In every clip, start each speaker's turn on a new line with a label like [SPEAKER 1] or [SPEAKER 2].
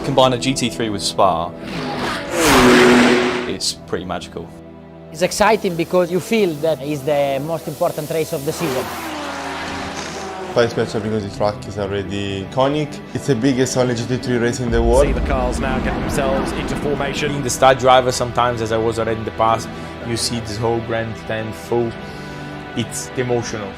[SPEAKER 1] combine a GT3 with Spa, it's pretty magical.
[SPEAKER 2] It's exciting because you feel that it's the most important race of the season.
[SPEAKER 3] Quite special because the track is already iconic. It's the biggest only GT3 race in the world.
[SPEAKER 4] See the cars now get themselves into formation.
[SPEAKER 5] Being the star driver sometimes, as I was already in the past, you see this whole grandstand full. It's emotional.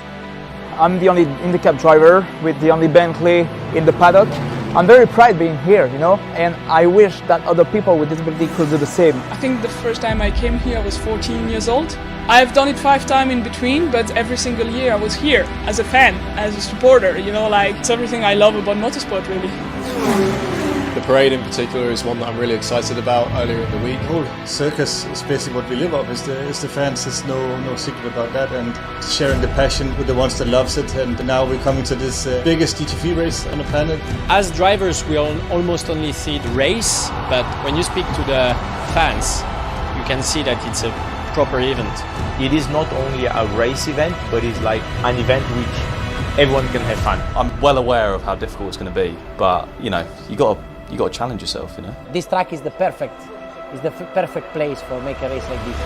[SPEAKER 6] I'm the only IndyCar driver with the only Bentley in the paddock. I'm very proud being here, and I wish that other people with disability could do the same.
[SPEAKER 7] I think the first time I came here I was 14 years old. I've done it 5 times in between, but every single year I was here as a fan, as a supporter, it's everything I love about motorsport really.
[SPEAKER 8] The parade in particular is one that I'm really excited about earlier in the week.
[SPEAKER 9] The whole circus is basically what we live off, is the fans. There's no secret about that, and sharing the passion with the ones that loves it. And now we're coming to this biggest GT3 race on the planet.
[SPEAKER 10] As drivers, we almost only see the race, but when you speak to the fans, you can see that it's a proper event.
[SPEAKER 5] It is not only a race event, but it's like an event which everyone can have fun.
[SPEAKER 1] I'm well aware of how difficult it's going to be, but you got to challenge yourself.
[SPEAKER 2] This track is the perfect place for make a race like this.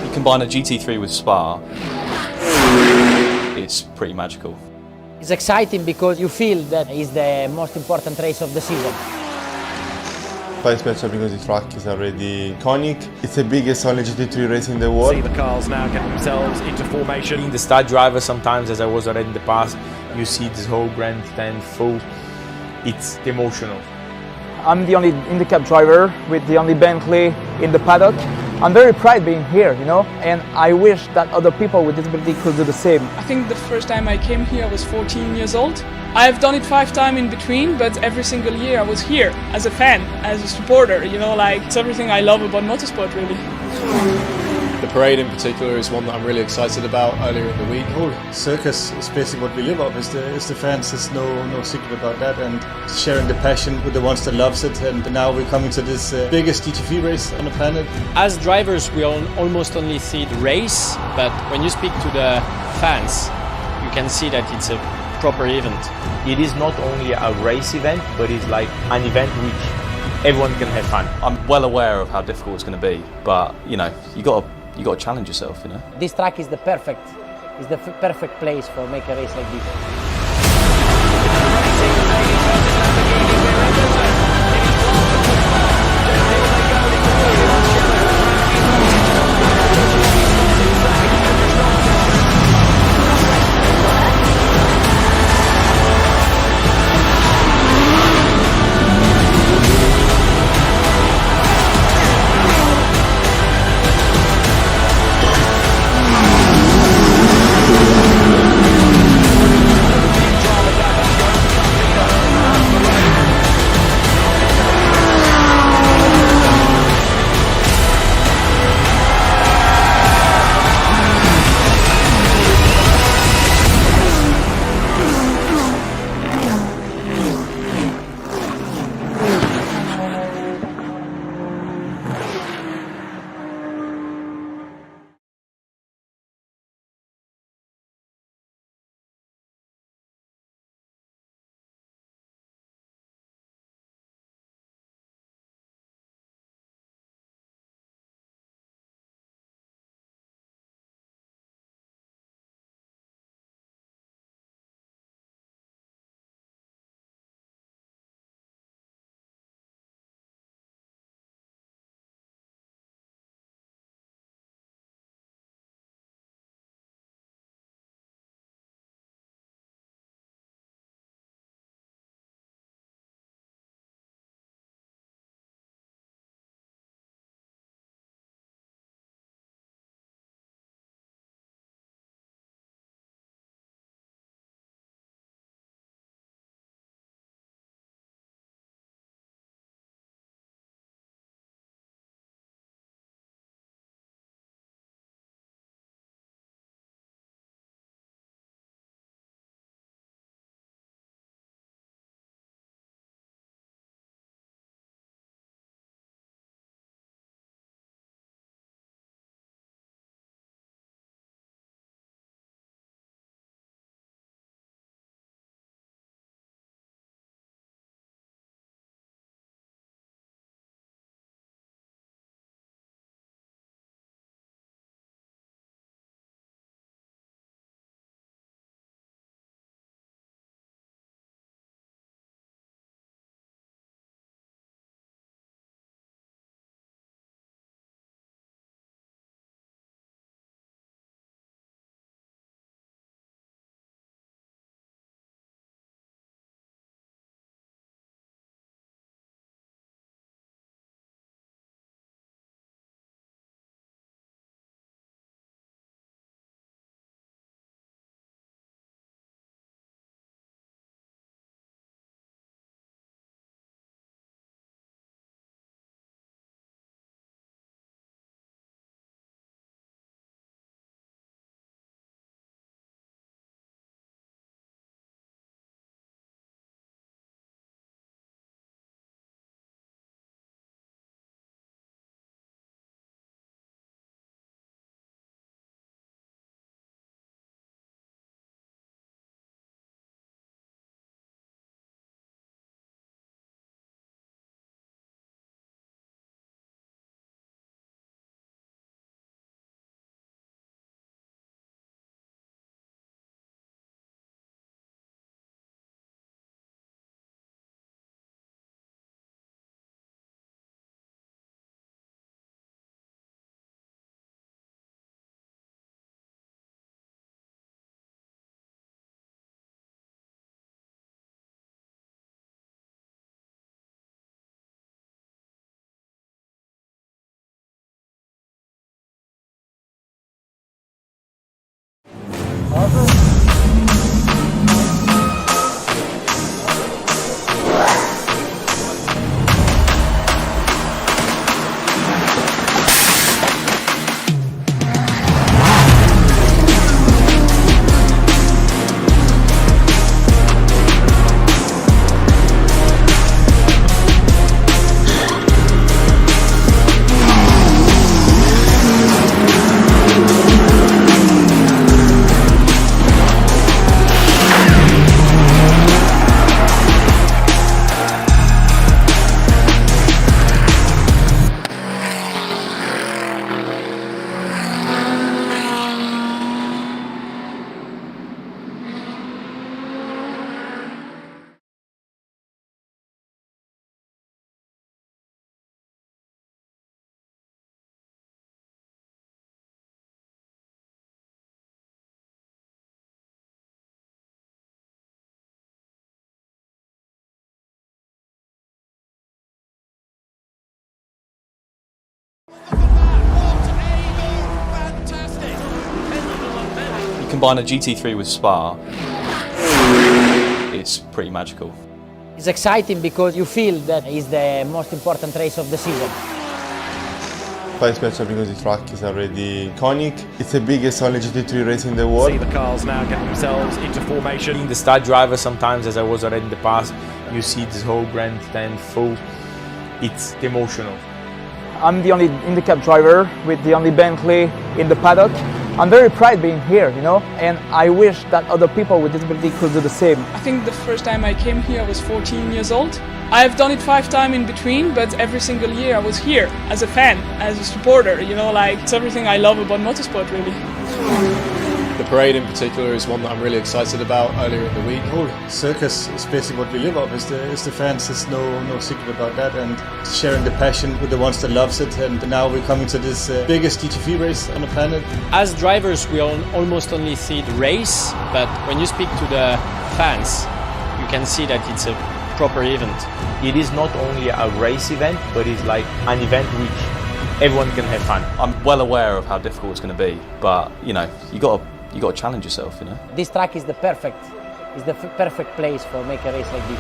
[SPEAKER 1] You combine a GT3 with Spa, it's pretty magical.
[SPEAKER 2] It's exciting because you feel that it's the most important race of the season.
[SPEAKER 3] Quite special because the track is already iconic. It's the biggest only GT3 race in the world.
[SPEAKER 4] See the cars now get themselves into formation.
[SPEAKER 5] Being the star driver sometimes, as I was already in the past, you see this whole grandstand full. It's emotional.
[SPEAKER 6] I'm the only IndyCar driver with the only Bentley in the paddock. I'm very proud being here, you know, and I wish that other people with disability could do the same.
[SPEAKER 7] I think the first time I came here I was 14 years old. I have done it 5 times in between, but every single year I was here as a fan, as a supporter, you know, like it's everything I love about motorsport really.
[SPEAKER 8] The parade in particular is one that I'm really excited about earlier in the week.
[SPEAKER 9] The whole circus is basically what we live off, is the fans. There's no secret about that, and sharing the passion with the ones that loves it. And now we're coming to this biggest GTV race on the planet.
[SPEAKER 10] As drivers, we almost only see the race, but when you speak to the fans, you can see that it's a proper event.
[SPEAKER 5] It is not only a race event, but it's like an event which everyone can have fun.
[SPEAKER 1] I'm well aware of how difficult it's going to be, but you know, you got to challenge yourself. You know.
[SPEAKER 2] This track is the perfect place for make a race like this.
[SPEAKER 1] You combine a GT3 with Spa, it's pretty magical.
[SPEAKER 2] It's exciting because you feel that it's the most important race of the season.
[SPEAKER 3] Quite special because the track is already iconic. It's the biggest only GT3 race in the world.
[SPEAKER 4] See the cars now get themselves into formation.
[SPEAKER 5] Being the star driver, sometimes, as I was already in the past, you see this whole grandstand full. It's emotional.
[SPEAKER 6] I'm the only IndyCar driver with the only Bentley in the paddock. I'm very proud being here, you know, and I wish that other people with disability could do the same.
[SPEAKER 7] I think the first time I came here I was 14 years old. I've done it 5 times in between, but every single year I was here as a fan, as a supporter, you know, like it's everything I love about motorsport really.
[SPEAKER 8] The parade in particular is one that I'm really excited about earlier in the week.
[SPEAKER 9] The whole circus is basically what we live off, is the fans. There's no secret about that, and sharing the passion with the ones that loves it. And now we're coming to this biggest GT3 race on the planet.
[SPEAKER 10] As drivers, we almost only see the race, but when you speak to the fans, you can see that it's a proper event.
[SPEAKER 5] It is not only a race event, but it's like an event which everyone can have fun.
[SPEAKER 1] I'm well aware of how difficult it's going to be, but you know, you got to challenge yourself, you know.
[SPEAKER 2] This track is the perfect place for make a race like this.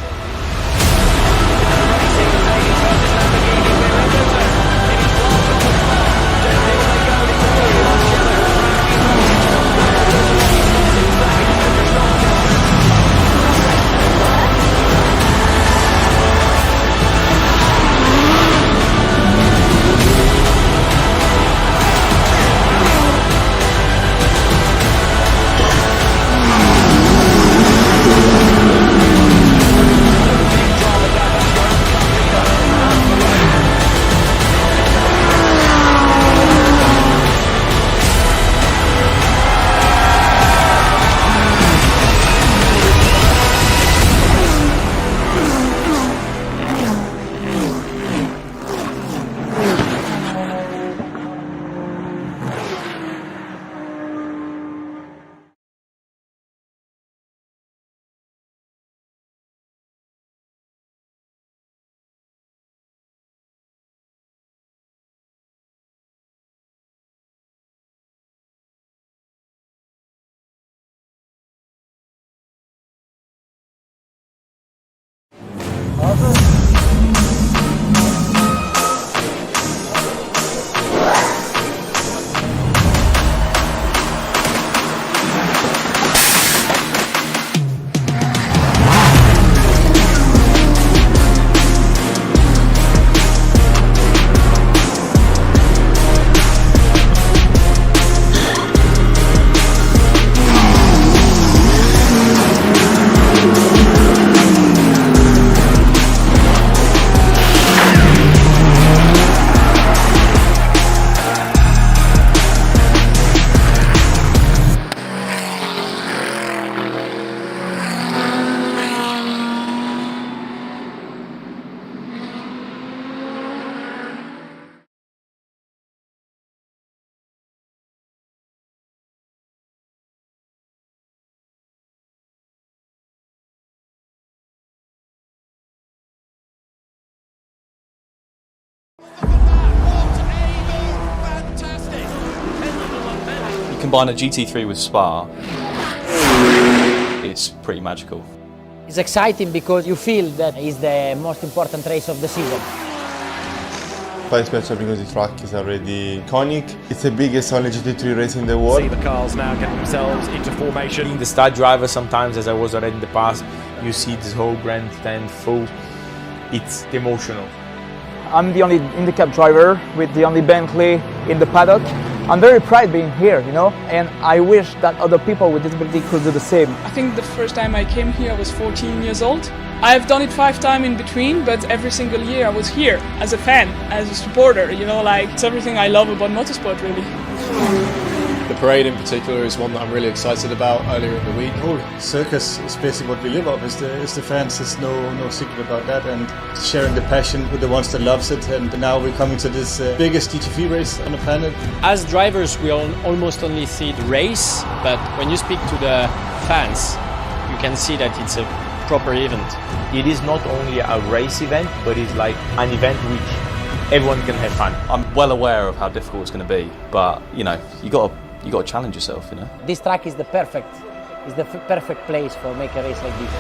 [SPEAKER 1] You combine a GT3 with Spa, It's pretty magical.
[SPEAKER 2] It's exciting because you feel that it's the most important race of the season.
[SPEAKER 3] But especially because the track is already iconic. It's the biggest only GT3 race in the world.
[SPEAKER 4] See the cars now get themselves into formation.
[SPEAKER 5] Being the start driver, sometimes, as I was already in the past, you see this whole grandstand full. It's emotional.
[SPEAKER 6] I'm the only IndyCar driver with the only Bentley in the paddock. I'm very proud being here, you know, and I wish that other people with disability could do the same.
[SPEAKER 7] I think the first time I came here I was 14 years old. I've done it 5 times in between, but every single year I was here as a fan, as a supporter, you know, like it's everything I love about motorsport really.
[SPEAKER 8] The parade in particular is one that I'm really excited about earlier in the week.
[SPEAKER 9] The whole circus is basically what we live off, is the fans. There's no secret about that, and sharing the passion with the ones that loves it. And now we're coming to this biggest GT3 race on the planet.
[SPEAKER 10] As drivers, we almost only see the race, but when you speak to the fans, you can see that it's a proper event.
[SPEAKER 5] It is not only a race event, but it's like an event which everyone can have fun.
[SPEAKER 1] I'm well aware of how difficult it's going to be, but you know, you got to challenge yourself. You know.
[SPEAKER 2] This track is the perfect place for make a race like this.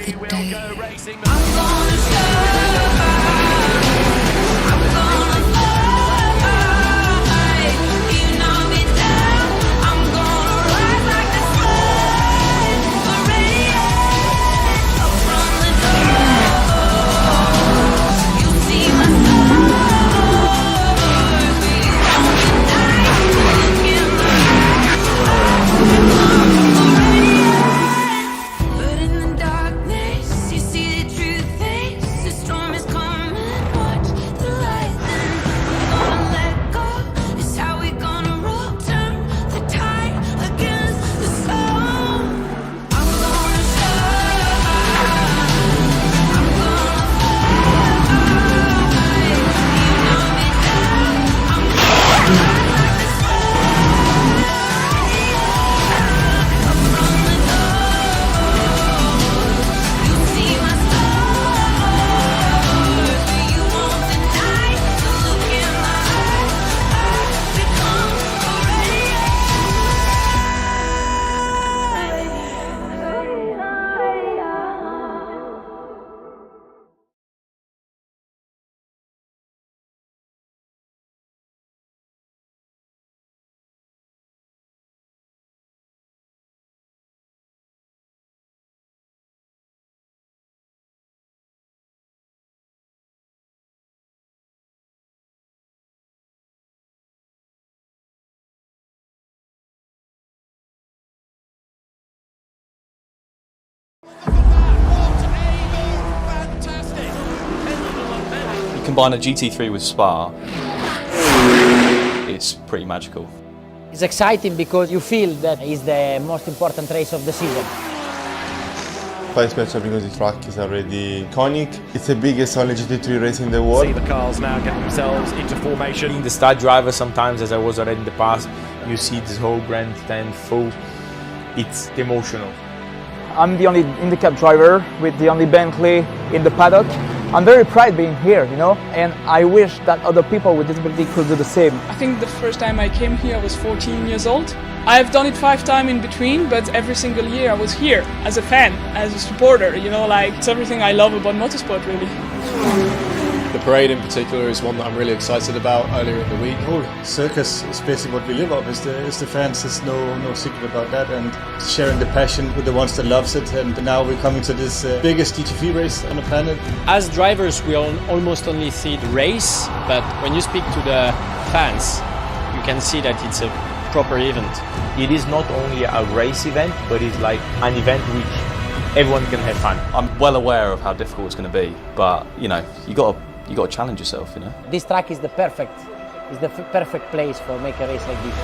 [SPEAKER 11] the day.
[SPEAKER 12] I'm gonna survive. I'm gonna fly. You knock me down, I'm gonna rise like the sun. Radiate up from the door. You see my scars. We won't die. Look in my eyes. But in the darkness, you see the true face. The storm is coming, watch the light. Then we're gonna let go. It's how we gonna roll, turn the tide against the storm. I'm gonna survive. I'm gonna fly. You knock me down, I'm gonna rise like the sun. Up from the door. You see my scars, but you won't deny. The look in my eyes, become a
[SPEAKER 1] You combine a GT3 with Spa, it's pretty magical.
[SPEAKER 2] It's exciting because you feel that it's the most important race of the season.
[SPEAKER 3] Quite special because the track is already iconic. It's the biggest only GT3 race in the world.
[SPEAKER 4] See the cars now get themselves into formation.
[SPEAKER 5] Being the star driver, sometimes, as I was already in the past, you see this whole grandstand full. It's emotional.
[SPEAKER 6] I'm the only IndyCar driver with the only Bentley in the paddock. I'm very proud being here, you know, and I wish that other people with disability could do the same.
[SPEAKER 7] I think the first time I came here I was 14 years old. I have done it 5 times in between, but every single year I was here as a fan, as a supporter, you know, like it's everything I love about motorsport really.
[SPEAKER 8] The parade in particular is one that I'm really excited about earlier in the week.
[SPEAKER 9] The whole circus is basically what we live off. Is the fans. There's no secret about that, and sharing the passion with the ones that loves it. And now we're coming to this biggest GT3 race on the planet.
[SPEAKER 10] As drivers, we almost only see the race, but when you speak to the fans, you can see that it's a proper event.
[SPEAKER 5] It is not only a race event, but it's like an event which everyone can have fun.
[SPEAKER 1] I'm well aware of how difficult it's going to be, but you know, you got to challenge yourself, you know.
[SPEAKER 2] This track is the perfect place for make a race like this.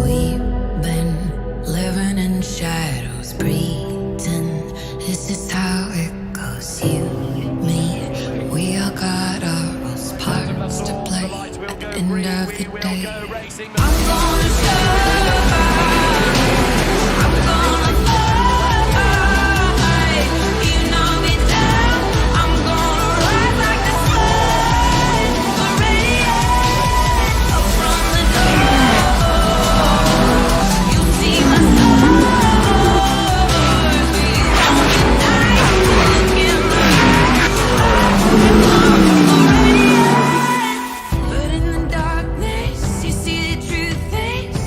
[SPEAKER 12] We've been living in shadows, breathing. This is how it goes. You, me, we all got our roles, parts to play. At the end of the day, I'm gonna survive. I'm gonna fight. You knock me down, I'm gonna rise like the sun. Radiate from the door. You see my stars. We don't unite. Look in my eyes. But in the darkness, you see the true face.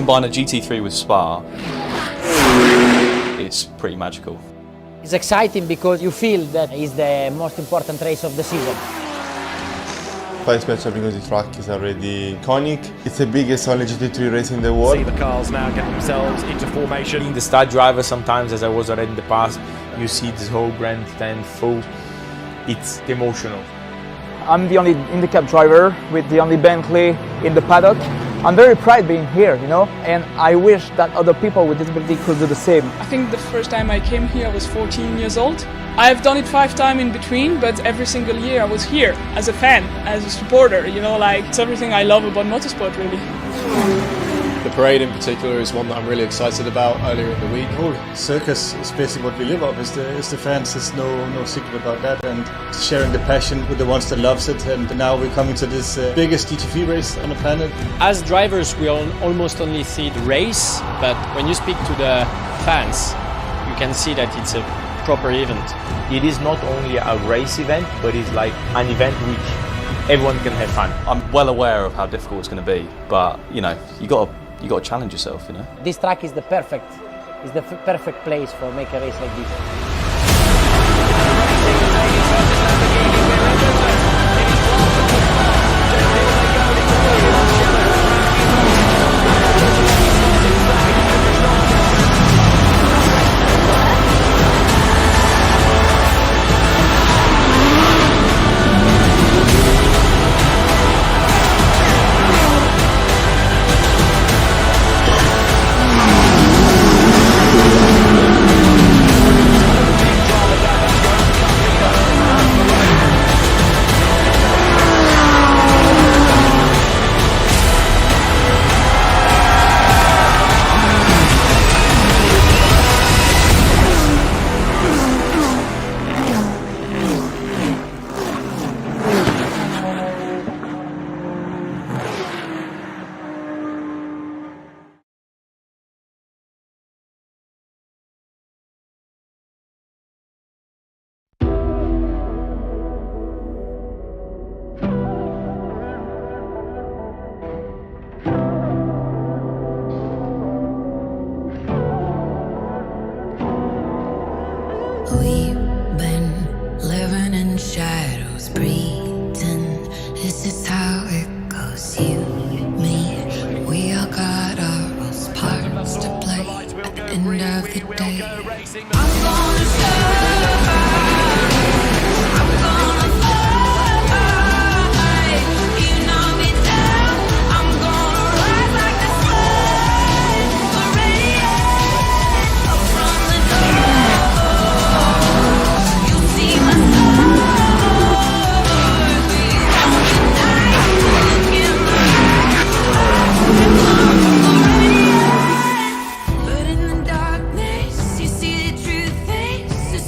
[SPEAKER 1] combine a GT3 with Spa, it's pretty magical.
[SPEAKER 2] It's exciting because you feel that it's the most important race of the season.
[SPEAKER 3] Quite special because the track is already iconic. It's the biggest only GT3 race in the world.
[SPEAKER 4] See the cars now get themselves into formation.
[SPEAKER 5] Being the star driver, sometimes, as I was already in the past, you see this whole grandstand full. It's emotional.
[SPEAKER 6] I'm the only IndyCar driver with the only Bentley in the paddock. I'm very proud being here, you know, and I wish that other people with disability could do the same.
[SPEAKER 7] I think the first time I came here I was 14 years old. I've done it 5 times in between, but every single year I was here as a fan, as a supporter, you know, like it's everything I love about motorsport really.
[SPEAKER 8] The parade in particular is one that I'm really excited about earlier in the week.
[SPEAKER 9] The whole circus is basically what we live off. Is the fans. There's no secret about that, and sharing the passion with the ones that loves it. And now we're coming to this biggest GT3 race on the planet.
[SPEAKER 10] As drivers, we almost only see the race, but when you speak to the fans, you can see that it's a proper event.
[SPEAKER 5] It is not only a race event, but it's like an event which everyone can have fun.
[SPEAKER 1] I'm well aware of how difficult it's going to be, but you know, you got to challenge yourself. You know.
[SPEAKER 2] This track is the perfect place for make a race like this.
[SPEAKER 12] We've been living in shadows, breathing. This is how it goes. You, me, we all got our roles, parts to play. At the end of the day, I'm gonna survive. I'm gonna fly. You knock me down, I'm gonna rise like the sun. Radiate up from the dark. You see my stars. We unite in but in the darkness, you see the true face, the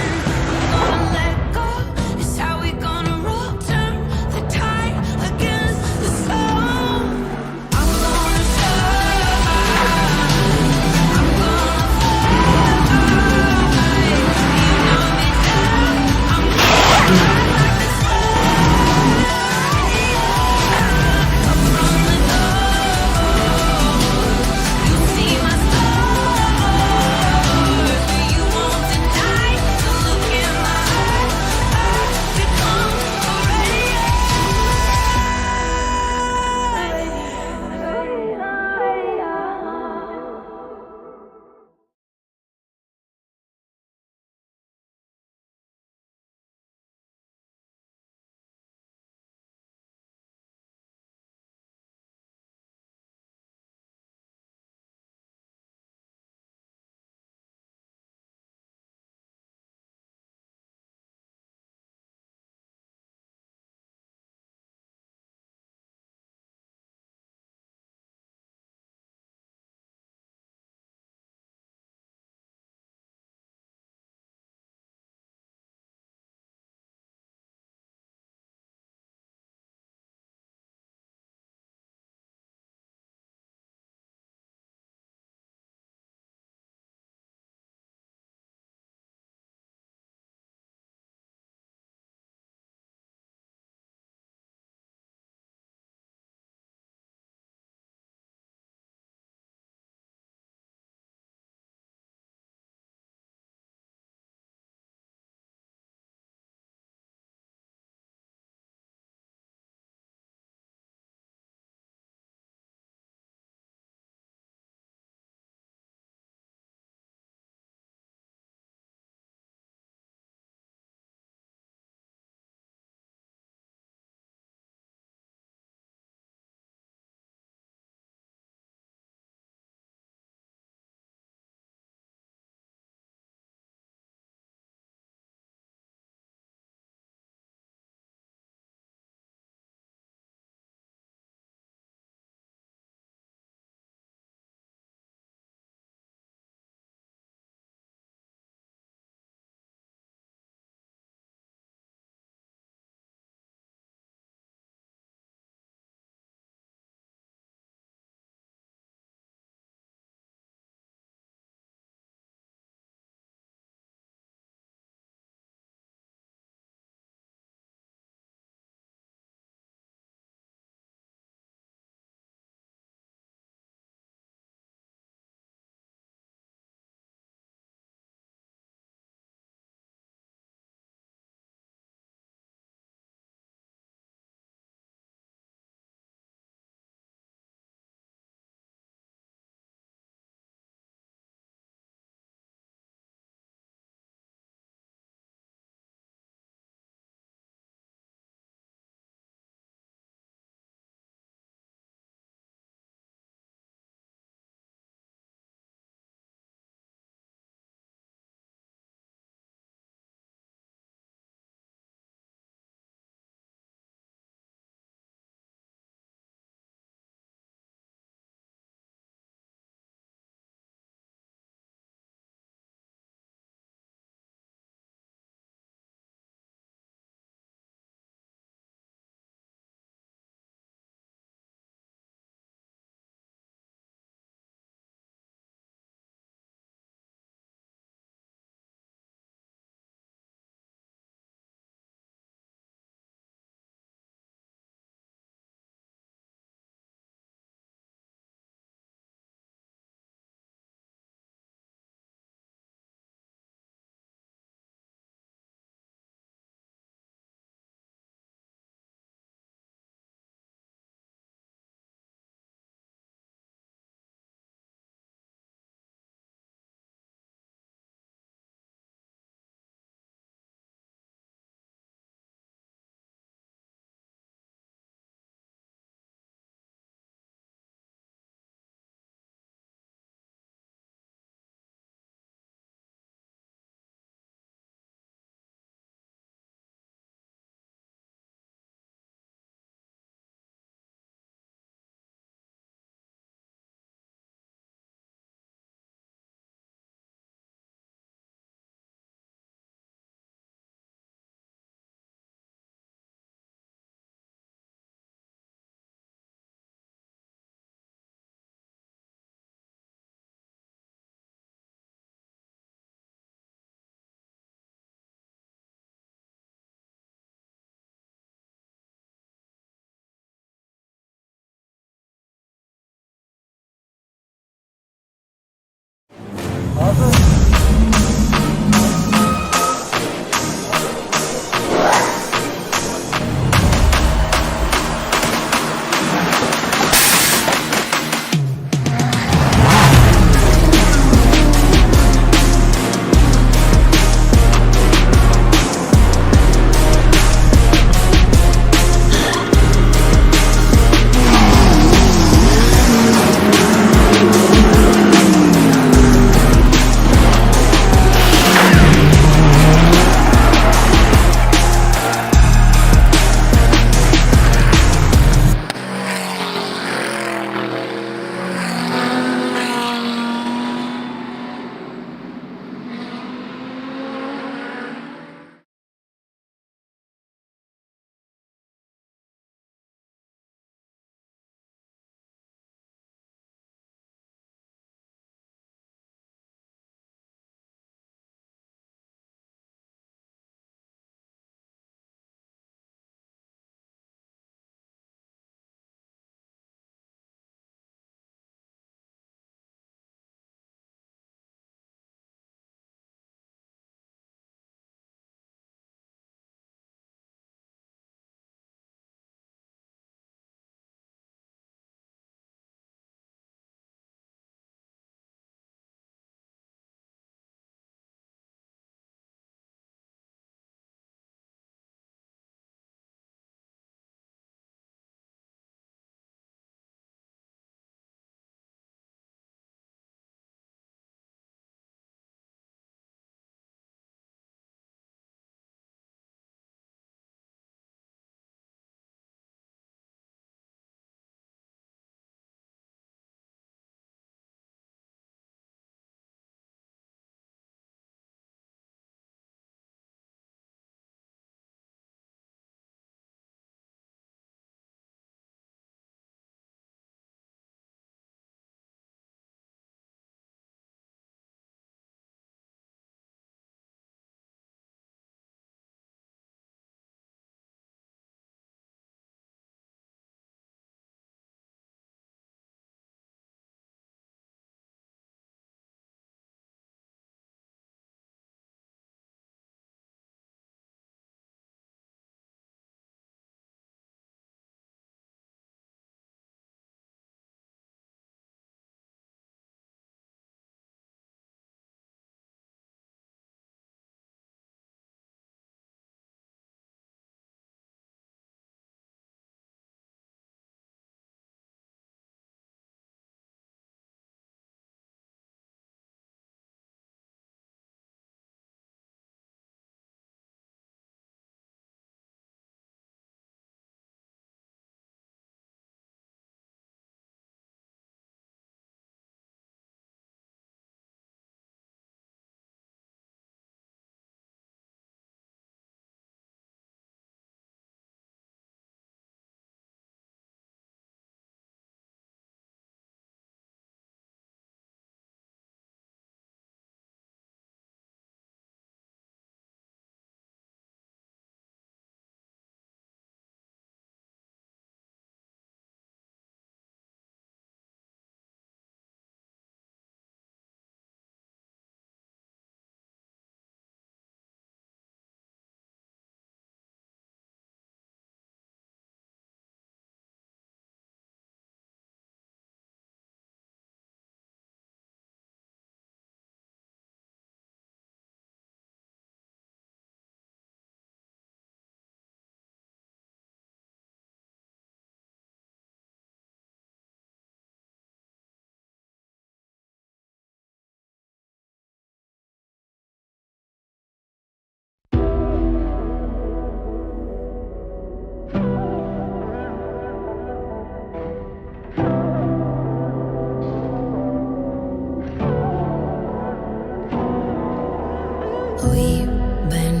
[SPEAKER 12] We've been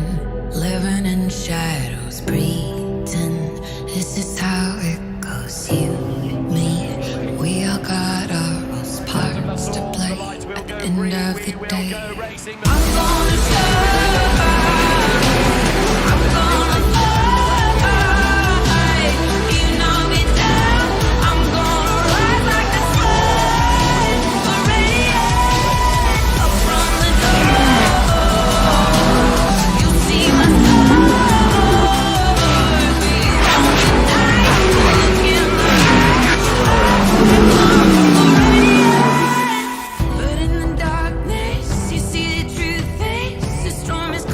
[SPEAKER 12] living in shadows, pretend this is how it goes. You, me, we all got our roles, parts to play at the end of the day. I'm gonna fly, I'm gonna fly. You knock me down, I'm gonna rise like the sun. Radiate up from the door. You'll see my stars. We won't unite, look in the eyes. But in the darkness, you see the true face. The storm is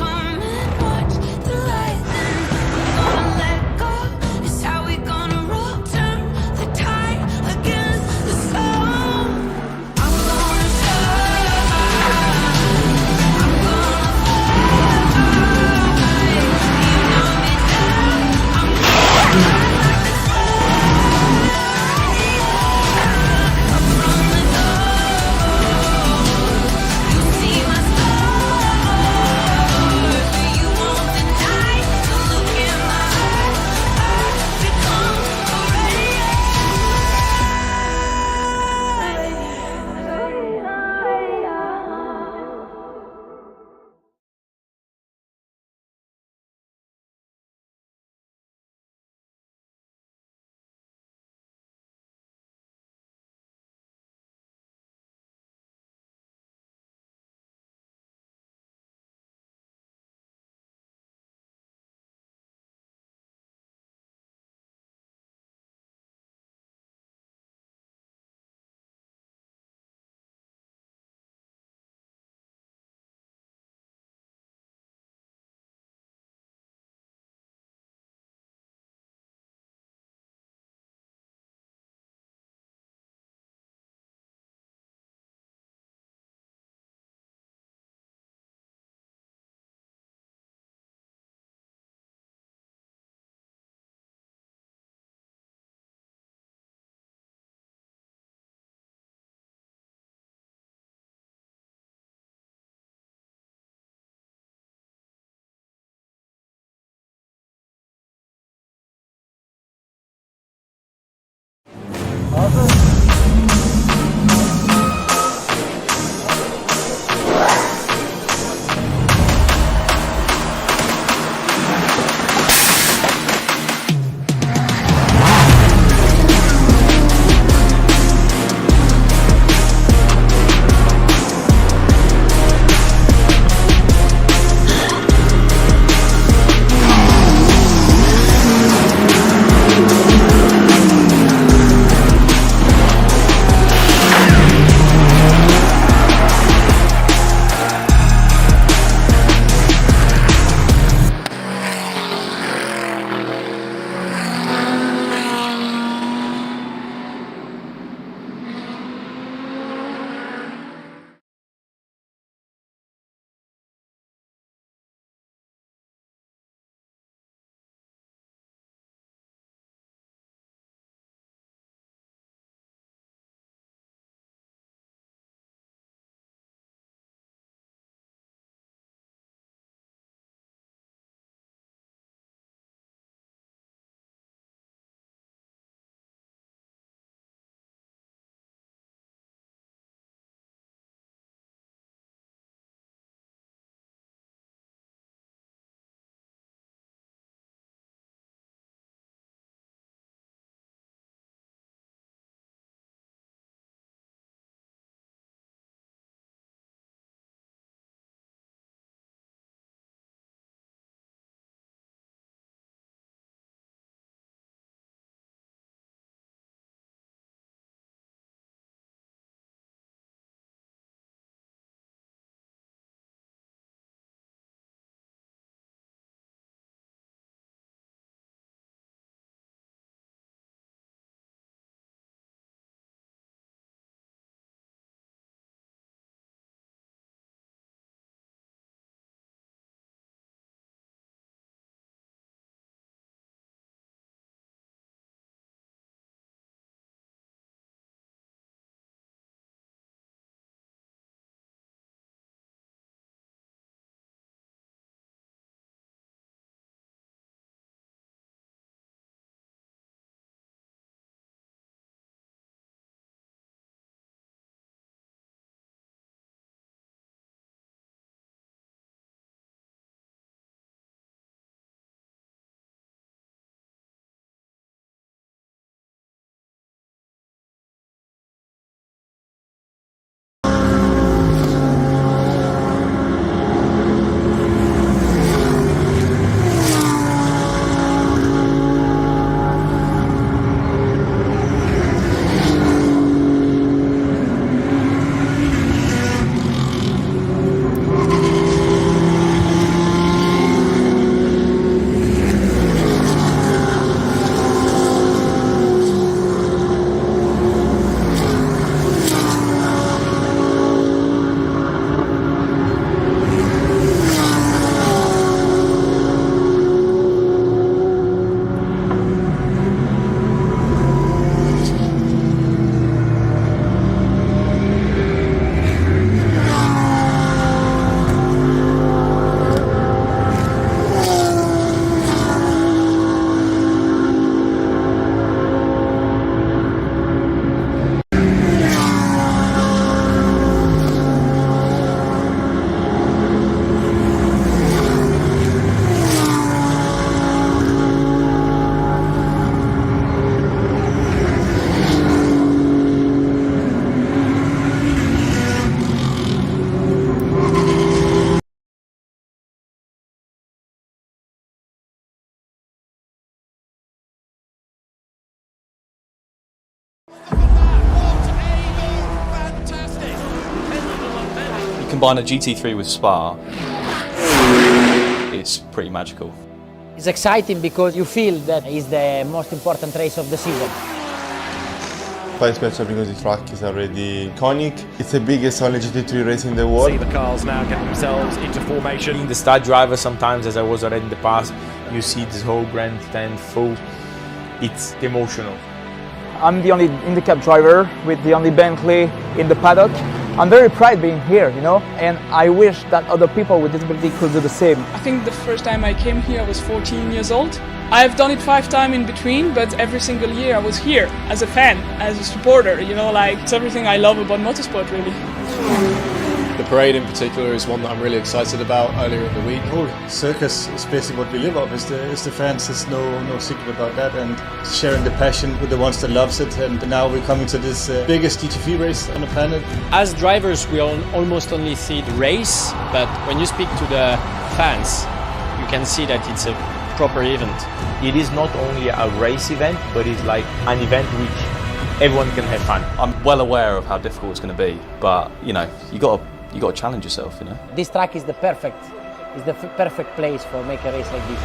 [SPEAKER 1] Combine a GT3 with Spa, it's pretty magical.
[SPEAKER 2] It's exciting because you feel that it's the most important race of the season.
[SPEAKER 3] Quite special because the track is already iconic. It's the biggest only GT3 race in the world.
[SPEAKER 4] See the cars now get themselves into formation.
[SPEAKER 5] Being the star driver, sometimes, as I was already in the past, you see this whole grandstand full. It's emotional.
[SPEAKER 6] I'm the only IndyCar driver with the only Bentley in the paddock. I'm very proud being here, you know, and I wish that other people with disability could do the same.
[SPEAKER 7] I think the first time I came here I was 14 years old. I've done it 5 times in between, but every single year I was here as a fan, as a supporter, you know, like it's everything I love about motorsport really.
[SPEAKER 8] The parade in particular is one that I'm really excited about earlier in the week.
[SPEAKER 9] The whole circus is basically what we live off, is the fans. There's no secret about that, and sharing the passion with the ones that loves it. And now we're coming to this biggest GT3 race on the planet.
[SPEAKER 10] As drivers, we almost only see the race, but when you speak to the fans, you can see that it's a proper event.
[SPEAKER 5] It is not only a race event, but it's like an event which everyone can have fun.
[SPEAKER 1] I'm well aware of how difficult it's going to be, but you know, you got to challenge yourself, you know.
[SPEAKER 2] This track is the perfect place for make a race like this.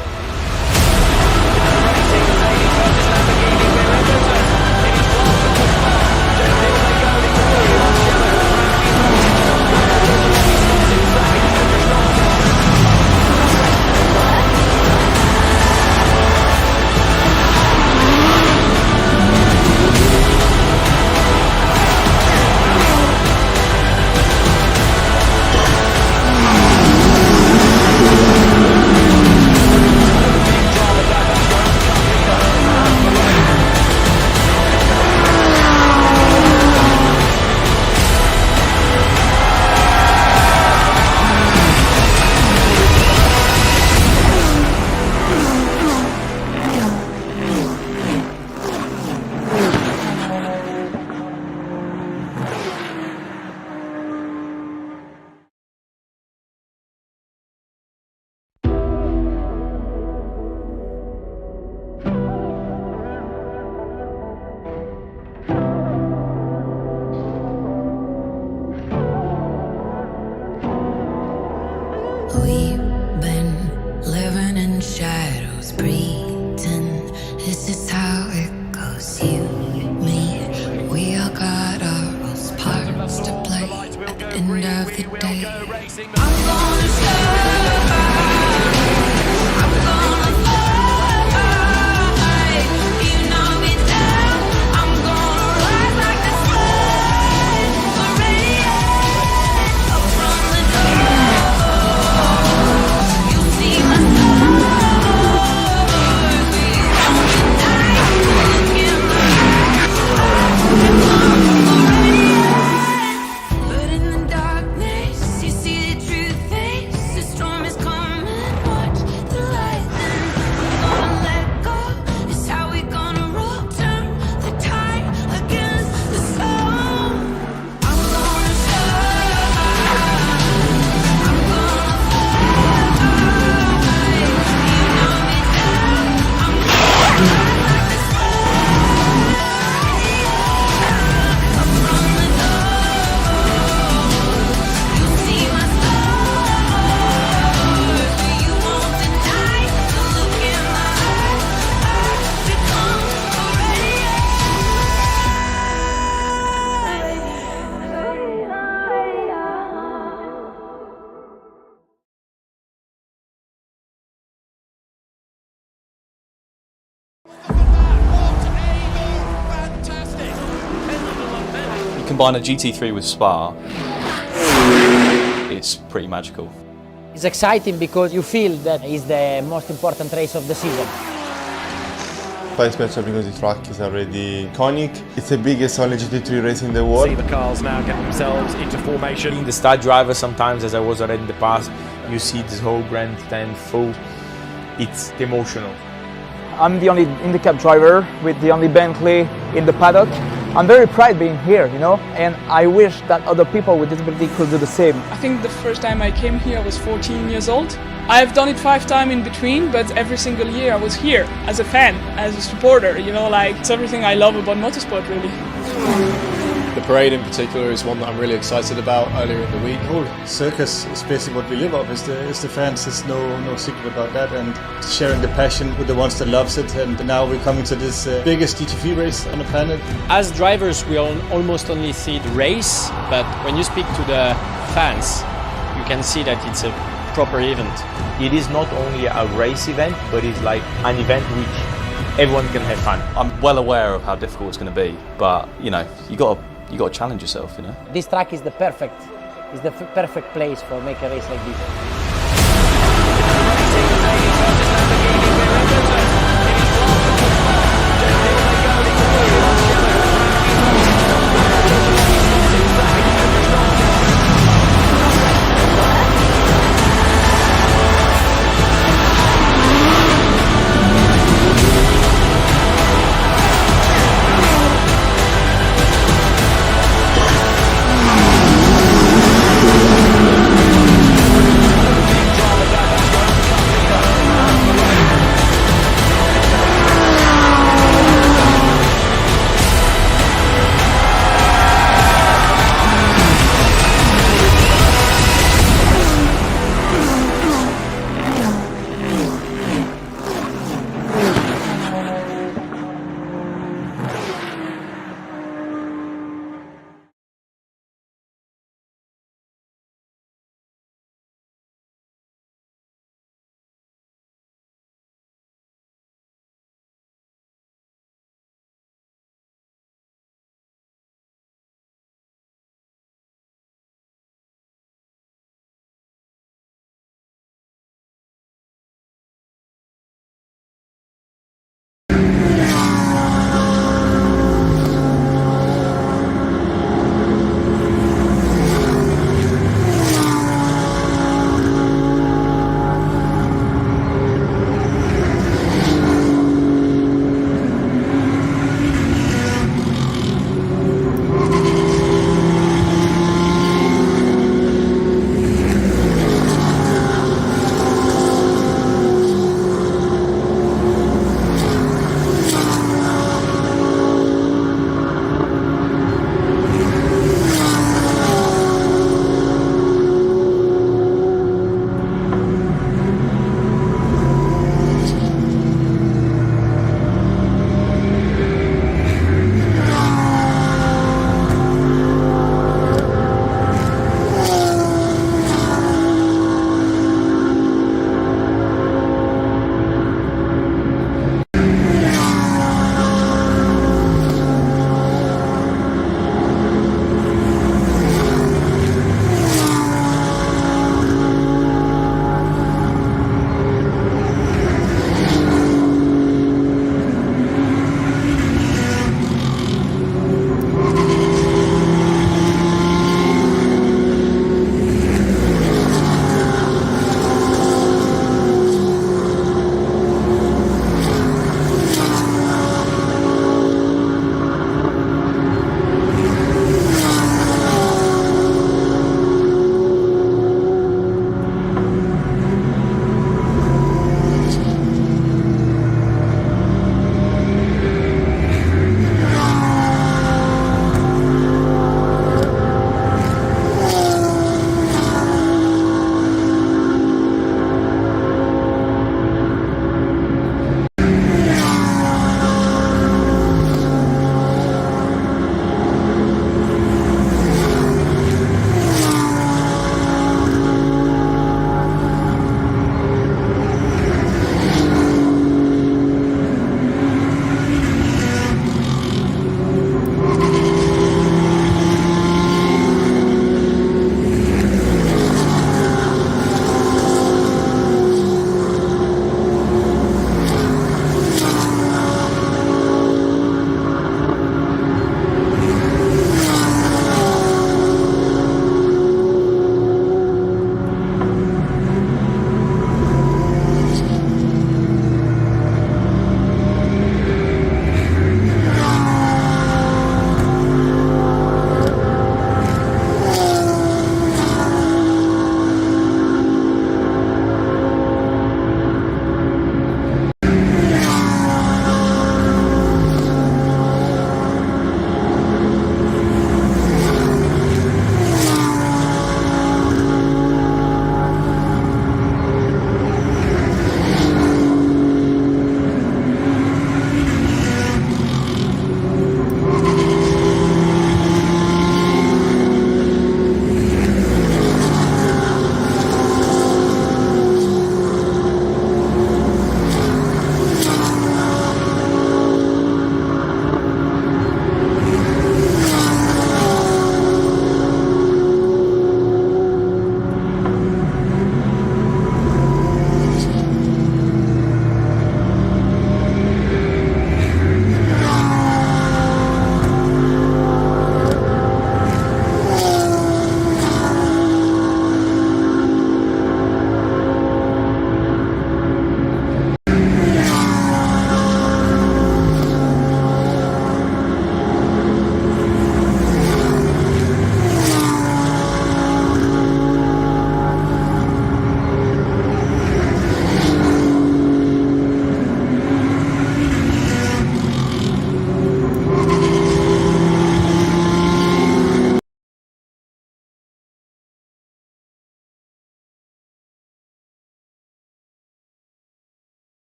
[SPEAKER 12] We've been living in shadows, pretend this is how it goes. You, me, we all got our roles, parts to play at the end of the day. I'm gonna survive. I'm gonna fly. You know me down. I'm gonna rise like the sun. Radiate up from the door. You see my stars. We come tonight. Look in my eyes. But in the darkness, you see the true face. The storm is coming. Watch the lightning. We're gonna let go. It's how we gonna roll. Turn the tide against the storm. I'm gonna survive. I'm gonna fly. You know me down. I'm gonna rise like the sun. Up from the door. You see my stars. You won't deny the look in my eyes. Become
[SPEAKER 1] You combine a GT3 with Spa, it's pretty magical.
[SPEAKER 2] It's exciting because you feel that it's the most important race of the season.
[SPEAKER 3] Quite special because the track is already iconic. It's the biggest only GT3 race in the world.
[SPEAKER 4] See the cars now get themselves into formation.
[SPEAKER 5] Being the star driver, sometimes, as I was already in the past, you see this whole grandstand full. It's emotional.
[SPEAKER 6] I'm the only IndyCar driver with the only Bentley in the paddock. I'm very proud being here, you know, and I wish that other people with disability could do the same.
[SPEAKER 7] I think the first time I came here I was 14 years old. I've done it 5 times in between, but every single year I was here as a fan, as a supporter, you know, like it's everything I love about motorsport really.
[SPEAKER 8] The parade in particular is one that I'm really excited about earlier in the week.
[SPEAKER 9] The whole circus is basically what we live off. Is the fans. There's no secret about that, and sharing the passion with the ones that loves it. And now we're coming to this biggest GTV race on the planet.
[SPEAKER 10] As drivers, we almost only see the race, but when you speak to the fans, you can see that it's a proper event.
[SPEAKER 5] It is not only a race event, but it's like an event which everyone can have fun.
[SPEAKER 1] I'm well aware of how difficult it's going to be, but you know, you got to challenge yourself. You know.
[SPEAKER 2] This track is the perfect place for make a race like this.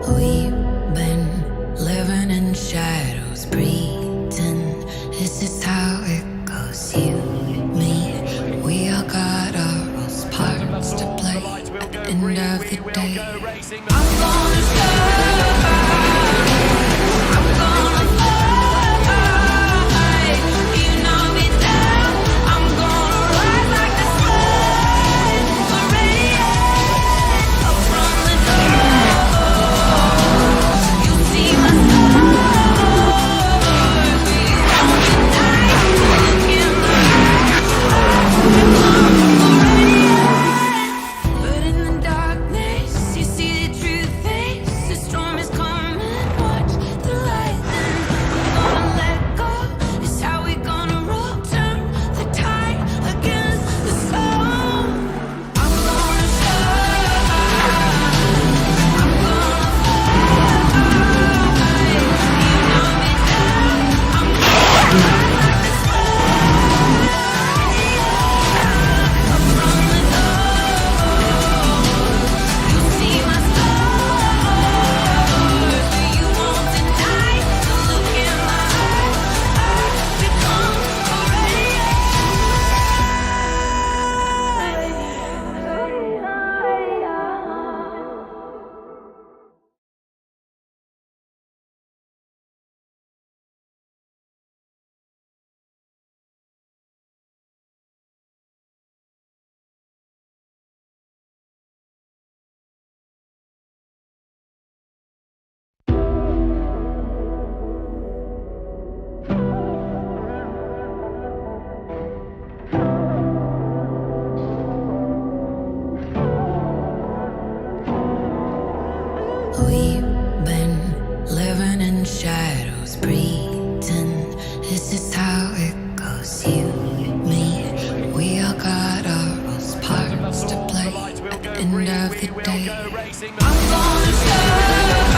[SPEAKER 12] We've been living in shadows, breathing. This is how it goes. You, me, we all got our roles, parts to play. At the end of the day, I'm gonna survive. I'm gonna fight. You knock me down, I'm gonna rise like the sun. Radiate up from the dark. But in the darkness, you see the true face. The storm is coming, watch the lightning. We're gonna let go, it's how we gonna roll. Turn the tide against the storm. I'm gonna survive. I'm gonna fight. You knock me down, I'm gonna rise like the sun. Up from the dark, you see my scars, but you won't deny the look in my eyes. I've become a We've been living in shadows, breathing. This is how it goes. You, me, we all got our roles, parts to play. At the end of the day, I'm gonna survive.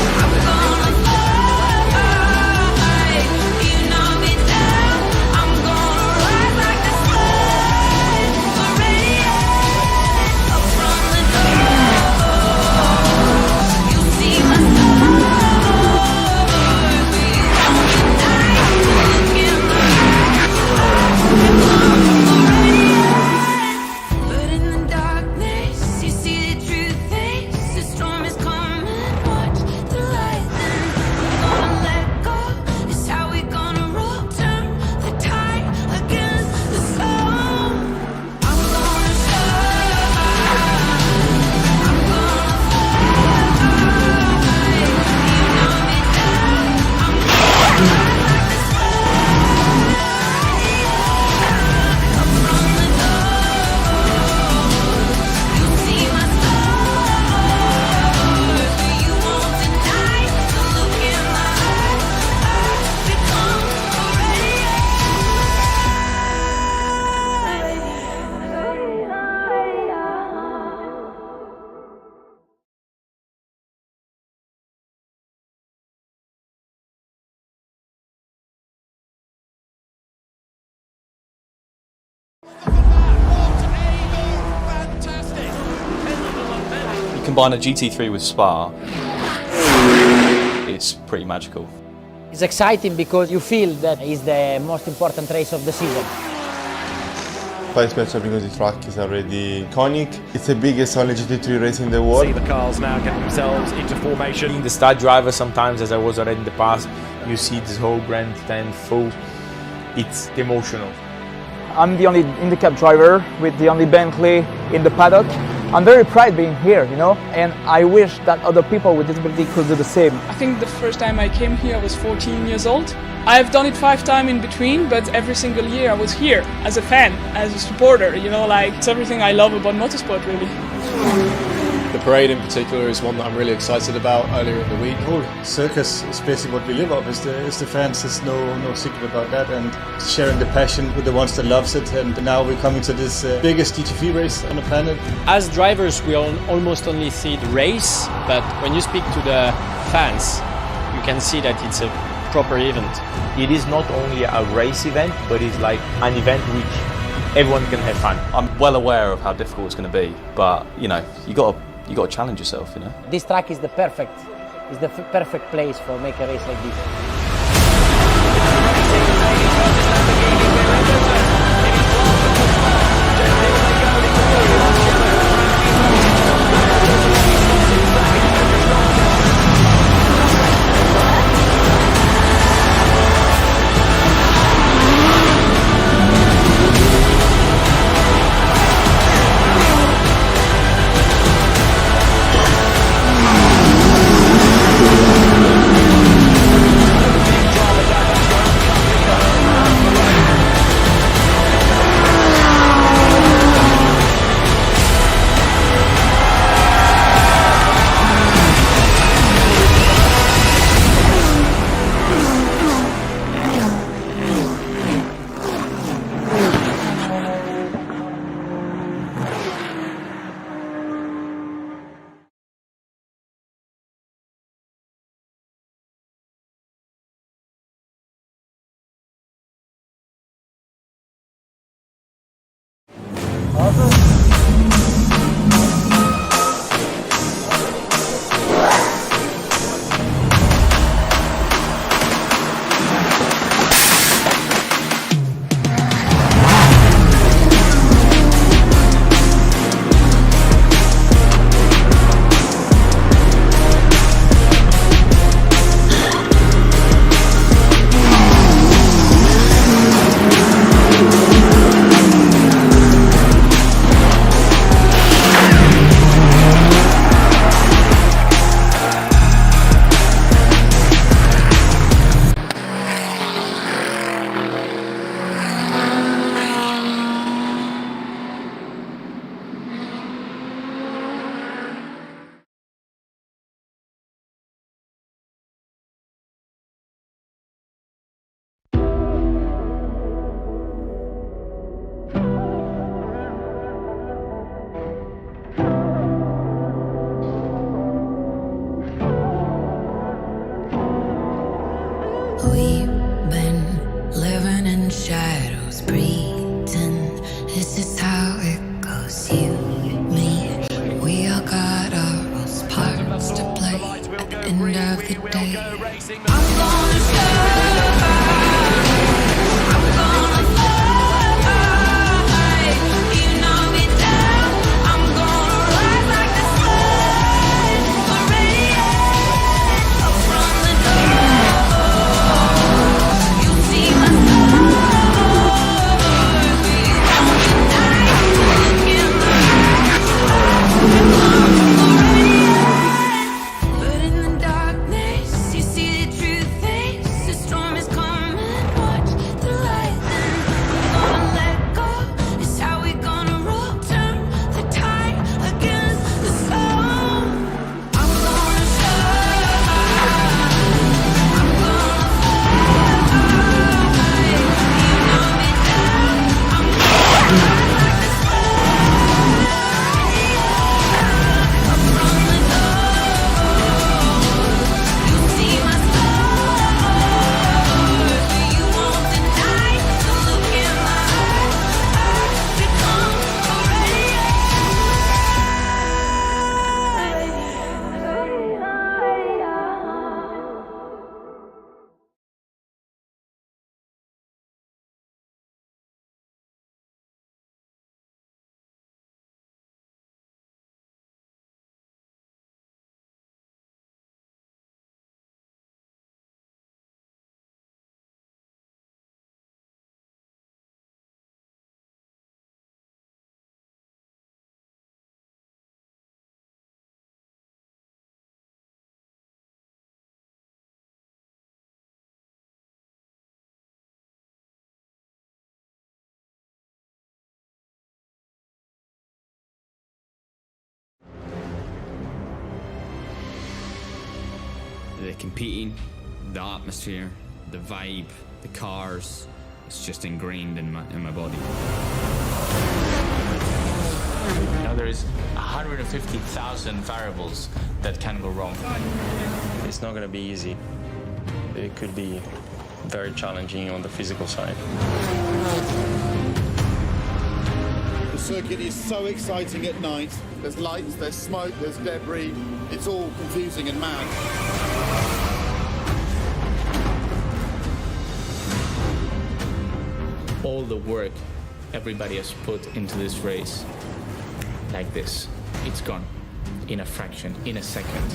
[SPEAKER 12] I'm gonna fight. You knock me down, I'm gonna rise like the sun. Radiate up from the dark. You see my scars,
[SPEAKER 1] combine a GT3 with Spa, it's pretty magical.
[SPEAKER 2] It's exciting because you feel that it's the most important race of the season.
[SPEAKER 3] Quite special because the track is already iconic. It's the biggest only GT3 race in the world.
[SPEAKER 4] See the cars now get themselves into formation.
[SPEAKER 5] Being the star driver, sometimes, as I was already in the past, you see this whole grandstand full. It's emotional.
[SPEAKER 6] I'm the only IndyCar driver with the only Bentley in the paddock. I'm very proud being here, you know, and I wish that other people with disability could do the same.
[SPEAKER 7] I think the first time I came here I was 14 years old. I've done it 5 times in between, but every single year I was here as a fan, as a supporter, you know, like it's everything I love about motorsport really.
[SPEAKER 8] The parade in particular is one that I'm really excited about earlier in the week.
[SPEAKER 9] The whole circus is basically what we live off, is the fans. There's no secret about that, and sharing the passion with the ones that loves it. And now we're coming to this biggest GT3 race on the planet.
[SPEAKER 10] As drivers, we almost only see the race, but when you speak to the fans, you can see that it's a proper event.
[SPEAKER 5] It is not only a race event, but it's like an event which everyone can have fun.
[SPEAKER 1] I'm well aware of how difficult it's going to be, but you know, you got to challenge yourself. You know.
[SPEAKER 2] This track is the perfect place for make a race like this.
[SPEAKER 12] We've been living in shadows, breathing. This is how it goes. You, me, we all got our roles, parts to play. At the end of the day, I'm gonna fly. I'm gonna fly. You knock me down, I'm gonna rise like the sun. Radiate up from the door. You see my star. We won't unite.
[SPEAKER 11] The competing, the atmosphere, the vibe, the cars, it's just ingrained in my body.
[SPEAKER 5] Now there is 150,000 variables that can go wrong.
[SPEAKER 10] It's not going to be easy. It could be very challenging on the physical side.
[SPEAKER 13] The circuit is so exciting at night. There's lights, there's smoke, there's debris. It's all confusing and mad.
[SPEAKER 11] All the work everybody has put into this race, like this, it's gone in a fraction, in a second.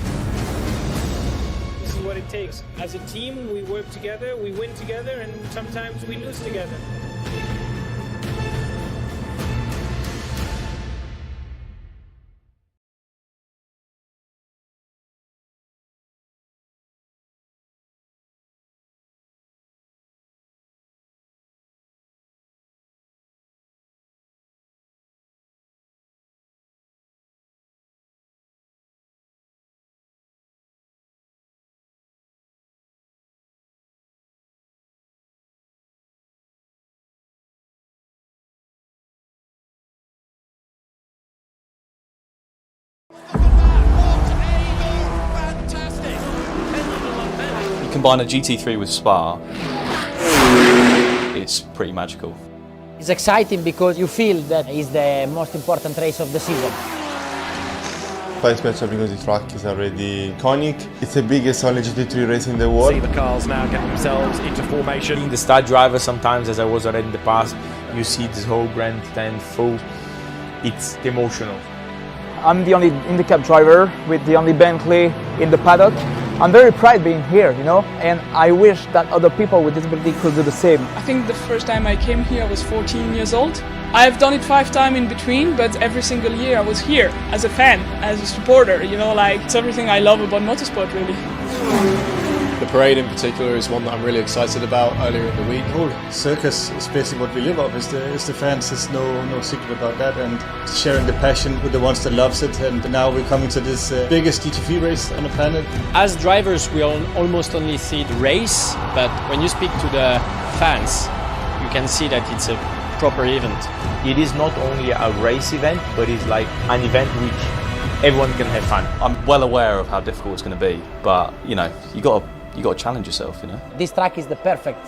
[SPEAKER 14] This is what it takes. As a team, we work together, we win together, and sometimes we lose together.
[SPEAKER 1] You combine a GT3 with Spa, it's pretty magical.
[SPEAKER 2] It's exciting because you feel that it's the most important race of the season.
[SPEAKER 3] Quite special because the track is already iconic. It's the biggest only GT3 race in the world.
[SPEAKER 4] See the cars now get themselves into formation.
[SPEAKER 5] Being the star driver sometimes, as I was already in the past, you see this whole grandstand full. It's emotional.
[SPEAKER 6] I'm the only IndyCar driver with the only Bentley in the paddock. I'm very proud being here, you know, and I wish that other people with disability could do the same.
[SPEAKER 7] I think the first time I came here I was 14 years old. I have done it 5 times in between, but every single year I was here as a fan, as a supporter, you know, like it's everything I love about motorsport really.
[SPEAKER 8] The parade in particular is one that I'm really excited about earlier in the week.
[SPEAKER 9] The whole circus is basically what we live off, is the fans. There's no secret about that, and sharing the passion with the ones that loves it. And now we're coming to this biggest GT3 race on the planet.
[SPEAKER 10] As drivers, we almost only see the race, but when you speak to the fans, you can see that it's a proper event.
[SPEAKER 5] It is not only a race event, but it's like an event which everyone can have fun.
[SPEAKER 1] I'm well aware of how difficult it's going to be, but you know, you got to challenge yourself, you know.
[SPEAKER 2] This track is the perfect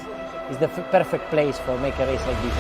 [SPEAKER 2] place for make a race like this.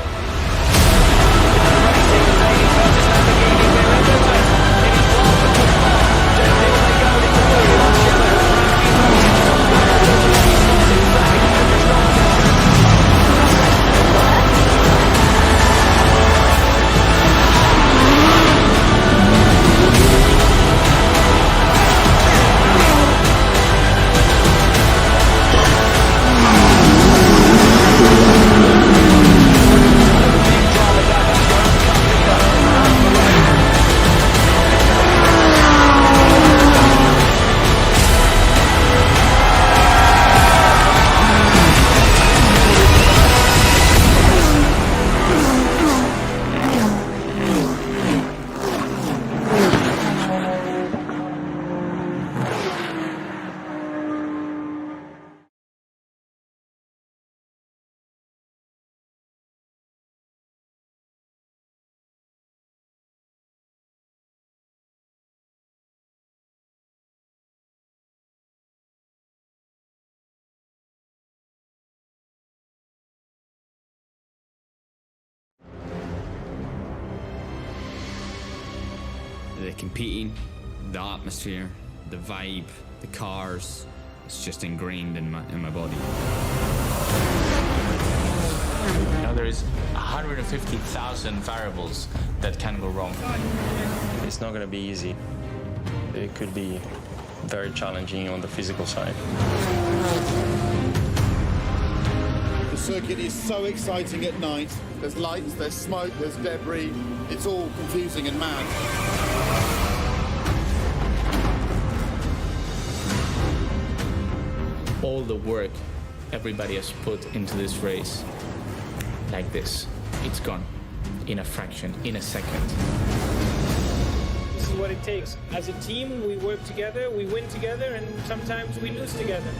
[SPEAKER 11] The competing, the atmosphere, the vibe, the cars, it's just ingrained in my body.
[SPEAKER 5] Now there is 150,000 variables that can go wrong.
[SPEAKER 10] It's not going to be easy. It could be very challenging on the physical side.
[SPEAKER 13] The circuit is so exciting at night. There's lights, there's smoke, there's debris. It's all confusing and mad.
[SPEAKER 11] All the work everybody has put into this race, like this, it's gone in a fraction, in a second.
[SPEAKER 14] This is what it takes. As a team, we work together, we win together, and sometimes we lose together.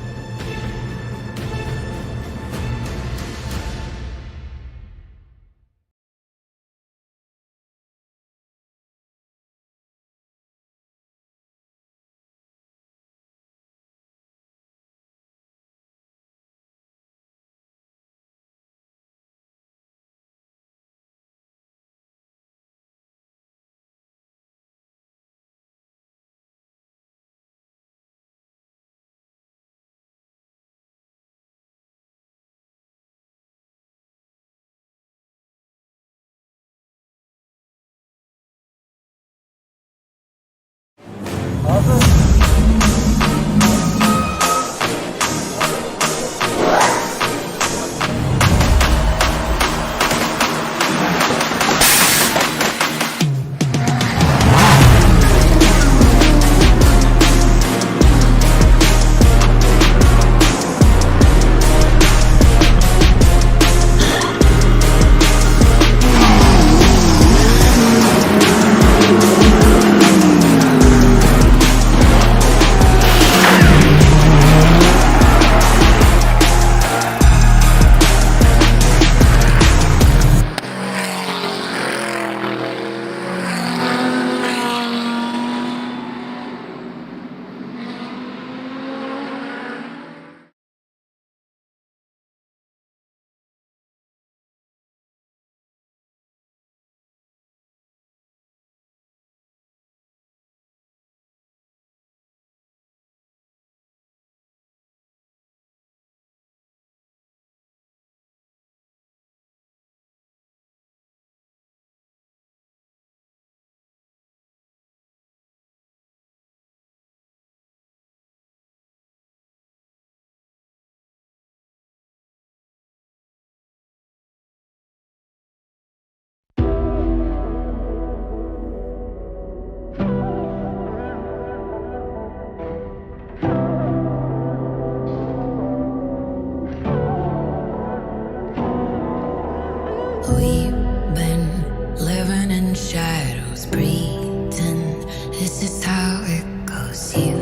[SPEAKER 12] We've been living in shadows, breathing. This is how it goes. You,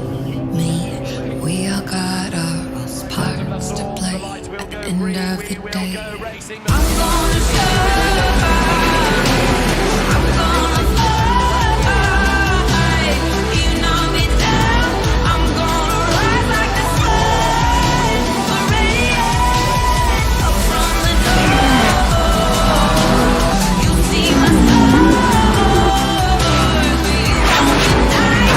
[SPEAKER 12] me, we all got our own parts to play. At the end of the day, I'm gonna fly. I'm gonna fly. You knock me down, I'm gonna rise like the sun. Radiate up from the dark. You see my stars, we won't deny.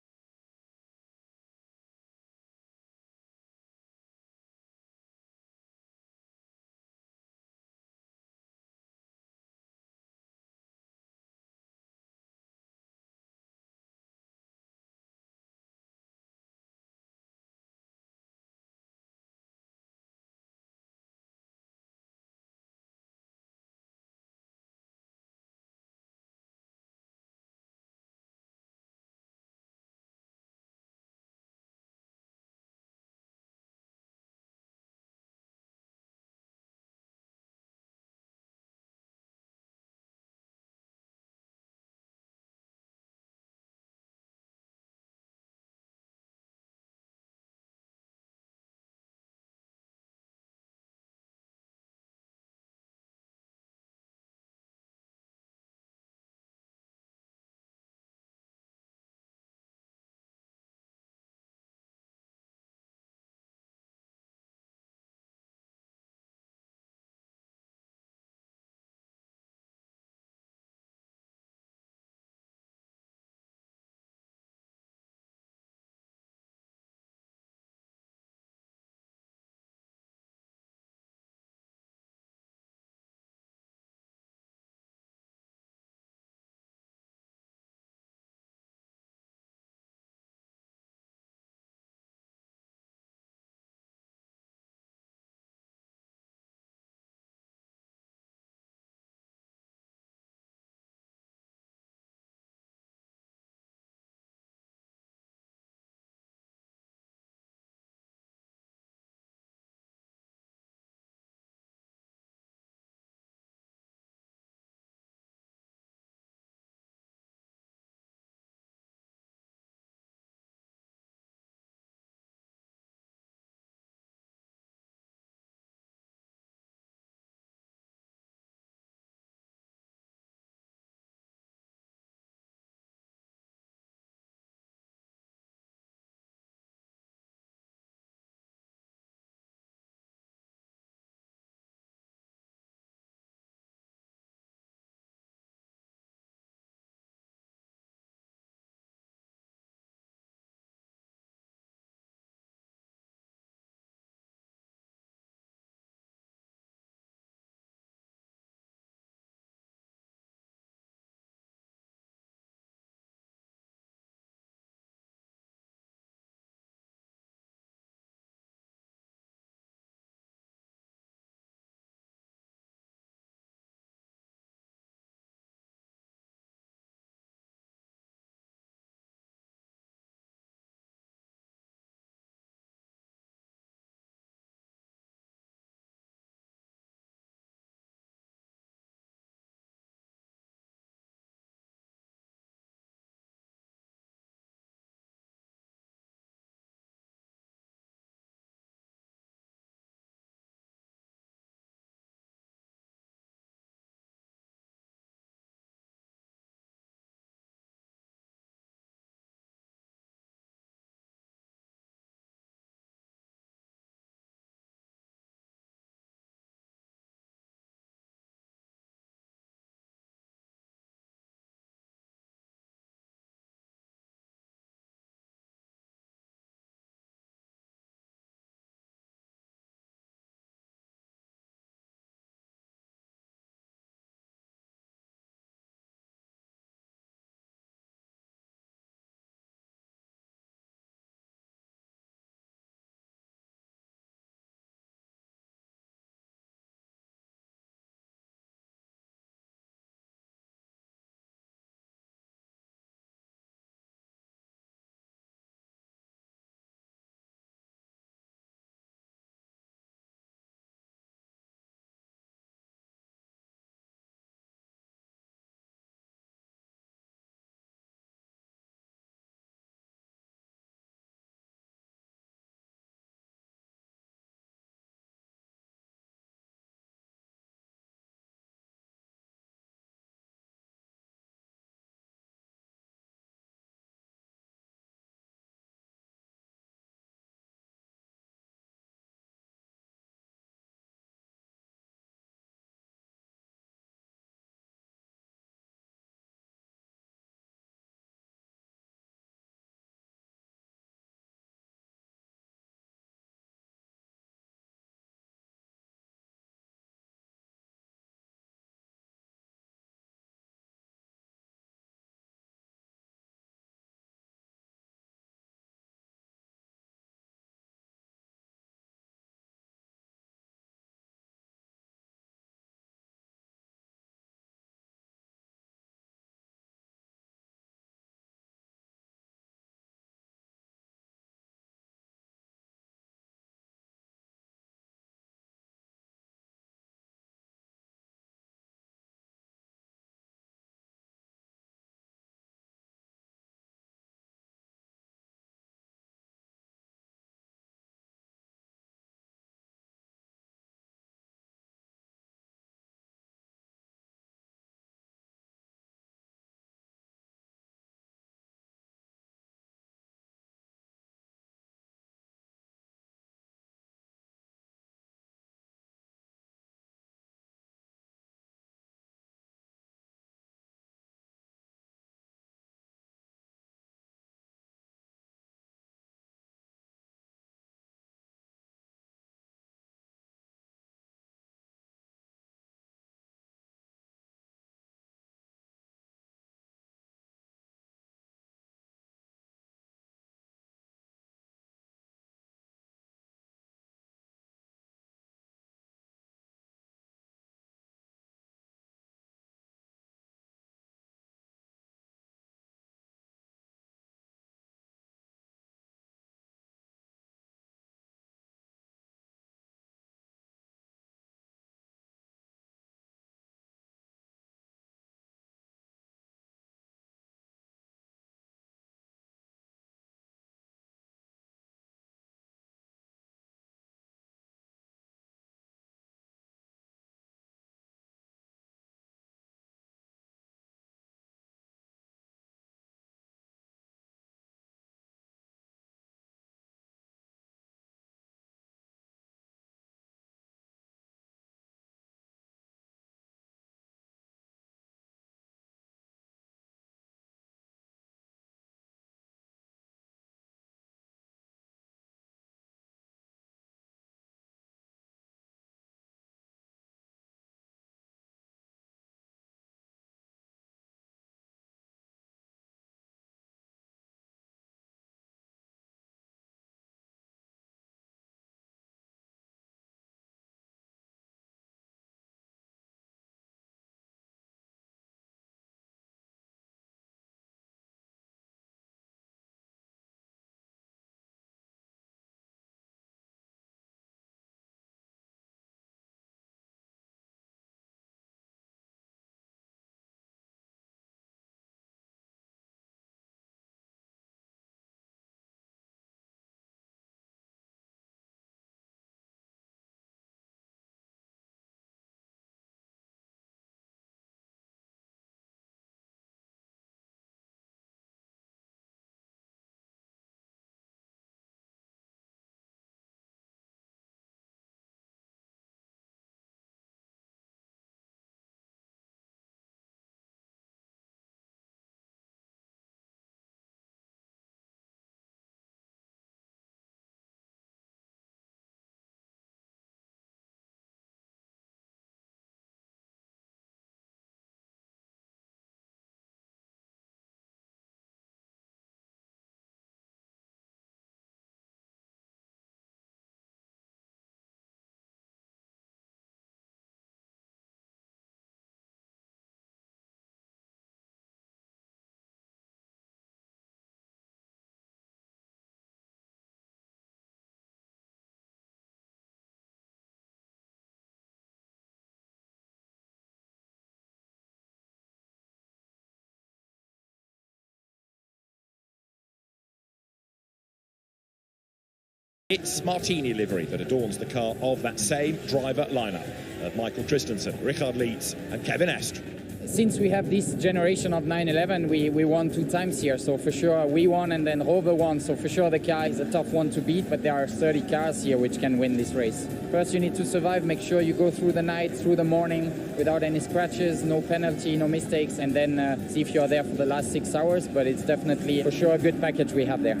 [SPEAKER 15] It's Martini livery that adorns the car of that same driver lineup of Michael Christensen, Richard Leeds and Kevin Estre.
[SPEAKER 16] Since we have this generation of 911, we won 2 times here, so for sure we won and then Rover won, so for sure the car is a tough one to beat, but there are 30 cars here which can win this race. First you need to survive, make sure you go through the night, through the morning, without any scratches, no penalty, no mistakes, and then see if you're there for the last 6 hours, but it's definitely for sure a good package we have there.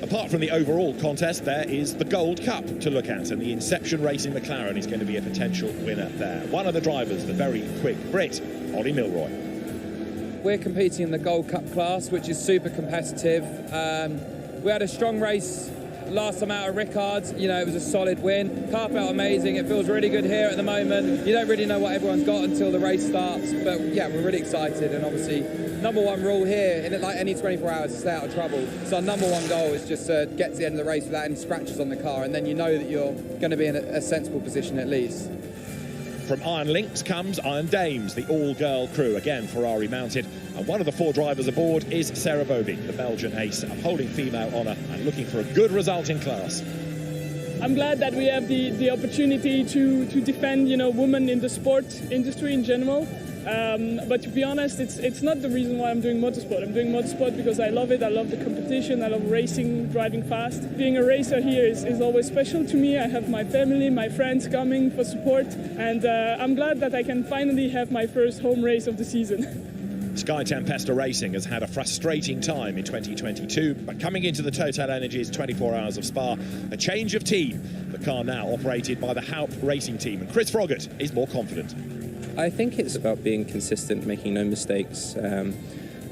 [SPEAKER 15] Apart from the overall contest, there is the Gold Cup to look at, and the Inception Racing McLaren is going to be a potential winner there. One of the drivers, the very quick Brit, Ollie Milroy.
[SPEAKER 17] We're competing in the Gold Cup class, which is super competitive. We had a strong race last time out of Ricard's. You know, it was a solid win. Car felt amazing. It feels really good here at the moment. You don't really know what everyone's got until the race starts, but yeah, we're really excited. And obviously, number one rule here, in like any 24 hours, is stay out of trouble. So our number one goal is just to get to the end of the race without any scratches on the car, and then you know that you're going to be in a sensible position at least.
[SPEAKER 15] From Iron Lynx comes Iron Dames, the all-girl crew, again Ferrari mounted, and one of the 4 drivers aboard is Sarah Bovy, the Belgian ace, upholding female honour and looking for a good result in class.
[SPEAKER 7] I'm glad that we have the opportunity to defend, you know, women in the sport industry in general. But to be honest, it's not the reason why I'm doing motorsport. I'm doing motorsport because I love it. I love the competition. I love racing, driving fast. Being a racer here is always special to me. I have my family, my friends coming for support, and I'm glad that I can finally have my first home race of the season.
[SPEAKER 15] Sky Tempesta Racing has had a frustrating time in 2022, but coming into the TotalEnergies 24 Hours of Spa, a change of team. The car now operated by the Haupt Racing team, and Chris Froggatt is more confident.
[SPEAKER 18] I think it's about being consistent, making no mistakes,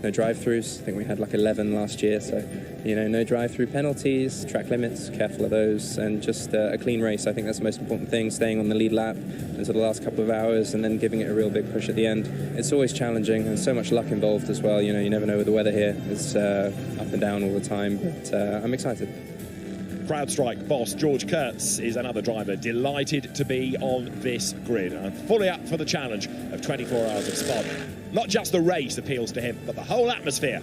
[SPEAKER 18] no drive-throughs. I think we had like 11 last year, so no drive-through penalties, track limits, careful of those, and just a clean race. I think that's the most important thing, staying on the lead lap until the last couple of hours and then giving it a real big push at the end. It's always challenging and so much luck involved as well. You never know with the weather here. It's up and down all the time, but I'm excited.
[SPEAKER 15] CrowdStrike boss George Kurtz is another driver delighted to be on this grid and fully up for the challenge of 24 Hours of Spa. Not just the race appeals to him, but the whole atmosphere.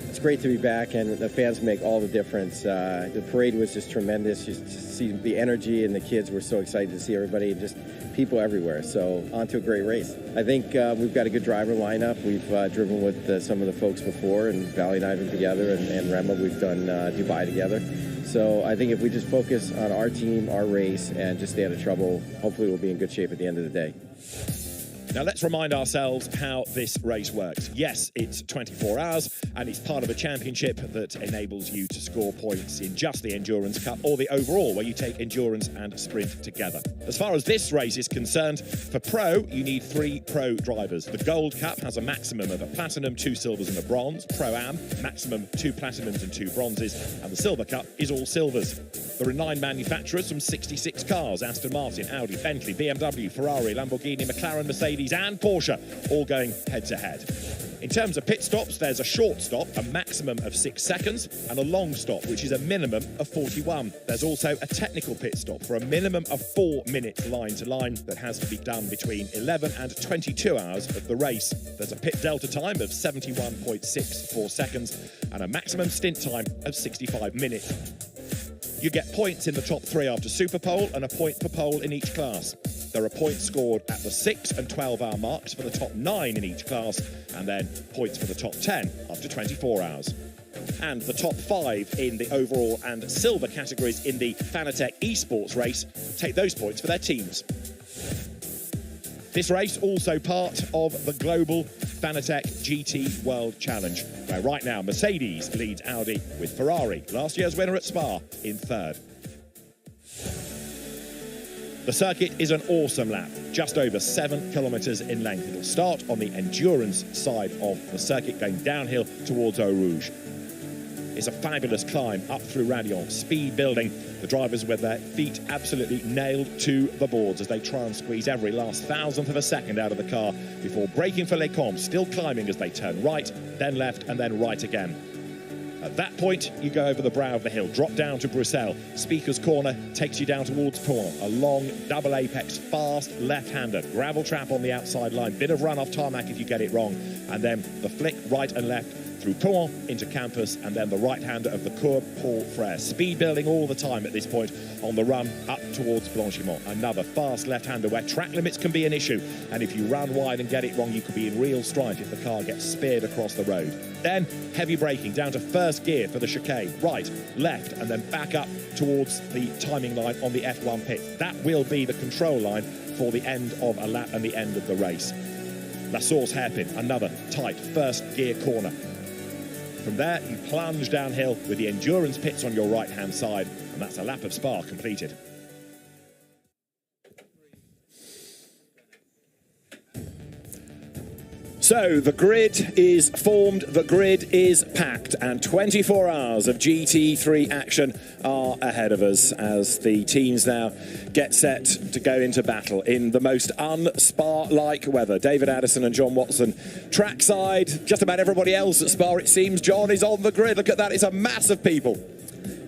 [SPEAKER 19] It's great to be back, and the fans make all the difference. The parade was just tremendous. Just to see the energy, and the kids were so excited to see everybody, and just people everywhere. So on to a great race. I think we've got a good driver lineup. We've driven with some of the folks before, and Valley and I have been together, and Rema, we've done Dubai together. So I think if we just focus on our team, our race, and just stay out of trouble, hopefully we'll be in good shape at the end of the day.
[SPEAKER 15] Now let's remind ourselves how this race works. Yes, it's 24 hours and it's part of a championship that enables you to score points in just the Endurance Cup or the overall, where you take endurance and sprint together. As far as this race is concerned, for pro, you need 3 pro drivers. The Gold Cup has a maximum of a platinum, 2 silvers and a bronze. Pro-Am, maximum 2 platinums and 2 bronzes. And the Silver Cup is all silvers. There are 9 manufacturers from 66 cars: Aston Martin, Audi, Bentley, BMW, Ferrari, Lamborghini, McLaren, Mercedes and Porsche, all going head-to-head. In terms of pit stops, there's a short stop, a maximum of 6 seconds, and a long stop, which is a minimum of 41. There's also a technical pit stop for a minimum of 4 minutes line-to-line that has to be done between 11 and 22 hours of the race. There's a pit delta time of 71.64 seconds and a maximum stint time of 65 minutes. You get points in the top 3 after Super Pole and a point per pole in each class. There are points scored at the 6 and 12 hour marks for the top 9 in each class, and then points for the top 10 after 24 hours. And the top 5 in the overall and silver categories in the Fanatec esports race take those points for their teams. This race also part of the global Fanatec GT World Challenge, where right now Mercedes leads Audi with Ferrari, last year's winner at Spa, in 3rd. The circuit is an awesome lap, just over 7 kilometres in length. It'll start on the endurance side of the circuit, going downhill towards Eau Rouge. It's a fabulous climb up through Radion, speed building. The drivers with their feet absolutely nailed to the boards as they try and squeeze every last thousandth of a second out of the car before braking for Les Combes, still climbing as they turn right, then left and then right again. At that point, you go over the brow of the hill, drop down to Bruxelles. Speaker's Corner takes you down towards Caen. A long, double apex, fast left-hander. Gravel trap on the outside line. Bit of run off tarmac if you get it wrong. And then the flick right and left through Caen into Campus, and then the right-hander of the Cours Paul Frère. Speed building all the time at this point on the run up towards Blanchimont. Another fast left-hander where track limits can be an issue, and if you run wide and get it wrong, you could be in real strife if the car gets speared across the road. Then heavy braking down to first gear for the chicane, right, left, and then back up towards the timing line on the F1 pit. That will be the control line for the end of a lap and the end of the race. La Source hairpin, another tight first gear corner. From there, you plunge downhill with the endurance pits on your right-hand side, and that's a lap of Spa completed. So the grid is formed, the grid is packed, and 24 hours of GT3 action are ahead of us as the teams now get set to go into battle in the most un-Spa-like weather. David Addison and John Watson trackside. Just about everybody else at Spa, it seems, John, is on the grid. Look at that, it's a mass of people.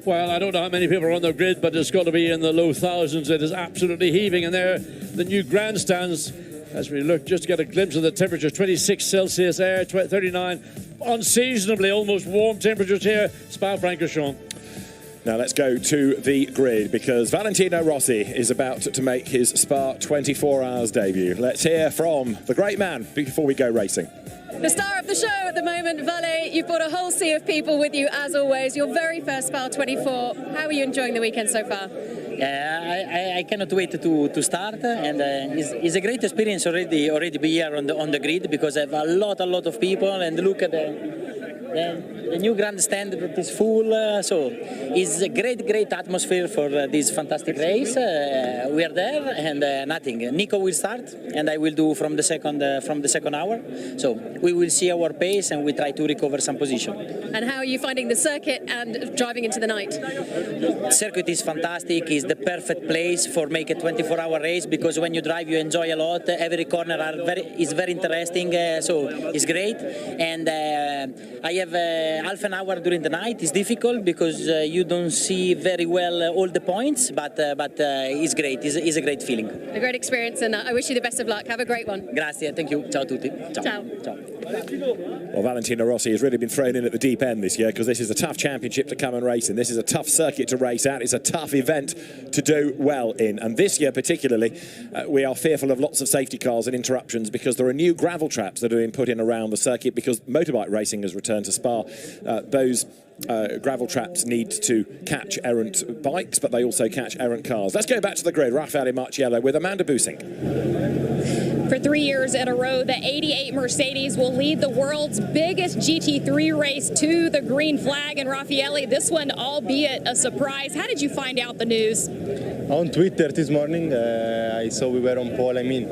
[SPEAKER 20] Well, I don't know how many people are on the grid, but it's got to be in the low thousands. It is absolutely heaving, and there the new grandstands. As we look, just to get a glimpse of the temperature, 26 Celsius air, 39 unseasonably almost warm temperatures here, Spa-Francorchamps.
[SPEAKER 15] Now let's go to the grid because Valentino Rossi is about to make his Spa 24 hours debut. Let's hear from the great man before we go racing.
[SPEAKER 21] The star of the show at the moment, Vale, you've brought a whole sea of people with you as always. Your very first Spa 24. How are you enjoying the weekend so far?
[SPEAKER 2] I cannot wait to start, and it's a great experience already be here on the grid because I have a lot of people, and look at the new grandstand that is full. So it's a great atmosphere for this fantastic race. We are there, and nothing. Nico will start, and I will do from the second hour. So we will see our pace, and we try to recover some position.
[SPEAKER 21] And how are you finding the circuit and driving into the night?
[SPEAKER 2] The circuit is fantastic. It's the perfect place for make a 24-hour race because when you drive, you enjoy a lot. Every corner is very interesting, so it's great. And I have half an hour during the night. It's difficult because you don't see very well all the points, but it's great. It's a great feeling.
[SPEAKER 21] A great experience, and I wish you the best of luck. Have a great one.
[SPEAKER 2] Grazie. Thank you. Ciao tutti.
[SPEAKER 21] Ciao.
[SPEAKER 2] Ciao.
[SPEAKER 15] Well, Valentino Rossi has really been thrown in at the deep end this year because this is a tough championship to come and race in. This is a tough circuit to race at. It's a tough event to do well in. And this year particularly, we are fearful of lots of safety cars and interruptions because there are new gravel traps that are being put in around the circuit because motorbike racing has returned to Spa. Those gravel traps need to catch errant bikes, but they also catch errant cars. Let's go back to the grid. Raffaele Marciello with Amanda Busing.
[SPEAKER 22] For 3 years in a row, the 88 Mercedes will lead the world's biggest GT3 race to the green flag. And Raffaele, this one, albeit a surprise. How did you find out the news?
[SPEAKER 23] On Twitter this morning, I saw we were on pole. I mean,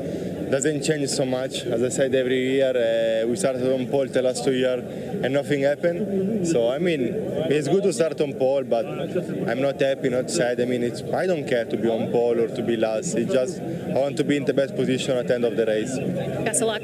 [SPEAKER 23] doesn't change so much. As I said, every year we started on pole the last 2 years and nothing happened. So, I mean, it's good to start on pole, but I'm not happy, not sad. I mean, I don't care to be on pole or to be last. It's just I want to be in the best position at the end of the race.
[SPEAKER 21] Best of luck.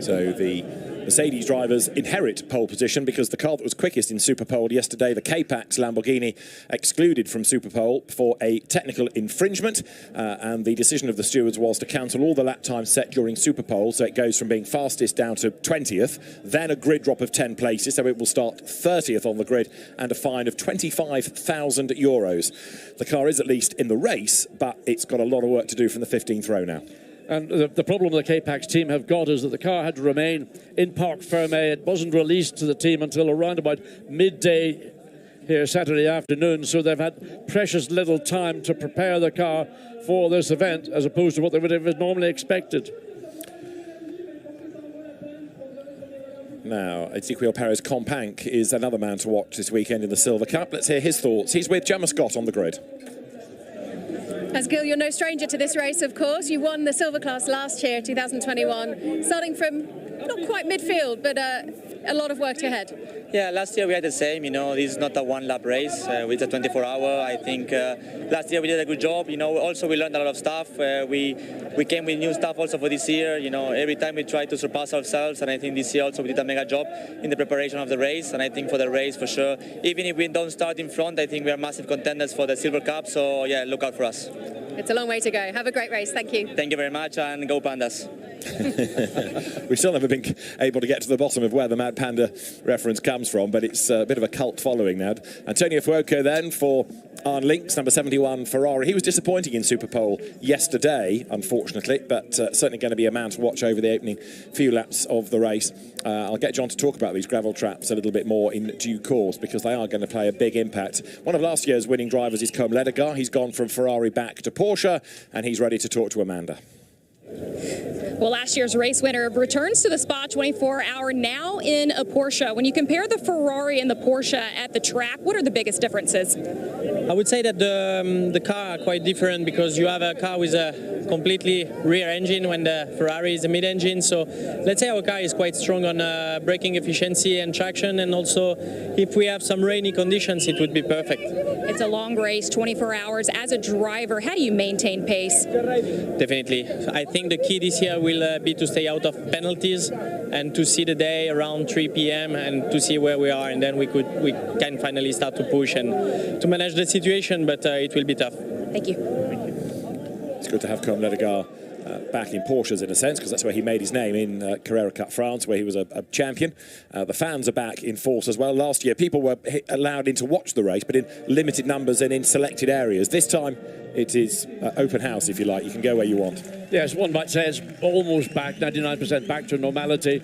[SPEAKER 15] So the Mercedes drivers inherit pole position because the car that was quickest in Superpole yesterday, the K-Pax Lamborghini, excluded from Superpole for a technical infringement, and the decision of the stewards was to cancel all the lap times set during Superpole, so it goes from being fastest down to 20th, then a grid drop of 10 places, so it will start 30th on the grid, and a fine of €25,000. The car is at least in the race, but it's got a lot of work to do from the 15th row now.
[SPEAKER 20] And the problem the K-Pax team have got is that the car had to remain in Parc Fermé. It wasn't released to the team until around about midday here Saturday afternoon, so they've had precious little time to prepare the car for this event as opposed to what they would have normally expected.
[SPEAKER 15] Now, Ezequiel Perez Companc is another man to watch this weekend in the Silver Cup. Let's hear his thoughts. He's with Gemma Scott on the grid.
[SPEAKER 21] As Gil, you're no stranger to this race, of course. You won the Silver Class last year, 2021, starting from not quite midfield, but a lot of work ahead.
[SPEAKER 24] Yeah, last year we had the same, you know, this is not a one-lap race, it's a 24-hour. I think last year we did a good job, you know, also we learned a lot of stuff. We came with new stuff also for this year, you know, every time we try to surpass ourselves, and I think this year also we did a mega job in the preparation of the race, and I think for the race, for sure, even if we don't start in front, I think we are massive contenders for the Silver Cup, so yeah, look out for us.
[SPEAKER 21] It's a long way to go. Have a great race. Thank you.
[SPEAKER 24] Thank you very much, and go Pandas.
[SPEAKER 15] We've still never been able to get to the bottom of where the Mad Panda reference comes from, but it's a bit of a cult following now. Antonio Fuoco then for Arne Links, number 71 Ferrari. He was disappointing in Superpole yesterday, unfortunately, but certainly going to be a man to watch over the opening few laps of the race. I'll get John to talk about these gravel traps a little bit more in due course, because they are going to play a big impact. One of last year's winning drivers is Côme Ledegar. He's gone from Ferrari back to Porsche, and he's ready to talk to Amanda.
[SPEAKER 22] Well, last year's race winner returns to the Spa 24-hour now in a Porsche. When you compare the Ferrari and the Porsche at the track, what are the biggest differences?
[SPEAKER 2] I would say that the car are quite different, because you have a car with a completely rear engine when the Ferrari is a mid-engine. So let's say our car is quite strong on braking efficiency and traction, and also if we have some rainy conditions, it would be perfect.
[SPEAKER 22] It's a long race, 24 hours. As a driver, how do you maintain pace?
[SPEAKER 2] Definitely. I think the key this year will be to stay out of penalties and to see the day around 3 p.m. and to see where we are, and then we can finally start to push and to manage the situation, but it will be tough.
[SPEAKER 22] Thank you.
[SPEAKER 15] It's good to have Côme Ledegar back in Porsches in a sense, because that's where he made his name in Carrera Cup France, where he was a champion. The fans are back in force as well. Last year people were allowed in to watch the race, but in limited numbers and in selected areas. This time it is open house, if you like. You can go where you want.
[SPEAKER 20] Yes, one might say it's almost back, 99% back to normality.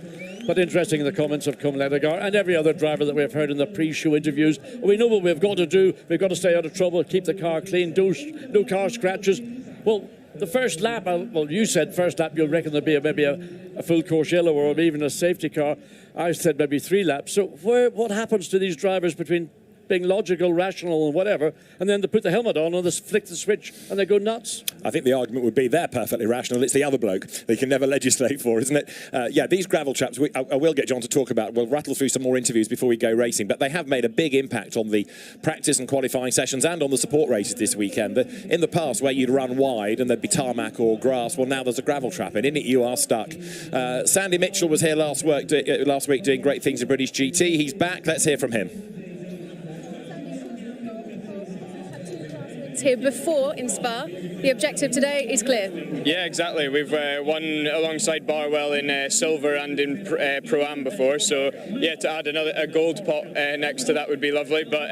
[SPEAKER 20] But interesting in the comments of Côme Ledegar and every other driver that we've heard in the pre-show interviews. We know what we've got to do. We've got to stay out of trouble, keep the car clean, no car scratches. Well, the first lap, well, you said first lap you'll reckon there'll be maybe a full course yellow or even a safety car. I said maybe 3 laps. So what happens to these drivers between being logical, rational and whatever, and then they put the helmet on and they flick the switch and they go nuts?
[SPEAKER 15] I think the argument would be they're perfectly rational. It's the other bloke they can never legislate for, isn't it? Yeah, these gravel traps, I will get John to talk about. We'll rattle through some more interviews before we go racing, but they have made a big impact on the practice and qualifying sessions and on the support races this weekend. In the past, where you'd run wide and there'd be tarmac or grass, well, now there's a gravel trap, and in it you are stuck. Sandy Mitchell was here last week doing great things in British GT. He's back. Let's hear from him.
[SPEAKER 21] Here before in Spa. The objective today is clear.
[SPEAKER 3] Yeah, exactly. We've won alongside Barwell in silver and in Pro-Am before, so yeah, to add a gold pot next to that would be lovely. But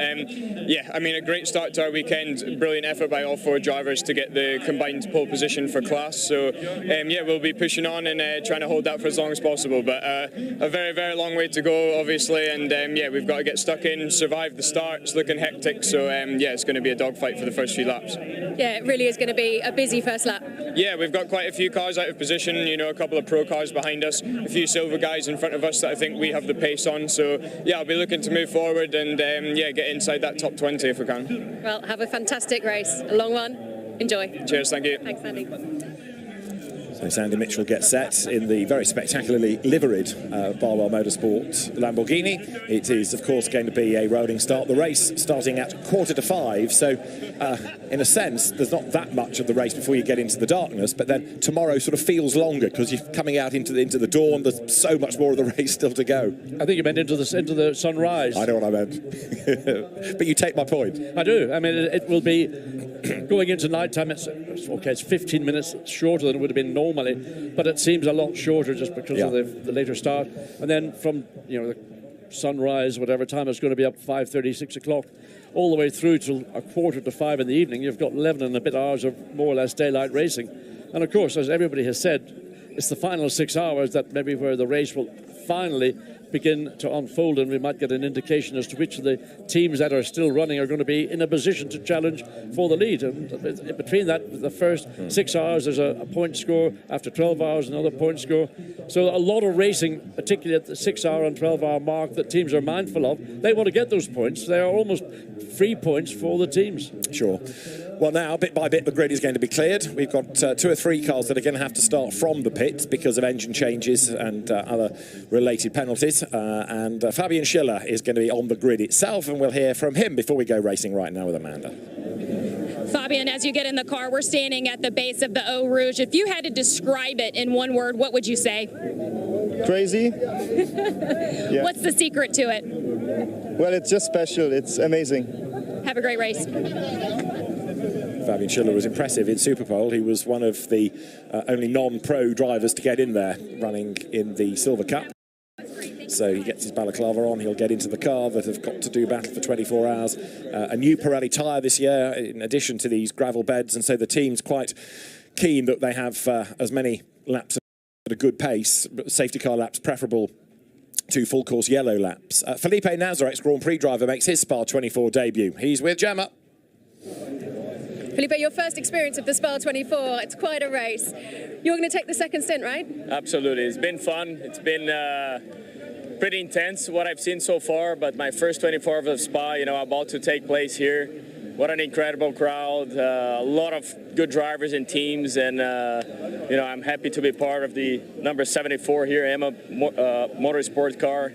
[SPEAKER 3] yeah, I mean, a great start to our weekend. Brilliant effort by all 4 drivers to get the combined pole position for class. So yeah, we'll be pushing on and trying to hold that for as long as possible. But a very, very long way to go, obviously, and yeah, we've got to get stuck in, survive the start. It's looking hectic, so yeah, it's going to be a dogfight for the first few laps.
[SPEAKER 21] Yeah, it really is going to be a busy first lap.
[SPEAKER 3] Yeah, we've got quite a few cars out of position, you know, a couple of pro cars behind us, a few silver guys in front of us that I think we have the pace on. So yeah, I'll be looking to move forward and yeah, get inside that top 20 if we can.
[SPEAKER 21] Well, have a fantastic race, a long one. Enjoy.
[SPEAKER 3] Cheers, thank you.
[SPEAKER 21] Thanks, Andy.
[SPEAKER 15] So Sandy Mitchell gets set in the very spectacularly liveried Barwell Motorsport Lamborghini. It is, of course, going to be a rolling start. The race starting at 4:45, so in a sense, there's not that much of the race before you get into the darkness, but then tomorrow sort of feels longer because you're coming out into the dawn. There's so much more of the race still to go.
[SPEAKER 20] I think you meant into the sunrise.
[SPEAKER 15] I know what I meant. But you take my point.
[SPEAKER 20] I do. I mean, it will be going into night time. It's 15 minutes shorter than it would have been normally, but it seems a lot shorter just because of the later start. And then from the sunrise, whatever time it's going to be up 5:30, 6 o'clock, all the way through till 4:45 in the evening, you've got 11 and a bit hours of more or less daylight racing. And of course, as everybody has said, it's the final 6 hours that maybe where the race will finally begin to unfold, and we might get an indication as to which of the teams that are still running are going to be in a position to challenge for the lead. And between that, the first 6 hours, there's a point score. After 12 hours, another point score. So a lot of racing, particularly at the 6 hour and 12 hour mark, that teams are mindful of. They want to get those points. They are almost free points for the teams.
[SPEAKER 15] Sure. Well, now, bit by bit, the grid is going to be cleared. We've got 2 or 3 cars that are going to have to start from the pits because of engine changes and other related penalties. And Fabian Schiller is going to be on the grid itself, and we'll hear from him before we go racing right now with Amanda.
[SPEAKER 22] Fabian, as you get in the car, we're standing at the base of the Eau Rouge. If you had to describe it in one word, what would you say?
[SPEAKER 23] Crazy. Yeah.
[SPEAKER 22] What's the secret to it?
[SPEAKER 23] Well, it's just special. It's amazing.
[SPEAKER 22] Have a great race.
[SPEAKER 15] Fabian Schiller was impressive in Superpole. He was one of the only non-pro drivers to get in there, running in the Silver Cup. So he gets his balaclava on, he'll get into the car that have got to do battle for 24 hours. A new Pirelli tyre this year, in addition to these gravel beds, and so the team's quite keen that they have as many laps at a good pace, safety car laps preferable to full course yellow laps. Felipe Nasr, ex-Grand Prix driver, makes his Spa 24 debut. He's with Gemma.
[SPEAKER 21] Felipe, your first experience of the Spa 24, it's quite a race. You're going to take the second stint, right?
[SPEAKER 4] Absolutely. It's been fun. It's been pretty intense, what I've seen so far, but my first 24 of the Spa, about to take place here. What an incredible crowd, a lot of good drivers and teams, and I'm happy to be part of the number 74 here, Emma Motorsport car,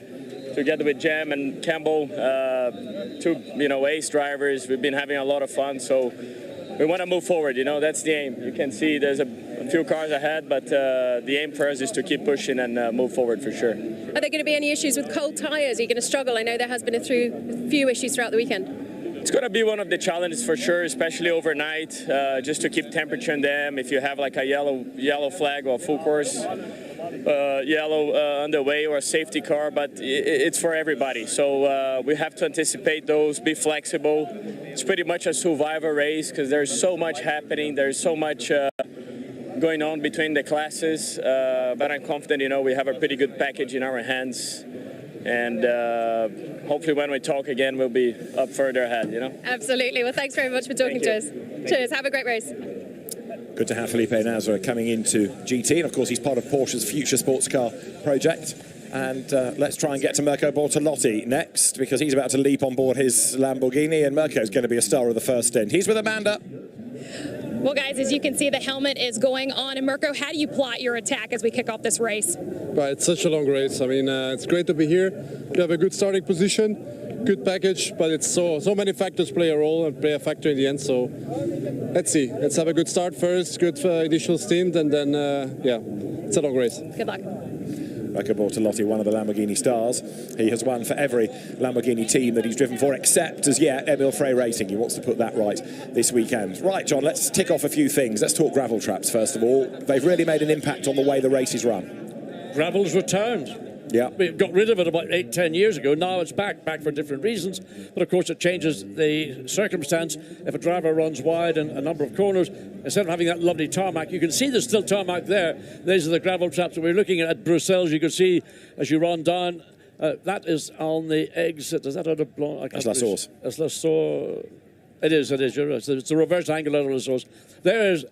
[SPEAKER 4] together with Jem and Campbell, two ace drivers. We've been having a lot of fun, so we want to move forward. That's the aim. You can see there's a few cars ahead, but the aim for us is to keep pushing and move forward for sure.
[SPEAKER 21] Are there going to be any issues with cold tyres? Are you going to struggle? I know there has been a few issues throughout the weekend.
[SPEAKER 4] It's going to be one of the challenges for sure, especially overnight, just to keep temperature in them. If you have like a yellow flag or a full course yellow underway or a safety car, but it's for everybody. So we have to anticipate those, be flexible. It's pretty much a survival race because there's so much happening. There's so much going on between the classes, but I'm confident, we have a pretty good package in our hands. And hopefully when we talk again, we'll be up further ahead,
[SPEAKER 21] Absolutely. Well, thanks very much for talking to us. Cheers. Have a great race.
[SPEAKER 15] Good to have Felipe Nasr coming into GT. And, of course, he's part of Porsche's future sports car project. And let's try and get to Mirko Bortolotti next, because he's about to leap on board his Lamborghini, and Mirko's going to be a star of the first stint. He's with Amanda.
[SPEAKER 22] Well, guys, as you can see, the helmet is going on. And Mirko, how do you plot your attack as we kick off this race?
[SPEAKER 6] Right, it's such a long race. I mean, it's great to be here. We have a good starting position, good package, but it's so many factors play a role and play a factor in the end. So let's see. Let's have a good start first, good initial stint, and then, it's a long race.
[SPEAKER 22] Good luck.
[SPEAKER 15] Mirko Bortolotti, one of the Lamborghini stars. He has won for every Lamborghini team that he's driven for, except, as yet, Emil Frey Racing. He wants to put that right this weekend. Right, John, let's tick off a few things. Let's talk gravel traps, first of all. They've really made an impact on the way the race is run.
[SPEAKER 20] Gravel's returned.
[SPEAKER 15] Yeah.
[SPEAKER 20] We got rid of it about 8-10 years ago. Now it's back for different reasons. But of course it changes the circumstance. If a driver runs wide in a number of corners, instead of having that lovely tarmac, you can see there's still tarmac there. These are the gravel traps that we're looking at Brussels. You can see as you run down, that is on the exit. Is that out of Blanc?
[SPEAKER 15] That's La Source.
[SPEAKER 20] That's La Source. It is. You're right. It's a reverse angle out of La Source. There is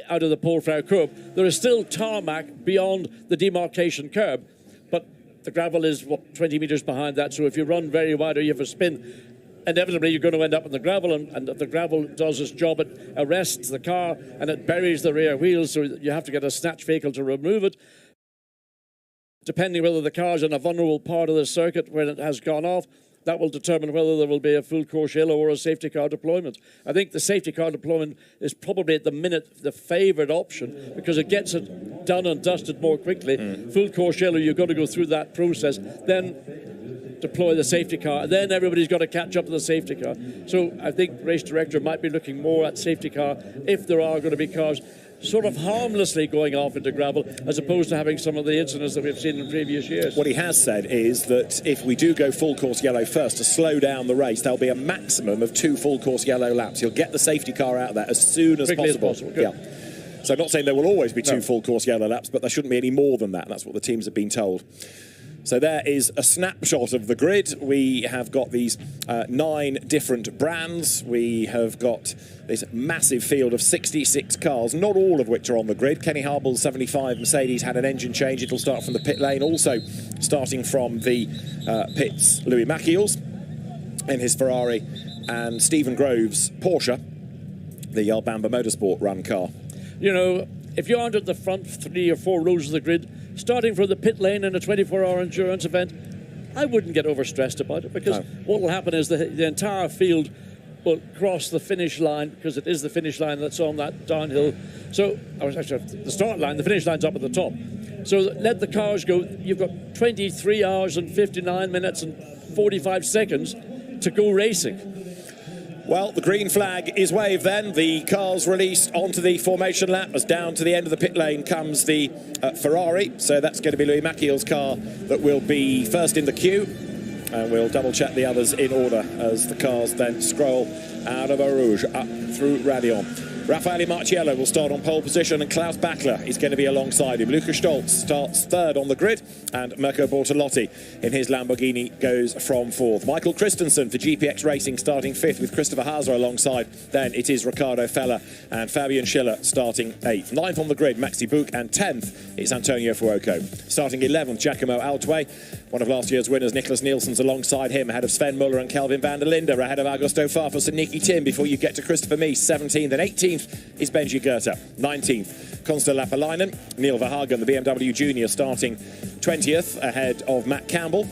[SPEAKER 20] out of the Polfrau curb. There is still tarmac beyond the demarcation curb. The gravel is, 20 metres behind that, so if you run very wide or you have a spin, inevitably you're going to end up in the gravel, and the gravel does its job. It arrests the car and it buries the rear wheels, so you have to get a snatch vehicle to remove it. Depending whether the car's in a vulnerable part of the circuit when it has gone off, that will determine whether there will be a full course yellow or a safety car deployment. I think the safety car deployment is probably at the minute the favoured option because it gets it done and dusted more quickly. Full course yellow, you've got to go through that process, then deploy the safety car, and then everybody's got to catch up to the safety car. So I think race director might be looking more at safety car if there are going to be cars sort of harmlessly going off into gravel as opposed to having some of the incidents that we've seen in previous years.
[SPEAKER 15] What he has said is that if we do go full course yellow first to slow down the race, there'll be a maximum of 2 full course yellow laps. He'll get the safety car out of there as soon as possible. Yeah. So I'm not saying there will always be 2 full course yellow laps, but there shouldn't be any more than that. That's what the teams have been told. So there is a snapshot of the grid. We have got these 9 different brands. We have got this massive field of 66 cars, not all of which are on the grid. Kenny Harbel's 75 Mercedes had an engine change. It'll start from the pit lane. Also starting from the pits, Louis Machiels in his Ferrari and Stephen Groves' Porsche, the Albamba Motorsport run car.
[SPEAKER 20] You know, if you aren't at the front 3 or 4 rows of the grid, starting from the pit lane in a 24-hour endurance event, I wouldn't get overstressed about it because what will happen is the entire field will cross the finish line because it is the finish line that's on that downhill. So, actually, the start line, the finish line's up at the top. So let the cars go. You've got 23 hours and 59 minutes and 45 seconds to go racing.
[SPEAKER 15] Well, the green flag is waved then. The cars released onto the formation lap as down to the end of the pit lane comes the Ferrari. So that's going to be Louis Machiel's car that will be first in the queue. And we'll double check the others in order as the cars then scroll out of Eau Rouge up through Raidillon. Raffaele Marciello will start on pole position and Klaus Bachler is going to be alongside him. Lukas Stolz starts third on the grid and Mirko Bortolotti in his Lamborghini goes from fourth. Michael Christensen for GPX Racing starting fifth with Christopher Haser alongside. Then it is Ricardo Feller and Fabian Schiller starting eighth. Ninth on the grid, Maxi Buch, and 10th it's Antonio Fuoco. Starting 11th, Giacomo Altway. One of last year's winners, Nicholas Nielsen's alongside him, ahead of Sven Muller and Kelvin van der Linde, ahead of Augusto Farfus and Nicky Tim before you get to Christopher Mies. 17th and 18th is Benji Goethe. 19th, Konsta Lapalainen. Neil Verhagen, the BMW Junior, starting 20th ahead of Matt Campbell.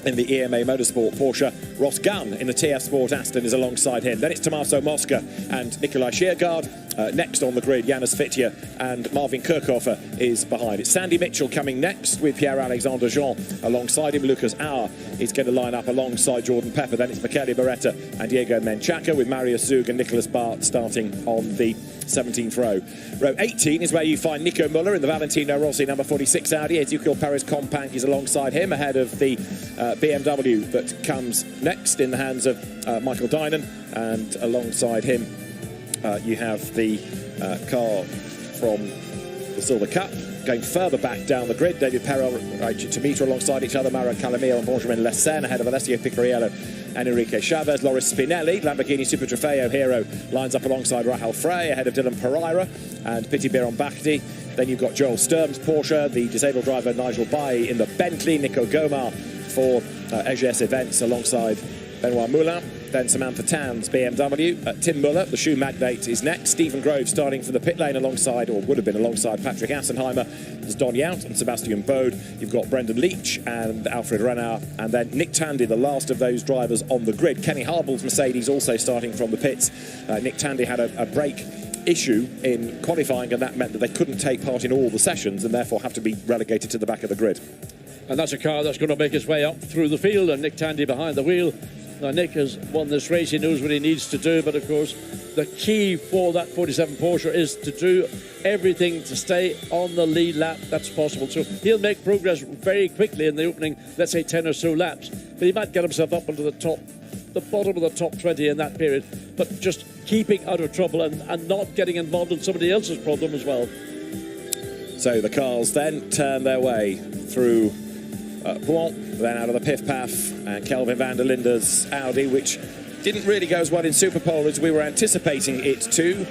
[SPEAKER 15] In the EMA Motorsport Porsche, Ross Gunn in the TF Sport Aston is alongside him. Then it's Tommaso Mosca and Nikolai Schiergaard. Next on the grid, Janis Fittier and Marvin Kirchhofer is behind. It's Sandy Mitchell coming next with Pierre-Alexandre Jean alongside him. Lucas Auer is going to line up alongside Jordan Pepper. Then it's Michele Beretta and Diego Menchaca with Marius Zug and Nicholas Bart starting on the 17th row. Row 18 is where you find Nico Muller in the Valentino Rossi number 46 Audi. Ezequiel Perez Companc is alongside him ahead of the BMW that comes next in the hands of Michael Dynan, and alongside him you have the car from the Silver Cup. Going further back down the grid, David Perel, Tomita alongside each other, Mauro Calamio and Benjamin Lessen ahead of Alessio Picariello and Enrique Chavez. Loris Spinelli, Lamborghini Super Trofeo hero, lines up alongside Rahal Frey ahead of Dylan Pereira and Piti Biron Bakhti. Then you've got Joel Sturm's Porsche, the disabled driver Nigel Bailly in the Bentley, Nico Gomar for EGS Events alongside Benoit Moulin. Then Samantha Tan's BMW. Tim Muller, the shoe magnate, is next. Stephen Grove starting from the pit lane alongside, or would have been alongside, Patrick Assenheimer. There's Don Yount and Sebastian Bode. You've got Brendan Leach and Alfred Renauer. And then Nick Tandy, the last of those drivers on the grid. Kenny Harbell's Mercedes also starting from the pits. Nick Tandy had a brake issue in qualifying, and that meant that they couldn't take part in all the sessions and therefore have to be relegated to the back of the grid.
[SPEAKER 20] And that's a car that's going to make its way up through the field, and Nick Tandy behind the wheel. Now, Nick has won this race. He knows what he needs to do, but of course the key for that 47 Porsche is to do everything to stay on the lead lap that's possible. So he'll make progress very quickly in the opening, let's say 10 or so laps, but he might get himself up into the bottom of the top 20 in that period, but just keeping out of trouble and not getting involved in somebody else's problem as well.
[SPEAKER 15] So the cars then turn their way through Blanc, then out of the Piff Paff, and Kelvin van der Linde's Audi, which didn't really go as well in Superpole as we were anticipating it to.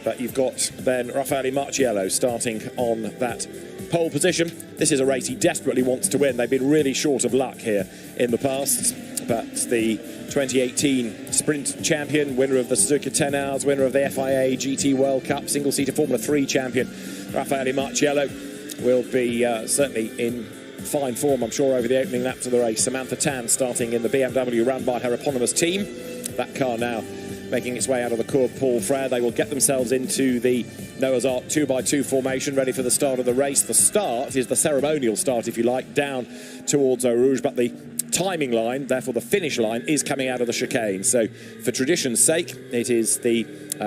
[SPEAKER 15] But you've got then Raffaele Marciello starting on that pole position. This is a race he desperately wants to win. They've been really short of luck here in the past, but the 2018 Sprint champion, winner of the Suzuka 10 Hours, winner of the FIA GT World Cup, single-seater Formula 3 champion, Raffaele Marciello will be certainly in fine form, I'm sure, over the opening laps of the race. Samantha Tan starting in the BMW run by her eponymous team. That car now making its way out of the Cours Paul Frere. They will get themselves into the Noah's Ark 2x2 formation, ready for the start of the race. The start is the ceremonial start, if you like, down towards Eau Rouge, but the timing line, therefore the finish line, is coming out of the chicane. So for tradition's sake, it is the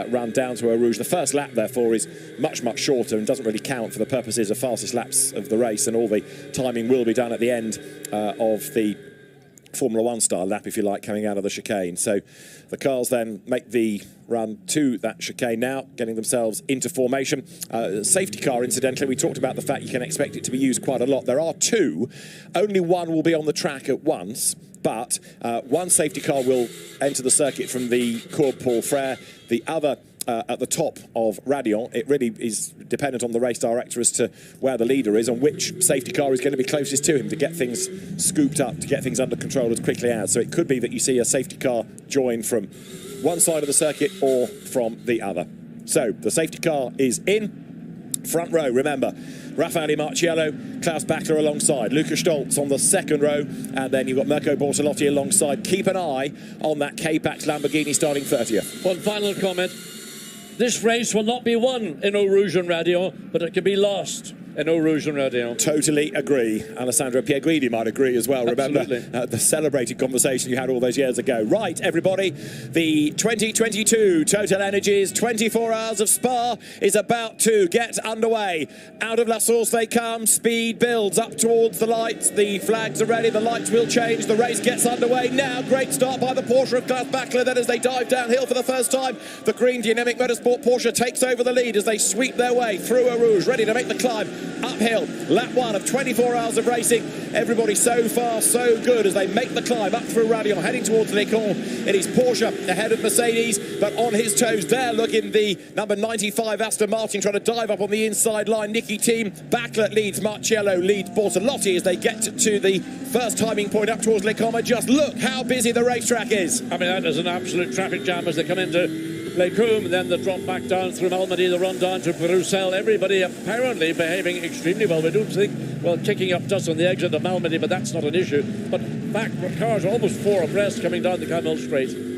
[SPEAKER 15] run down to Eau Rouge. The first lap, therefore, is much, much shorter and doesn't really count for the purposes of fastest laps of the race, and all the timing will be done at the end of the Formula 1 style lap, if you like, coming out of the chicane. So the cars then make the run to that chicane now, getting themselves into formation. Safety car, incidentally, we talked about the fact you can expect it to be used quite a lot. There are two. Only one will be on the track at once, but one safety car will enter the circuit from the Cours Paul Frere, the other at the top of Raidillon. It really is dependent on the race director as to where the leader is and which safety car is going to be closest to him to get things scooped up, to get things under control as quickly as. So it could be that you see a safety car join from one side of the circuit or from the other. So the safety car is in. Front row, remember, Raffaele Marciello, Klaus Bachler alongside, Lukas Stolz on the second row, and then you've got Mirko Bortolotti alongside. Keep an eye on that K-Pax Lamborghini starting 30th.
[SPEAKER 20] One final comment. This race will not be won in Eau Rouge and Raidillon, but it can be lost in Eau Rouge and Rodeo.
[SPEAKER 15] Totally agree. Alessandro Pierguidi might agree as well.
[SPEAKER 20] Absolutely.
[SPEAKER 15] Remember the celebrated conversation you had all those years ago. Right, everybody, the 2022 TotalEnergies 24 Hours of Spa is about to get underway. Out of La Source they come, speed builds up towards the lights, the flags are ready, the lights will change, the race gets underway now. Great start by the Porsche of Klaus Bachler. Then as they dive downhill for the first time, the green Dynamic Motorsport Porsche takes over the lead as they sweep their way through Eau Rouge, ready to make the climb uphill. Lap 1 of 24 hours of racing. Everybody so far so good as they make the climb up through Radion, heading towards Les Cons. It is Porsche ahead of Mercedes, but on his toes there, looking the number 95 Aston Martin trying to dive up on the inside line. Nicky Team, Bachler leads, Marciello leads Bortolotti as they get to the first timing point up towards Les Cons. Just look how busy the racetrack is.
[SPEAKER 20] I mean, that is an absolute traffic jam as they come into Les Cons, then the drop back down through Malmedy, the run down to Bruxelles. Everybody apparently behaving extremely well. We don't think, well, kicking up dust on the exit of Malmedy, but that's not an issue. But back, cars are almost 4 abreast coming down the Camel Straight.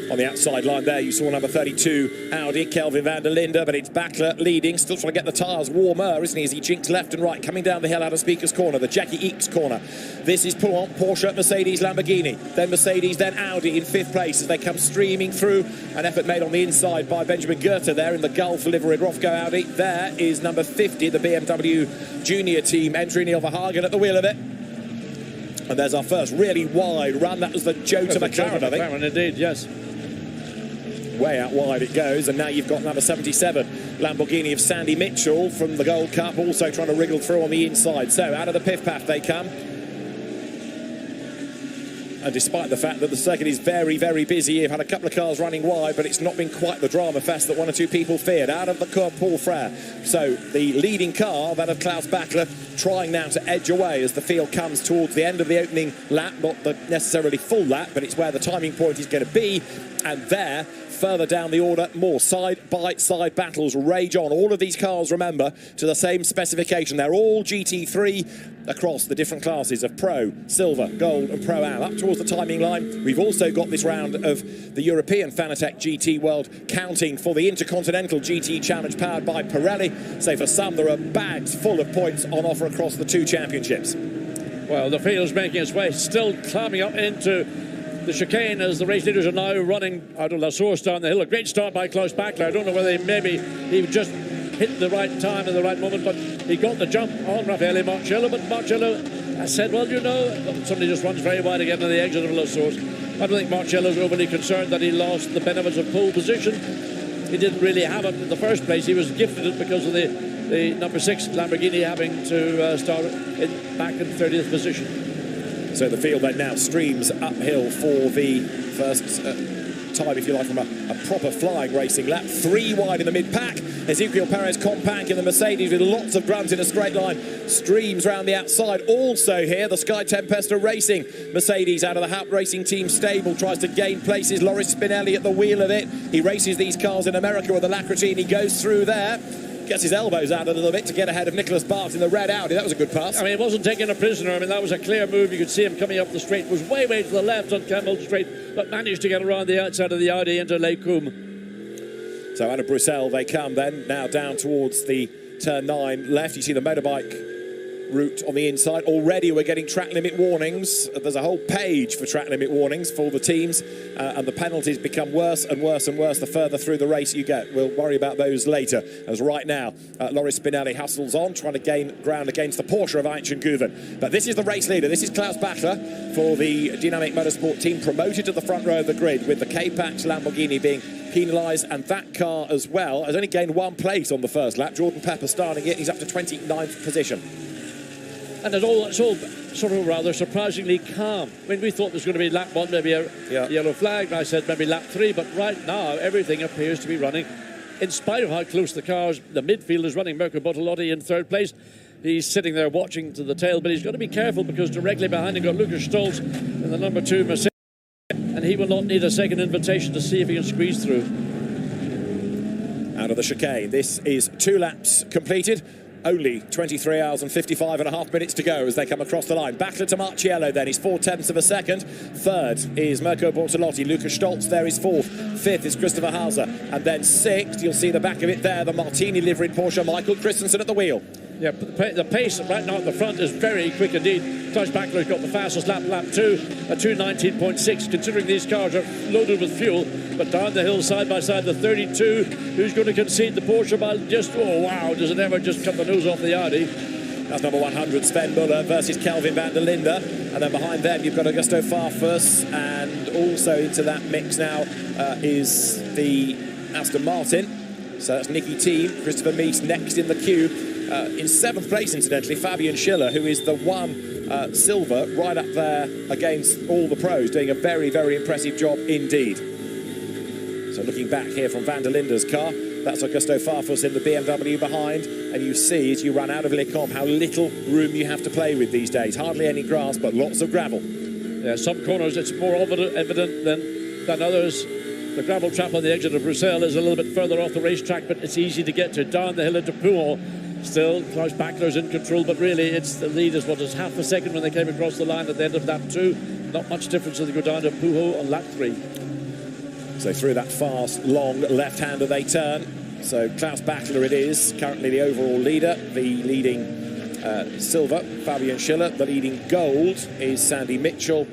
[SPEAKER 15] On the outside line there, you saw number 32 Audi, Kelvin van der Linde, but it's Bachler leading, still trying to get the tyres warmer, isn't he, as he jinks left and right, coming down the hill out of Speaker's Corner, the Jackie Eakes corner. This is Porsche, Mercedes, Lamborghini, then Mercedes, then Audi in 5th place as they come streaming through. An effort made on the inside by Benjamin Goethe there in the Gulf livery Rofco Audi. There is number 50, the BMW Junior team entry, Neil Verhagen at the wheel of it. And there's our first really wide run. That was the Jota McLaren, I think.
[SPEAKER 20] McLaren, indeed, yes.
[SPEAKER 15] Way out wide it goes, and now you've got number 77 Lamborghini of Sandy Mitchell from the Gold Cup also trying to wriggle through on the inside. So out of the piff path they come, and despite the fact that the circuit is very, very busy, you've had a couple of cars running wide, but it's not been quite the drama fest that 1 or 2 people feared. Out of the car, Paul Frere. So the leading car, that of Klaus Bachler, trying now to edge away as the field comes towards the end of the opening lap, not the necessarily full lap, but it's where the timing point is going to be. And there, further down the order, more side-by-side battles rage on. All of these cars, remember, to the same specification. They're all GT3 across the different classes of Pro, Silver, Gold and Pro-Am. Up towards the timing line, we've also got this round of the European Fanatec GT World counting for the Intercontinental GT Challenge powered by Pirelli. So for some, there are bags full of points on offer across the 2 championships.
[SPEAKER 20] Well, the field's making its way, still climbing up into the chicane as the race leaders are now running out of La Source down the hill. A great start by Klaus Bachler. I don't know whether maybe he just hit the right time in the right moment, but he got the jump on Raffaele Marciello. But Marciello has said, well, you know, somebody just runs very wide again on the exit of La Source. I don't think Marciello's overly concerned that he lost the benefits of pole position. He didn't really have it in the first place. He was gifted it because of the number 6 Lamborghini having to start back in 30th position.
[SPEAKER 15] So the field then now streams uphill for the first time, if you like, from a proper flying racing lap. 3 wide in the mid-pack. Ezequiel Perez Compact in the Mercedes with lots of grunt in a straight line. Streams round the outside. Also here, the Sky Tempesta Racing Mercedes out of the Haupt Racing Team stable tries to gain places. Loris Spinelli at the wheel of it. He races these cars in America with the Lacratine. He goes through there. Gets his elbows out a little bit to get ahead of Nicholas Bart in the red Audi. That was a good pass.
[SPEAKER 20] I mean, it wasn't taking a prisoner. I mean, that was a clear move. You could see him coming up the straight. It was way to the left on Camel Straight, but managed to get around the outside of the Audi into Les Cums.
[SPEAKER 15] So out of Bruxelles they come then, now down towards the turn 9 left. You see the motorbike route on the inside. Already we're getting track limit warnings. There's a whole page for track limit warnings for the teams, and the penalties become worse and worse and worse the further through the race you get. We'll worry about those later, as right now Loris Spinelli hustles on, trying to gain ground against the Porsche of Eichenkoven. But this is the race leader. This is Klaus Bachler for the Dynamic Motorsport team, promoted to the front row of the grid, with the K-Pax Lamborghini being penalised, and that car as well has only gained 1 place on the first lap. Jordan Pepper starting it. He's up to 29th position.
[SPEAKER 20] And it's all sort of rather surprisingly calm. I mean, we thought there was going to be lap 1, maybe a yellow flag, and I said maybe lap 3, but right now everything appears to be running, in spite of how close the cars. The midfield is running. Mirko Bortolotti in 3rd place. He's sitting there watching to the tail, but he's got to be careful because directly behind him got Lucas Stolz in the number 2 Mercedes, and he will not need a second invitation to see if he can squeeze through.
[SPEAKER 15] Out of the chicane, this is 2 laps completed. Only 23 hours and 55.5 minutes to go as they come across the line. Bachler to Marciello then, he's 0.4 of a second. 3rd is Mirko Bortolotti. Lucas Stolz there is 4th. 5th is Christopher Hauser. And then 6th, you'll see the back of it there, the Martini liveried Porsche, Michael Christensen at the wheel.
[SPEAKER 20] Yeah, the pace right now at the front is very quick indeed. Klaus Bachler's got the fastest lap 2, a 2:19.6, considering these cars are loaded with fuel. But down the hill, side by side, the 32, who's going to concede the Porsche by just, oh wow, does it ever just cut the nose off the Audi?
[SPEAKER 15] That's number 100, Sven Muller versus Kelvin van der Linde. And then behind them, you've got Augusto Farfus. And also into that mix now is the Aston Martin. So that's Nicky Team, Christopher Meese next in the queue. In 7th place, incidentally, Fabian Schiller, who is the one silver right up there against all the pros, doing a very, very impressive job indeed. So looking back here from van der Linde's car, that's Augusto Farfus in the BMW behind, and you see as you run out of Le Combe how little room you have to play with these days. Hardly any grass, but lots of gravel.
[SPEAKER 20] Yeah, some corners it's more evident than others. The gravel trap on the exit of Bruxelles is a little bit further off the racetrack, but it's easy to get to. Down the hill into Pool. Still, Klaus Bachler's in control, but really it's the lead is what is half a second when they came across the line at the end of lap 2. Not much difference as they go down to Pujo on lap 3.
[SPEAKER 15] So through that fast, long left-hander they turn. So Klaus Bachler it is, currently the overall leader. The leading silver, Fabian Schiller. The leading gold is Sandy Mitchell.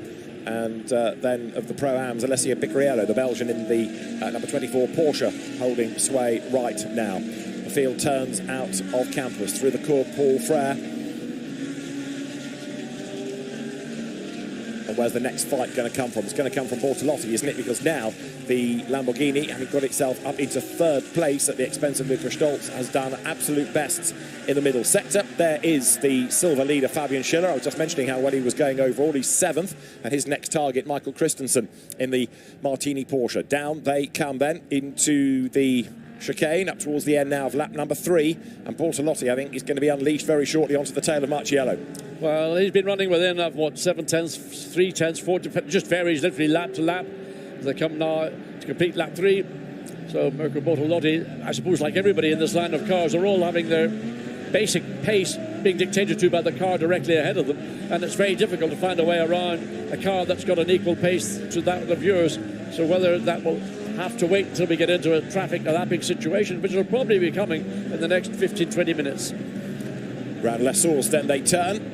[SPEAKER 15] And then of the Pro-Ams, Alessio Picariello, the Belgian in the number 24 Porsche, holding sway right now. The field turns out of campus through the Cours Paul Frere. And where's the next fight going to come from? It's going to come from Bortolotti, isn't it? Because now the Lamborghini, having got itself up into 3rd place at the expense of Luca Stolz, has done absolute best in the middle sector. There is the silver leader, Fabian Schiller. I was just mentioning how well he was going overall. He's 7th, and his next target, Michael Christensen, in the Martini Porsche. Down they come then into the chicane, up towards the end now of lap number 3, and Bortolotti, I think, is going to be unleashed very shortly onto the tail of Marciello.
[SPEAKER 20] Well, he's been running within of what, 7 tenths, 3 tenths, 4, just varies literally lap to lap. They come now to complete lap 3. So Mirko Bortolotti, I suppose like everybody in this line of cars, are all having their basic pace being dictated to by the car directly ahead of them, and it's very difficult to find a way around a car that's got an equal pace to that of yours. So whether that will have to wait until we get into a lapping situation, which will probably be coming in the next 15-20 minutes.
[SPEAKER 15] Round Les Sources then they turn.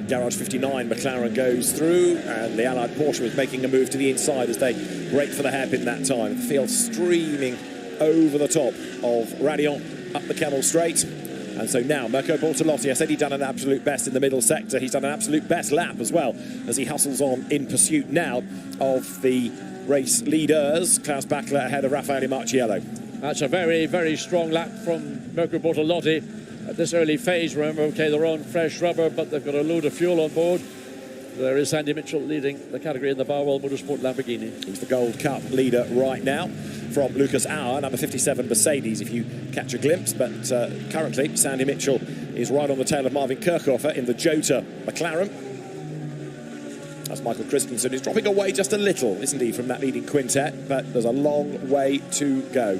[SPEAKER 15] Garage 59, McLaren goes through, and the Allied Porsche was making a move to the inside as they break for the hairpin that time. The field streaming over the top of Radion up the Kemmel Straight. And so now Mirko Bortolotti, I said he'd done an absolute best in the middle sector. He's done an absolute best lap as well as he hustles on in pursuit now of the race leaders. Klaus Bachler ahead of Raffaele Marciello.
[SPEAKER 20] That's a very, very strong lap from Mirko Bortolotti at this early phase. Remember, okay, they're on fresh rubber, but they've got a load of fuel on board. There is Sandy Mitchell leading the category in the Barwell Motorsport Lamborghini.
[SPEAKER 15] He's the Gold Cup leader right now from Lucas Auer, number 57 Mercedes, if you catch a glimpse. But currently, Sandy Mitchell is right on the tail of Marvin Kirchhofer in the Jota McLaren. That's Michael Christensen, who's dropping away just a little, isn't he, from that leading quintet? But there's a long way to go.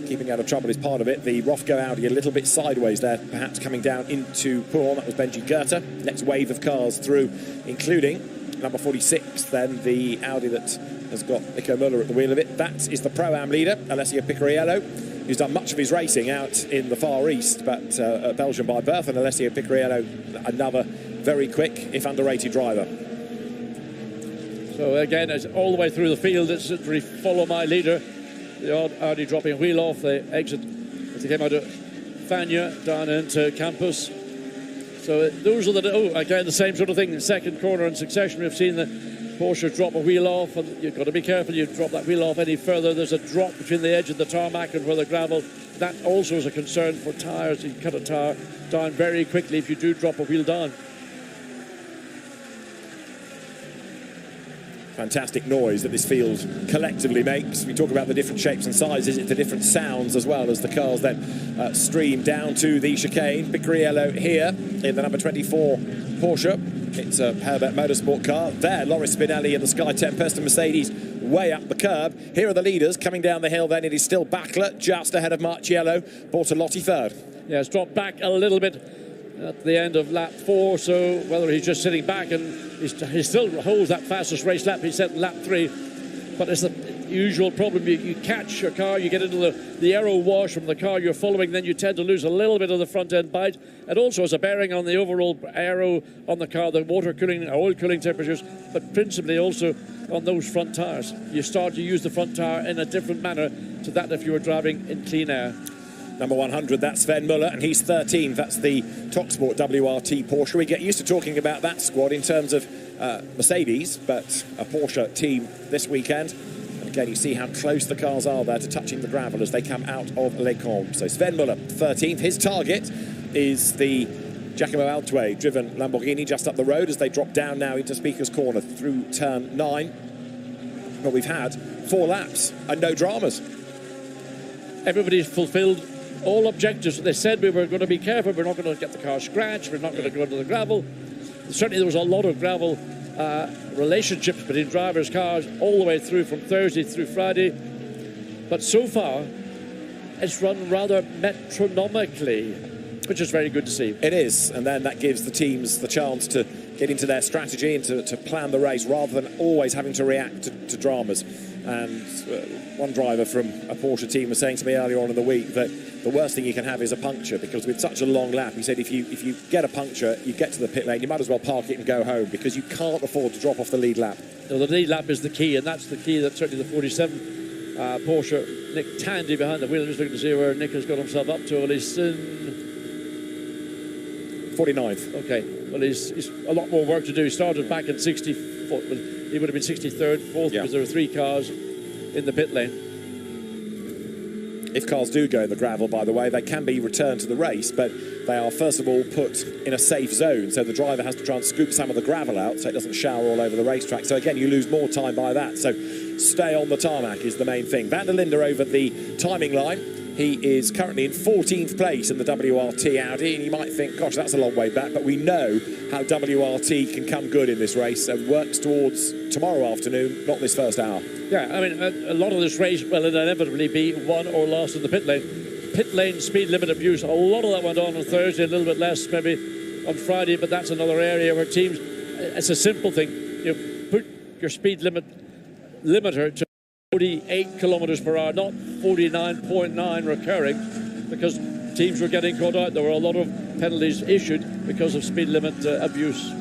[SPEAKER 15] Keeping out of trouble is part of it. The Rofco Audi a little bit sideways there, perhaps coming down into Pool. That was Benji Goethe. Next wave of cars through, including number 46, then the Audi that has got Nico Müller at the wheel of it. That is the Pro-Am leader, Alessio Picariello, who's done much of his racing out in the Far East, but Belgian by birth, and Alessio Picariello, another very quick, if underrated driver.
[SPEAKER 20] So again, it's all the way through the field. It's literally follow my leader. The odd Audi dropping a wheel off. They exit as they came out of Fagnes down into campus. So those are again the same sort of thing. In second corner in succession, we've seen the Porsche drop a wheel off, and you've got to be careful you drop that wheel off any further. There's a drop between the edge of the tarmac and where the gravel. That also is a concern for tyres. You cut a tyre down very quickly if you do drop a wheel down.
[SPEAKER 15] Fantastic noise that this field collectively makes. We talk about the different shapes and sizes, it's the different sounds as well as the cars then stream down to the chicane. Picariello here in the number 24 Porsche. It's a Herbert Motorsport car. There, Loris Spinelli in the Sky Tempest and Mercedes way up the curb. Here are the leaders coming down the hill then. It is still Bachler just ahead of Marciello. Bortolotti third.
[SPEAKER 20] Yeah, it's dropped back a little bit at the end of lap 4, so whether he's just sitting back and he still holds that fastest race lap he set in lap 3, but it's usual problem. You catch your car, you get into the aero wash from the car you're following, then you tend to lose a little bit of the front end bite. It also has a bearing on the overall aero on the car, the water cooling, oil cooling temperatures, but principally also on those front tyres. You start to use the front tyre in a different manner to that if you were driving in clean air.
[SPEAKER 15] Number 100, that's Sven Muller, and he's 13th. That's the TalkSport WRT Porsche. We get used to talking about that squad in terms of Mercedes, but a Porsche team this weekend. And again, you see how close the cars are there to touching the gravel as they come out of Les Combes. So Sven Muller, 13th. His target is the Giacomo Altway driven Lamborghini just up the road as they drop down now into Speaker's Corner through turn 9. But we've had 4 laps and no dramas.
[SPEAKER 20] Everybody's fulfilled all objectives. They said we were going to be careful, we're not going to get the car scratched, we're not going to go into the gravel. Certainly there was a lot of gravel relationships between drivers' cars all the way through from Thursday through Friday. But so far, it's run rather metronomically, which is very good to see.
[SPEAKER 15] It is, and then that gives the teams the chance to get into their strategy and to plan the race rather than always having to react to dramas. And one driver from a Porsche team was saying to me earlier on in the week that the worst thing you can have is a puncture, because with such a long lap, he said if you get a puncture, you get to the pit lane, you might as well park it and go home, because you can't afford to drop off the lead lap.
[SPEAKER 20] No, the lead lap is the key, and that's the key that certainly the 47 Porsche, Nick Tandy behind the wheel. I'm just looking to see where Nick has got himself up to. Well, he's in
[SPEAKER 15] 49th.
[SPEAKER 20] Okay, well, he's a lot more work to do. He started back in 64th. He would have been 63rd, 4th, because there were 3 cars in the pit lane.
[SPEAKER 15] If cars do go in the gravel, by the way, they can be returned to the race, but they are first of all put in a safe zone, so the driver has to try and scoop some of the gravel out so it doesn't shower all over the racetrack. So again, you lose more time by that. So stay on the tarmac is the main thing. Van der Linde over the timing line. He is currently in 14th place in the WRT Audi, and you might think, gosh, that's a long way back, but we know how WRT can come good in this race and works towards tomorrow afternoon, not this first hour.
[SPEAKER 20] Yeah, I mean, a lot of this race will inevitably be won or lost in the pit lane. Pit lane speed limit abuse, a lot of that went on Thursday, a little bit less maybe on Friday, but that's another area where teams, it's a simple thing. You put your speed limiter to 48 kilometers per hour, not 49.9 recurring, because teams were getting caught out. There were a lot of penalties issued because of speed limit abuse.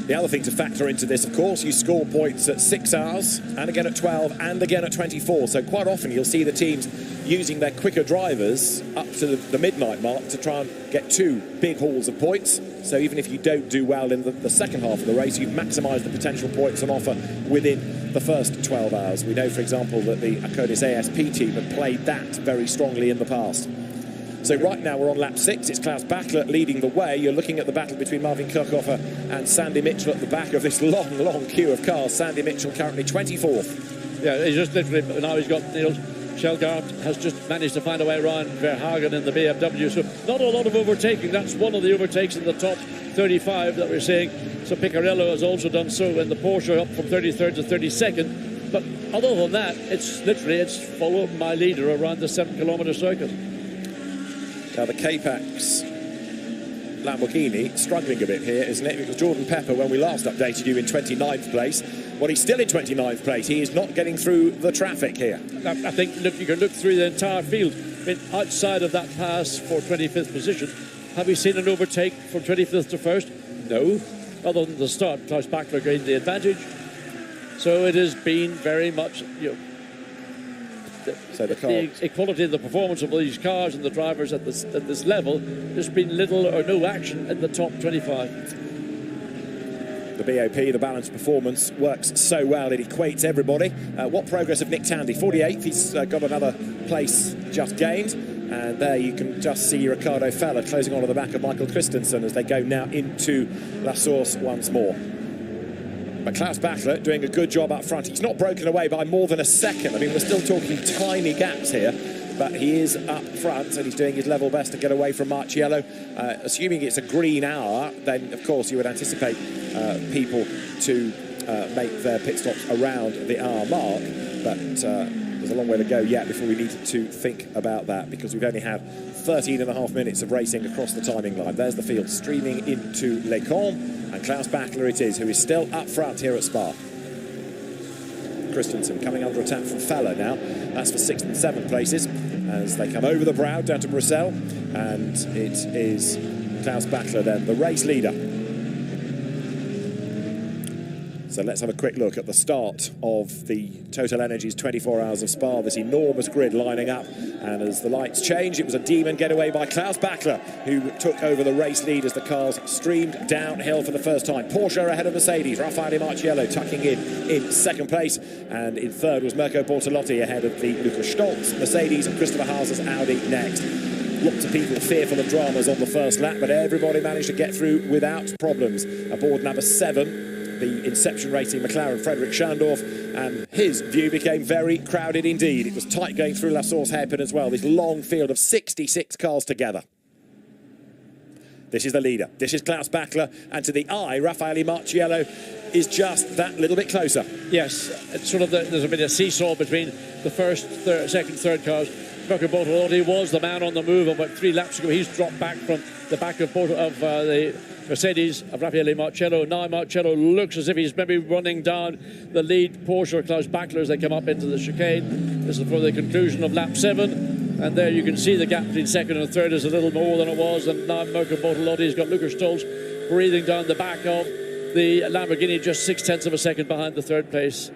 [SPEAKER 15] The other thing to factor into this, of course, you score points at 6 hours and again at 12 and again at 24. So quite often you'll see the teams using their quicker drivers up to the midnight mark to try and get 2 big hauls of points. So even if you don't do well in the second half of the race, you've maximised the potential points on offer within the first 12 hours. We know, for example, that the Acodis ASP team have played that very strongly in the past. So right now we're on lap 6. It's Klaus Bachler leading the way. You're looking at the battle between Marvin Kirchhofer and Sandy Mitchell at the back of this long queue of cars. Sandy Mitchell currently 24th.
[SPEAKER 20] Yeah, he's just literally, now he's got Niels Kjellgaard has just managed to find a way around Verhagen in the BMW. So not a lot of overtaking. That's one of the overtakes in the top 35 that we're seeing. So Picarello has also done so in the Porsche, up from 33rd to 32nd. But other than that, it's follow my leader around the 7-kilometre circuit.
[SPEAKER 15] Now the K-Pax Lamborghini struggling a bit here, isn't it? Because Jordan Pepper, when we last updated you, in 29th place. Well, he's still in 29th place. He is not getting through the traffic here.
[SPEAKER 20] I think, look, you can look through the entire field. I mean, outside of that pass for 25th position, have we seen an overtake from 25th to 1st? No. Other than the start, Klaus Bachler gained the advantage. So it has been very much, the equality of the performance of these cars and the drivers at this level. There's been little or no action in the top 25.
[SPEAKER 15] The BOP, the balanced performance, works so well it equates everybody. What progress of Nick Tandy? 48th, he's got another place just gained. And there you can just see Ricardo Feller closing on to the back of Michael Christensen as they go now into La Source once more. But Klaus Bachler doing a good job up front. He's not broken away by more than a second. I mean, we're still talking tiny gaps here, but he is up front and he's doing his level best to get away from Marciello. Assuming it's a green hour, then of course you would anticipate people to make their pit stops around the hour mark, but there's a long way to go yet before we need to think about that, because we've only had 13.5 minutes of racing across the timing line. There's the field streaming into Les Combes, and Klaus Bachler it is, who is still up front here at Spa. Christensen coming under attack from Feller now. That's for 6th and 7th places as they come over the brow down to Bruxelles, and it is Klaus Bachler then, the race leader. So let's have a quick look at the start of the TotalEnergies 24 Hours of Spa, this enormous grid lining up. And as the lights change, it was a demon getaway by Klaus Bachler, who took over the race lead as the cars streamed downhill for the first time. Porsche ahead of Mercedes, Raffaele Marciello tucking in 2nd place. And in 3rd was Mirko Bortolotti ahead of the Lucas Stolz, Mercedes, and Christopher Hauser's Audi next. Lots of people fearful of dramas on the first lap, but everybody managed to get through without problems. Aboard number 7, the Inception Racing McLaren, Frederick Schandorf, and his view became very crowded indeed. It was tight going through La Source hairpin as well, this long field of 66 cars together. This is the leader. This is Klaus Bachler, and to the eye, Raffaele Marciello is just that little bit closer.
[SPEAKER 20] Yes, it's sort of there's a bit of seesaw between the first, second, third cars. Mirko Bortolotti was the man on the move about 3 laps ago. He's dropped back from the back of the Mercedes of Raffaele Marciello. Now Marciello looks as if he's maybe running down the lead Porsche Klaus Bachler as they come up into the chicane. This is for the conclusion of lap 7. And there you can see the gap between 2nd and 3rd is a little more than it was. And now Mirko Bortolotti's got Lucas Stolz breathing down the back of the Lamborghini, just 0.6 of a second behind the 3rd place.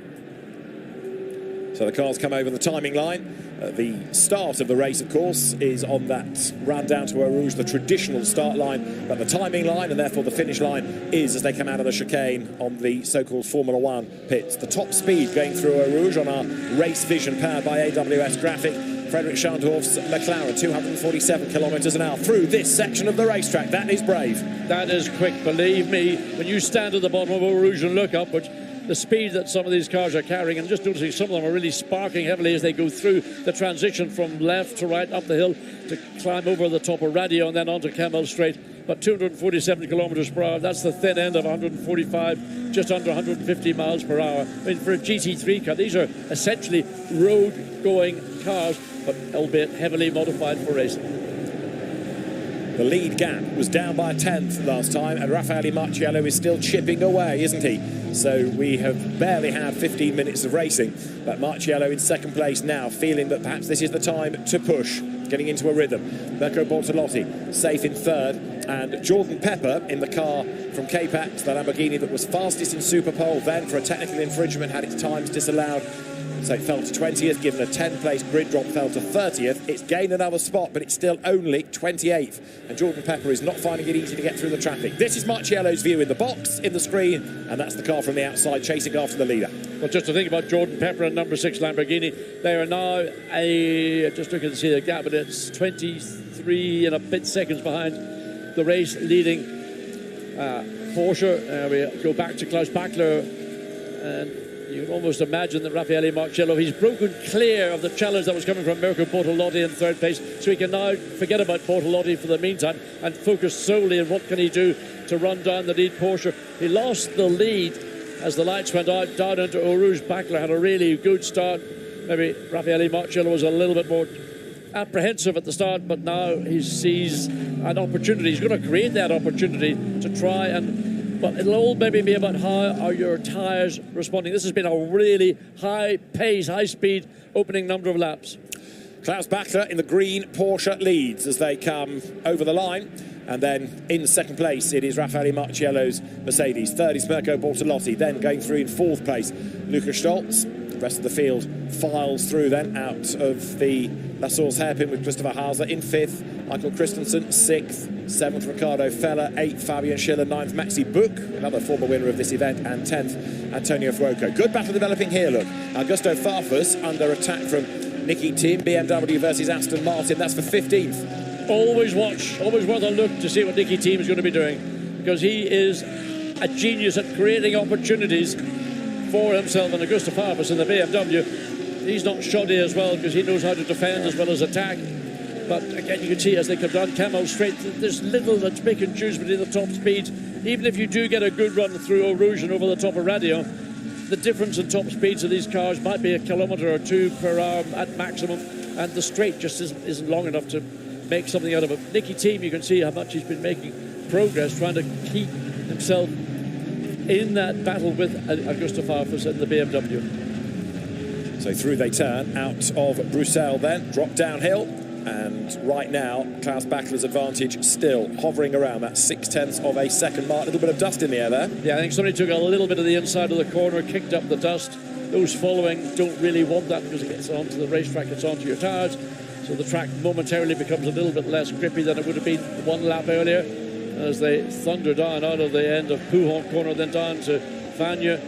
[SPEAKER 15] So the cars come over the timing line. The start of the race, of course, is on that run down to Eau Rouge, the traditional start line, but the timing line and therefore the finish line is as they come out of the chicane on the so-called Formula 1 pits. The top speed going through Eau Rouge on our race vision powered by AWS graphic. Frederick Schandorf's McLaren, 247 kilometres an hour through this section of the racetrack. That is brave.
[SPEAKER 20] That is quick, believe me. When you stand at the bottom of Eau Rouge and look upwards, the speed that some of these cars are carrying, and just noticing some of them are really sparking heavily as they go through the transition from left to right up the hill to climb over the top of Radio and then onto Camel Straight. But 247 kilometres per hour, that's the thin end of 145, just under 150 miles per hour. I mean, for a GT3 car, these are essentially road-going cars, but albeit heavily modified for racing.
[SPEAKER 15] The lead gap was down by 1/10 last time, and Raffaele Marciello is still chipping away, isn't he? So we have barely had 15 minutes of racing, but Marciello in 2nd place now, feeling that perhaps this is the time to push, getting into a rhythm. Mirko Bortolotti safe in 3rd, and Jordan Pepper in the car from K-Pax, the Lamborghini that was fastest in Superpole, then for a technical infringement had its times disallowed. So it fell to 20th, given a 10-place grid drop, fell to 30th. It's gained another spot, but it's still only 28th. And Jordan Pepper is not finding it easy to get through the traffic. This is Marciello's view in the box, in the screen, and that's the car from the outside chasing after the leader.
[SPEAKER 20] Well, just to think about Jordan Pepper and number 6 Lamborghini, they are now just looking to see the gap, but it's 23 and a bit seconds behind the race leading Porsche. We go back to Klaus Bachler, and you can almost imagine that Raffaele Marciello, he's broken clear of the challenge that was coming from Mirko Bortolotti in 3rd place, so he can now forget about Bortolotti for the meantime and focus solely on what can he do to run down the lead Porsche. He lost the lead as the lights went out down into Eau Rouge. Bachler had a really good start. Maybe Raffaele Marciello was a little bit more apprehensive at the start, but now he sees an opportunity. He's going to create that opportunity to try and... But it'll all maybe be about how are your tyres responding. This has been a really high pace, high speed opening number of laps.
[SPEAKER 15] Klaus Bachler in the green Porsche leads as they come over the line. And then in 2nd place, it is Raffaele Marciello's Mercedes. 3rd is Mirko Bortolotti. Then going through in 4th place, Lucas Stolz. The rest of the field files through then out of the La Source hairpin with Christopher Hauser in 5th. Michael Christensen 6th. 7th, Ricardo Feller. 8th, Fabian Schiller. 9th, Maxi Buch, another former winner of this event. And 10th, Antonio Fuoco. Good battle developing here, look. Augusto Farfus under attack from Nicky Tim. BMW versus Aston Martin. That's for 15th.
[SPEAKER 20] Always watch, always worth a look to see what Nicky Tim is going to be doing, because he is a genius at creating opportunities for himself. And Augusto Farfus in the BMW, he's not shoddy as well, because he knows how to defend as well as attack. But again, you can see as they come down Camel Straight, there's little that's pick and choose between the top speeds. Even if you do get a good run through Eau Rouge and over the top of Radio, the difference in top speeds of these cars might be 1 kilometre or 2 per hour at maximum, and the straight just isn't long enough to make something out of it. Nicky Tim, you can see how much he's been making progress trying to keep himself in that battle with Augusto Farfus and the BMW.
[SPEAKER 15] So through they turn, out of Bruxelles then, drop downhill, and right now, Klaus Bachler's advantage still hovering around that 0.6 of a second mark. A little bit of dust in the air there.
[SPEAKER 20] Yeah, I think somebody took a little bit of the inside of the corner, kicked up the dust. Those following don't really want that because it gets onto the racetrack, it's onto your tyres. So the track momentarily becomes a little bit less grippy than it would have been one lap earlier as they thunder down out of the end of Pouhon corner, then down to Vanya.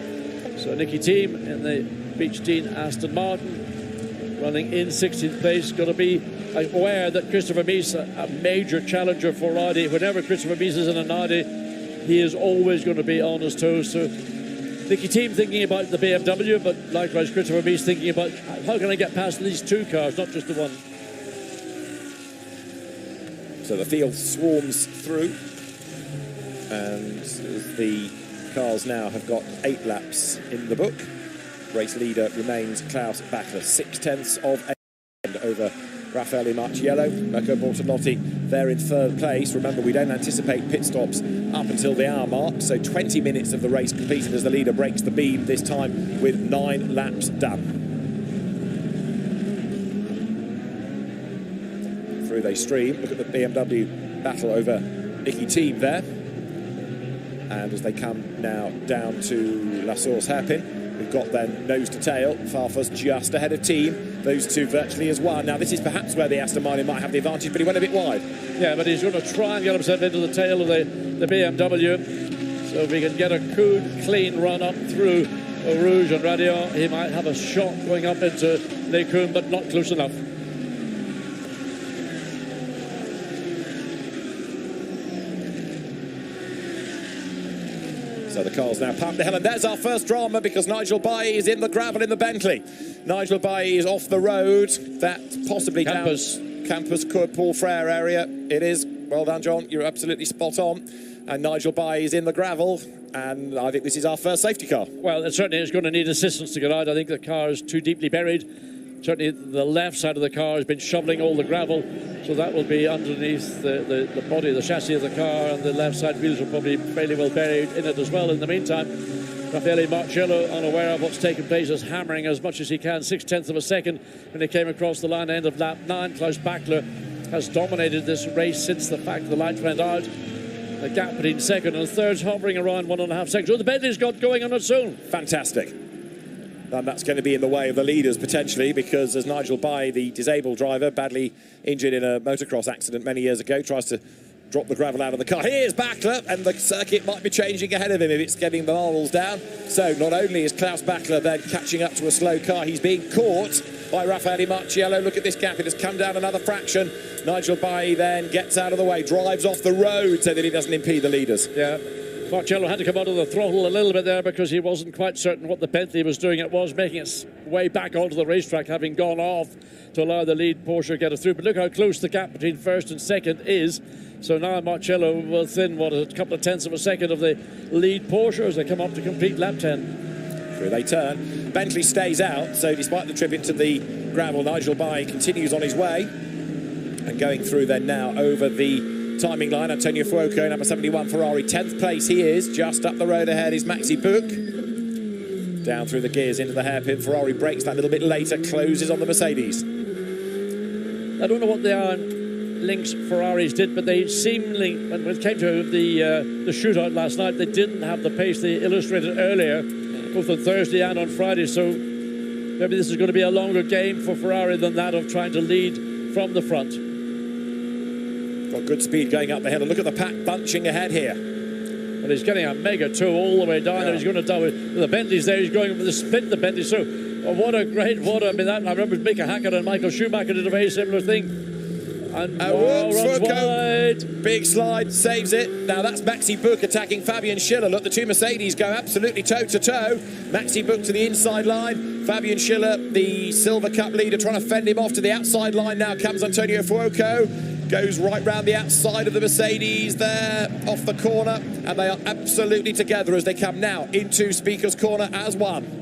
[SPEAKER 20] So Nicky Team in the Beach Dean Aston Martin running in 16th place. Got to be aware that Christopher Mies, a major challenger for Audi. Whenever Christopher Mies is in an Audi, he is always going to be on his toes. So Nicky Team thinking about the BMW, but likewise Christopher Mies thinking about how can I get past these two cars, not just the one.
[SPEAKER 15] So the field swarms through, and the cars now have got 8 laps in the book. Race leader remains Klaus Bachler, 0.6 of a second over Raffaele Marciello. Mirko Bortolotti there in 3rd place. Remember, we don't anticipate pit stops up until the hour mark, so 20 minutes of the race completed as the leader breaks the beam, this time with 9 laps done. Through they stream. Look at the BMW battle over Nicky Team there. And as they come now down to La Source hairpin, we've got then nose to tail. Farfus just ahead of Team. Those two virtually as one. Now this is perhaps where the Aston Martin might have the advantage, but he went a bit wide.
[SPEAKER 20] Yeah, but he's going to try and get himself into the tail of the BMW. So if he can get a good, clean run up through Eau Rouge and Radion, he might have a shot going up into Les Combes, but not close enough.
[SPEAKER 15] So the car's now pumped the hill, and there's our first drama because Nigel Bailly is in the gravel in the Bentley. Nigel Bailly is off the road. That possibly
[SPEAKER 20] Campus
[SPEAKER 15] Paul Frere area. It is. Well done, John. You're absolutely spot on. And Nigel Bailly is in the gravel, and I think this is our first safety car.
[SPEAKER 20] Well, it certainly is going to need assistance to get out. I think the car is too deeply buried. Certainly the left side of the car has been shoveling all the gravel, so that will be underneath the body, the chassis of the car, and the left side wheels are probably fairly well buried in it as well. In the meantime, Raffaele Marciello, unaware of what's taken place, is hammering as much as he can, 0.6 of a second when he came across the line end of lap 9. Klaus Bachler has dominated this race since the fact the lights went out. The gap between second and third's hovering around 1.5 seconds. Oh, the Bentley's got going on its own.
[SPEAKER 15] Fantastic. And that's going to be in the way of the leaders potentially, because as Nigel Bailly, the disabled driver, badly injured in a motocross accident many years ago, tries to drop the gravel out of the car. Here's Bachler, and the circuit might be changing ahead of him if it's getting the marbles down. So not only is Klaus Bachler then catching up to a slow car, he's being caught by Raffaele Marciello. Look at this gap, it has come down another fraction. Nigel Bailly then gets out of the way, drives off the road so that he doesn't impede the leaders.
[SPEAKER 20] Yeah. Marciello had to come under the throttle a little bit there because he wasn't quite certain what the Bentley was doing. It was making its way back onto the racetrack, having gone off to allow the lead Porsche to get it through. But look how close the gap between first and second is. So now Marciello within, a couple of tenths of a second of the lead Porsche as they come up to complete lap 10.
[SPEAKER 15] Through they turn. Bentley stays out, so despite the trip into the gravel, Nigel Bailly continues on his way. And going through then now over the timing line, Antonio Fuoco, number 71 Ferrari, 10th place he is. Just up the road ahead is Maxi Buch. Down through the gears into the hairpin. Ferrari brakes that little bit later, closes on the Mercedes.
[SPEAKER 20] I don't know what the iron links Ferraris did, but they seemingly, when it came to the shootout last night, they didn't have the pace they illustrated earlier, both on Thursday and on Friday. So maybe this is going to be a longer game for Ferrari than that of trying to lead from the front.
[SPEAKER 15] Got good speed going up the hill, and look at the pack bunching ahead here.
[SPEAKER 20] Well, he's getting a mega two all the way down, and he's going to do with the Bentleys there. He's going with the split in the Bentley. So, what a great, I remember Mika Hakkinen and Michael Schumacher did a very similar thing. And runs wide.
[SPEAKER 15] Big slide, saves it. Now that's Maxi Buch attacking Fabian Schiller. Look, the two Mercedes go absolutely toe-to-toe. Maxi Buch to the inside line. Fabian Schiller, the Silver Cup leader, trying to fend him off to the outside line. Now comes Antonio Fuoco. Goes right round the outside of the Mercedes there, off the corner, and they are absolutely together as they come now into Speaker's Corner as one.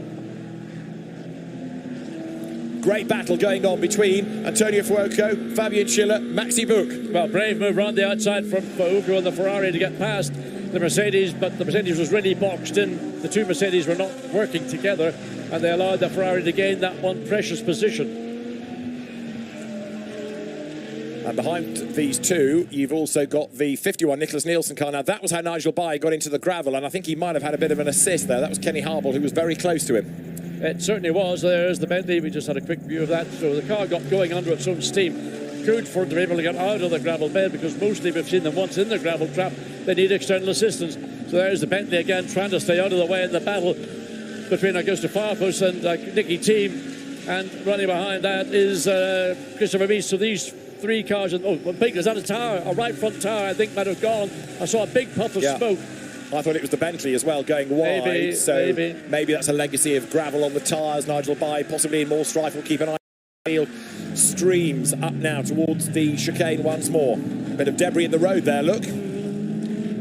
[SPEAKER 15] Great battle going on between Antonio Fuoco, Fabian Schiller, Maxi Buch.
[SPEAKER 20] Well, brave move round the outside from Fuoco on the Ferrari to get past the Mercedes, but the Mercedes was really boxed in. The two Mercedes were not working together, and they allowed the Ferrari to gain that one precious position.
[SPEAKER 15] And behind these two, you've also got the 51 Nicholas Nielsen car. Now, that was how Nigel Bay got into the gravel, and I think he might have had a bit of an assist there. That was Kenny Harble, who was very close to him.
[SPEAKER 20] It certainly was. There's the Bentley. We just had a quick view of that. So the car got going under its own steam. Good for them to be able to get out of the gravel bed, because mostly we've seen them once in the gravel trap, they need external assistance. So there's the Bentley again, trying to stay out of the way in the battle between Augusto Farfus and Nicky Thiem. And running behind that is Christopher Mies. So these three cars, and big, is that a tower? A right front tower, I think, might have gone. I saw a big puff of smoke.
[SPEAKER 15] I thought it was the Bentley as well, going wide. Maybe that's a legacy of gravel on the tyres. Nigel Bay possibly in more strife. We'll keep an eye on the field. Streams up now towards the chicane once more. Bit of debris in the road there, look.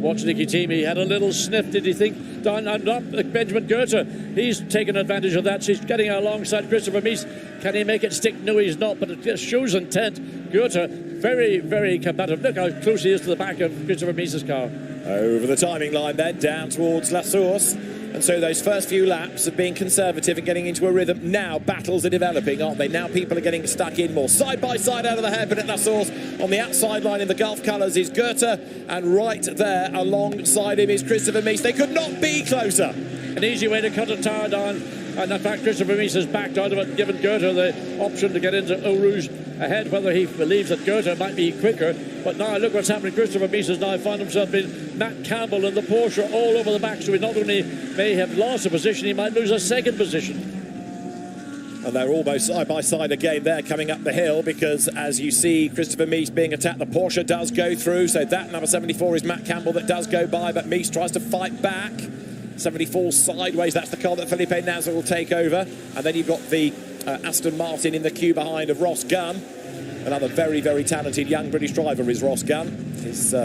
[SPEAKER 20] Watch Nicky Thiem. He had a little sniff, did you think? Down and up, Benjamin Goethe. He's taken advantage of that. He's getting alongside Christopher Mies. Can he make it stick? No, he's not, but it just shows intent. Goethe, very, very combative. Look how close he is to the back of Christopher Mies' car.
[SPEAKER 15] Over the timing line then, down towards La Source. And so those first few laps of being conservative and getting into a rhythm, now battles are developing, aren't they? Now people are getting stuck in more. Side by side out of the hairpin at La Source. On the outside line in the Gulf colours is Goethe, and right there alongside him is Christopher Mies. They could not be closer.
[SPEAKER 20] An easy way to cut a tower down. And in fact, Christopher Mies has backed out of it, given Goethe the option to get into Eau Rouge ahead, whether he believes that Goethe might be quicker. But now look what's happening. Christopher Mies has now found himself in Matt Campbell and the Porsche all over the back, so he not only may have lost a position, he might lose a second position.
[SPEAKER 15] And they're almost side by side again there coming up the hill, because as you see Christopher Mies being attacked, the Porsche does go through. So that number 74 is Matt Campbell that does go by, but Mies tries to fight back. 74 sideways, that's the car that Felipe Nasr will take over. And then you've got the Aston Martin in the queue behind of Ross Gunn. Another very, very talented young British driver is Ross Gunn. His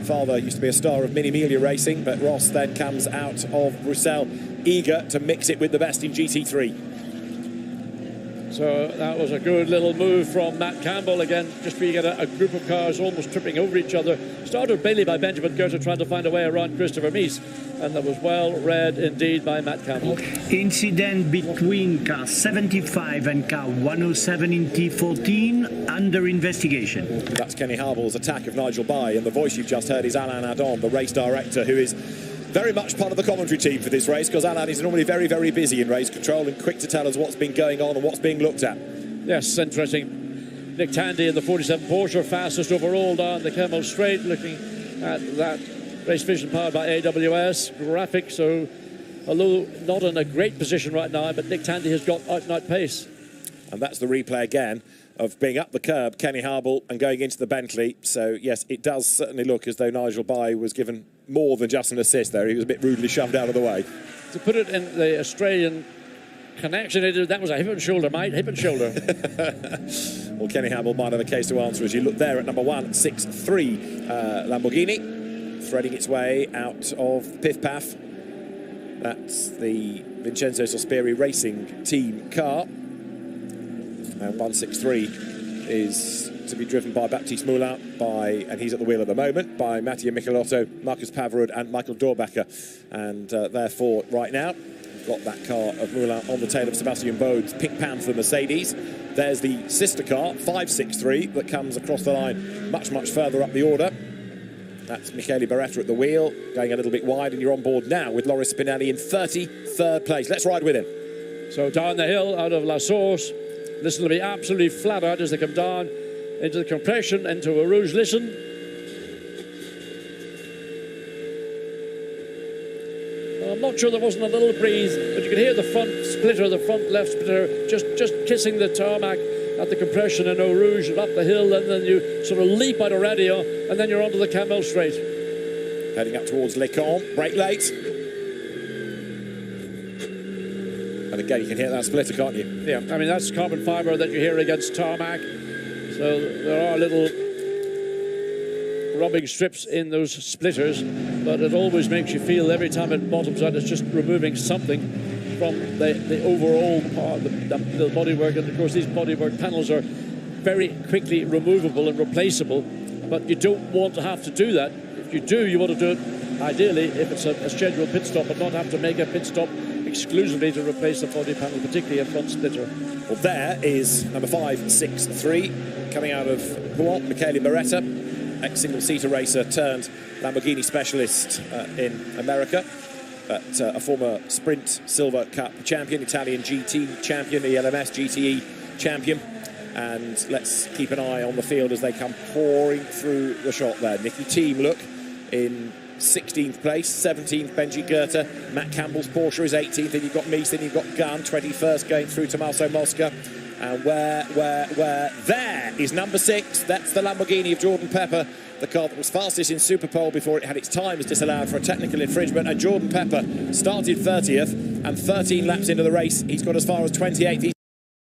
[SPEAKER 15] father used to be a star of Mini Amelia racing, but Ross then comes out of Bruxelles eager to mix it with the best in GT3.
[SPEAKER 20] So that was a good little move from Matt Campbell again, just where you get a group of cars almost tripping over each other. Started really by Benjamin Goethe trying to find a way around Christopher Mies, and that was well read indeed by Matt Campbell.
[SPEAKER 1] Incident between car 75 and car 107 in T14 under investigation.
[SPEAKER 15] That's Kenny Harble's attack of Nigel Bay, and the voice you've just heard is Alain Adon, the race director, who is very much part of the commentary team for this race, because Alain is normally very, very busy in race control and quick to tell us what's been going on and what's being looked at.
[SPEAKER 20] Yes, interesting. Nick Tandy in the 47 Porsche, fastest overall down the Kemmel Straight, looking at that race vision powered by AWS graphic. So although not in a great position right now, but Nick Tandy has got out and out pace.
[SPEAKER 15] And that's the replay again of being up the curb, Kenny Harble, and going into the Bentley. So yes, it does certainly look as though Nigel Bay was given more than just an assist there. He was a bit rudely shoved out of the way.
[SPEAKER 20] To put it in the Australian connection, that was a hip and shoulder, mate, hip and shoulder.
[SPEAKER 15] Well, Kenny Harble might have a case to answer as you look there at number 163 Lamborghini, threading its way out of Piff Paff. That's the Vincenzo Sospiri Racing Team car. And 163 is to be driven by Baptiste Moulin, and he's at the wheel at the moment, by Mattia Michelotto, Marcus Pavarud and Michael Dorbacher. And therefore, right now, we've got that car of Moulin on the tail of Sebastian Bode's Pink Panther Mercedes. There's the sister car, 563, that comes across the line much, much further up the order. That's Michele Beretta at the wheel, going a little bit wide, and you're on board now with Loris Spinelli in 33rd place. Let's ride with him.
[SPEAKER 20] So down the hill out of La Source, this will be absolutely flat out as they come down into the compression, into Eau Rouge. Listen. I'm not sure there wasn't a little breeze, but you could hear the front splitter, the front left splitter, just kissing the tarmac at the compression in Eau Rouge and up the hill, and then you sort of leap out of radio, and then you're onto the Kemmel Straight.
[SPEAKER 15] Heading up towards Les Camps, brake late. And again, you can hear that splitter, can't you?
[SPEAKER 20] Yeah, I mean, that's carbon fibre that you hear against tarmac. So there are little rubbing strips in those splitters, but it always makes you feel every time it bottoms out, it's just removing something from the overall part, the bodywork. And of course, these bodywork panels are very quickly removable and replaceable, but you don't want to have to do that. If you do, you want to do it ideally, if it's a scheduled pit stop, but not have to make a pit stop exclusively to replace the 40 panel, particularly a front splitter.
[SPEAKER 15] Well, there is number 563 coming out of Rouen, Michele Beretta, ex-single-seater racer turned Lamborghini specialist in America, but a former Sprint Silver Cup champion, Italian GT champion, ELMS GTE champion. And let's keep an eye on the field as they come pouring through the shot there. Nicky Team, look, in 16th place, 17th Benji Goethe, Matt Campbell's Porsche is 18th, then you've got Meese, then you've got Gunn, 21st going through Tommaso Mosca. And where, there is number 6, that's the Lamborghini of Jordan Pepper, the car that was fastest in Superpole before it had its times disallowed for a technical infringement, and Jordan Pepper started 30th, and 13 laps into the race, he's got as far as 28th, he's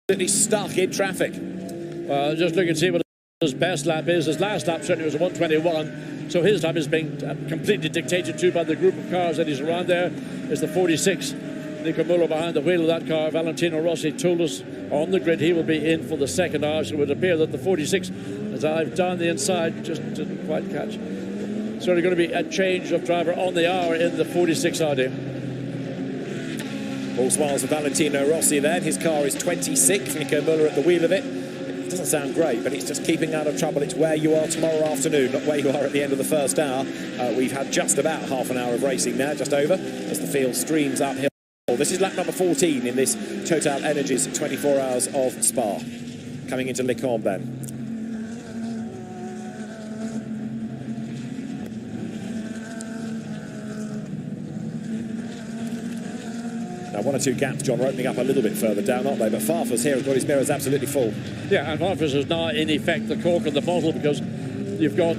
[SPEAKER 15] absolutely stuck in traffic.
[SPEAKER 20] Well, just look and see what his best lap is. His last lap certainly was a 1:21, so his lap is being completely dictated to by the group of cars that he's around. There is the 46, Nico Muller behind the wheel of that car. Valentino Rossi told us on the grid he will be in for the second hour, so it would appear that the 46, as I've down the inside, just didn't quite catch. So there's going to be a change of driver on the hour in the 46 Audi.
[SPEAKER 15] All smiles for Valentino Rossi then. His car is 26th, Nico Muller at the wheel of it. It doesn't sound great, but it's just keeping out of trouble. It's where you are tomorrow afternoon, not where you are at the end of the first hour. We've had just about half an hour of racing now, just over, as the field streams uphill. This is lap number 14 in this TotalEnergies 24 Hours of Spa. Coming into Le Combe then. Now, one or two gaps, John, are opening up a little bit further down, aren't they? But Farfus here has got his mirrors absolutely full. Yeah, and Farfus is now, in effect, the cork of the bottle, because you've got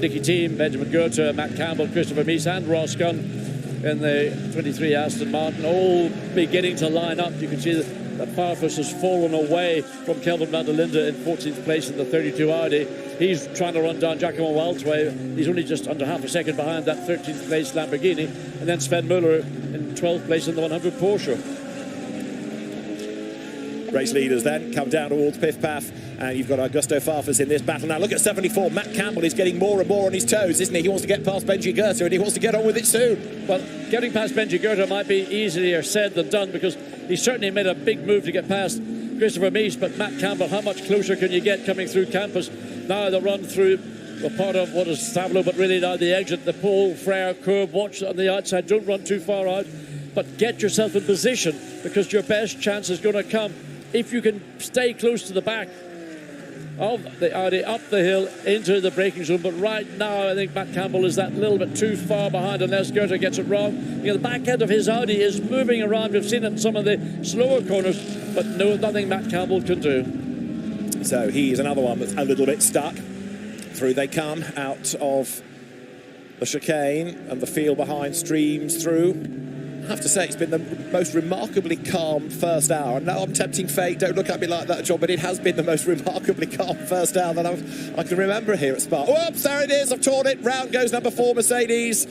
[SPEAKER 15] Nicky Team, Benjamin Goethe, Matt Campbell, Christopher Meese and Ross Gunn in the 23 Aston Martin, all beginning to line up. You can see that Farfus has fallen away from Kelvin van der Linde in 14th place in the 32 Audi. He's trying to run down Giacomo Waldway. He's only just under half a second behind that 13th place Lamborghini. And then Sven Muller in 12th place in the 100 Porsche. Race leaders then come down towards Piff Paff, and you've got Augusto Farfus in this battle. Now look at 74, Matt Campbell is getting more and more on his toes, isn't he? He wants to get past Benji Goethe, and he wants to get on with it soon. Well, getting past Benji Goethe might be easier said than done, because he certainly made a big move to get past Christopher Meese, but Matt Campbell, how much closer can you get coming through campus? Now the run through the part of what is Stavlo, but really now the exit, the Paul Frere curve. Watch on the outside, don't run too far out, but get yourself in position, because your best chance is going to come if you can stay close to the back of the Audi, up the hill into the braking zone. But right now I think Matt Campbell is that little bit too far behind, unless Goethe gets it wrong. You know, the back end of his Audi is moving around. We've seen it in some of the slower corners, but nothing Matt Campbell can do. So he's another one that's a little bit stuck. Through they come out of the chicane, and the field behind streams through. I have to say, it's been the most remarkably calm first hour. And now I'm tempting fate, don't look at me like that, John, but it has been the most remarkably calm first hour that I can remember here at Spa. Whoops, there it is, I've torn it. Round goes number 4, Mercedes.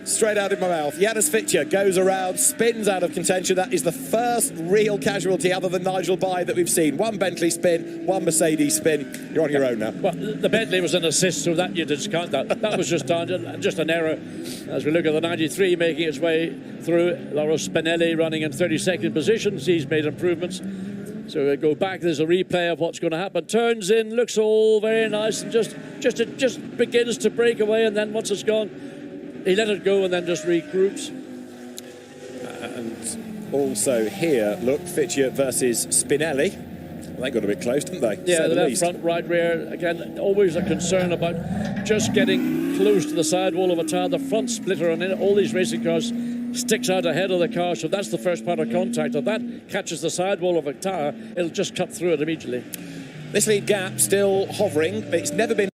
[SPEAKER 15] Straight out in my mouth. Yanis Fitcher goes around, spins out of contention. That is the first real casualty other than Nigel Bye that we've seen. One Bentley spin, one Mercedes spin. You're on your own now. Well, the Bentley was an assist, so that you discount that. That was just an error. As we look at the 93 making its way through, Lauro Spinelli running in 32nd position. He's made improvements. So we go back, there's a replay of what's going to happen. Turns in, looks all very nice, and just begins to break away, and then once it's gone, he let it go and then just regroups. And also here, look, Fitcher versus Spinelli. Well, they got a bit close, didn't they?
[SPEAKER 20] Yeah, the left, front, right, rear. Again, always a concern about just getting close to the sidewall of a tyre. The front splitter on all these racing cars sticks out ahead of the car, so that's the first part of contact. If that catches the sidewall of a tyre, it'll just cut through it immediately. This lead gap still hovering, but it's never been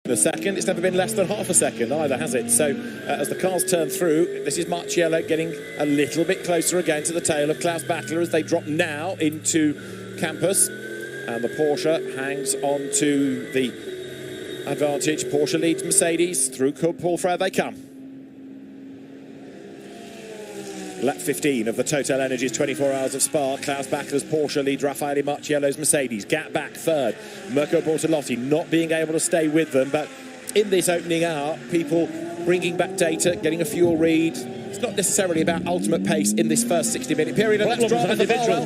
[SPEAKER 20] a second. It's never been less than half a second either, has it? So as the cars turn through, this is Marciello getting a little bit closer again to the tail of Klaus Battler as they drop now into campus, and the Porsche hangs on to the advantage. Porsche leads Mercedes through Paul Frere. They come. Lap 15 of the TotalEnergies 24 Hours of Spa. Klaus Battler's Porsche leads Raffaele Marciello's Mercedes. Gap back third. Mirko Bortolotti not being able to stay with them, but in this opening hour, people
[SPEAKER 15] bringing back data, getting a fuel read. It's not necessarily about ultimate pace in this first 60-minute period. And let's drive the Barwell.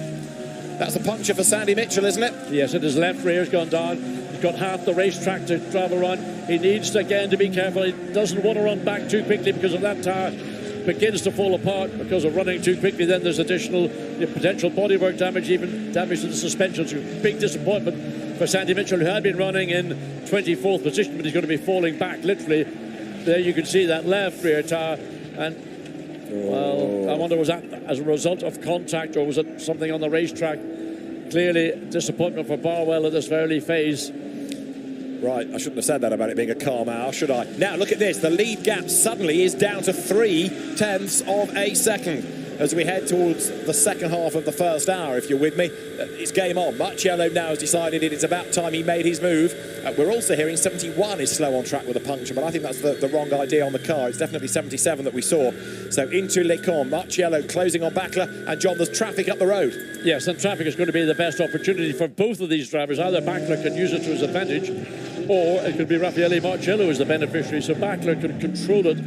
[SPEAKER 15] That's a puncture for Sandy Mitchell, isn't it?
[SPEAKER 20] Yes, and his left rear's gone down. He's got half the racetrack to travel around. He needs, again, to be careful. He doesn't want to run back too quickly because if that tire begins to fall apart because of running too quickly, then there's additional potential bodywork damage, even damage to the suspension. So big disappointment for Sandy Mitchell, who had been running in 24th position, but he's going to be falling back, literally. There you can see that left rear tire. And well, I wonder, was that as a result of contact or was it something on the racetrack? Clearly, disappointment for Barwell at this early phase.
[SPEAKER 15] Right, I shouldn't have said that about it being a calm hour, should I? Now, look at this. The lead gap suddenly is down to 0.3 of a second as we head towards the second half of the first hour, if you're with me. It's game on. Marciello now has decided it is about time he made his move. We're also hearing 71 is slow on track with a puncture, but I think that's the wrong idea on the car. It's definitely 77 that we saw. So into Le Camp, Marciello closing on Backler, and John, there's traffic up the road.
[SPEAKER 20] Yes, and traffic is going to be the best opportunity for both of these drivers. Either Backler can use it to his advantage, or it could be Raffaele Marciello as the beneficiary. So Backler can control it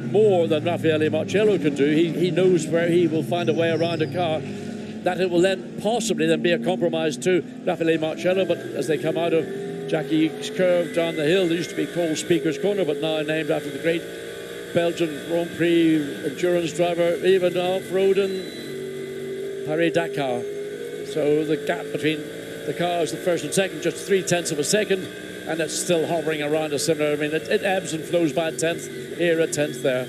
[SPEAKER 20] more than Raffaele Marciello can do. He knows where he will find a way around a car that it will then possibly be a compromise to Raffaele Marciello. But as they come out of Jackie's curve down the hill, there used to be called Speaker's Corner, but now named after the great Belgian Grand Prix endurance driver, even off-road in Paris-Dakar. So the gap between the cars, the first and second, just 0.3 of a second, and it's still hovering around a similar. I mean, it ebbs and flows by a tenth here, a tenth there.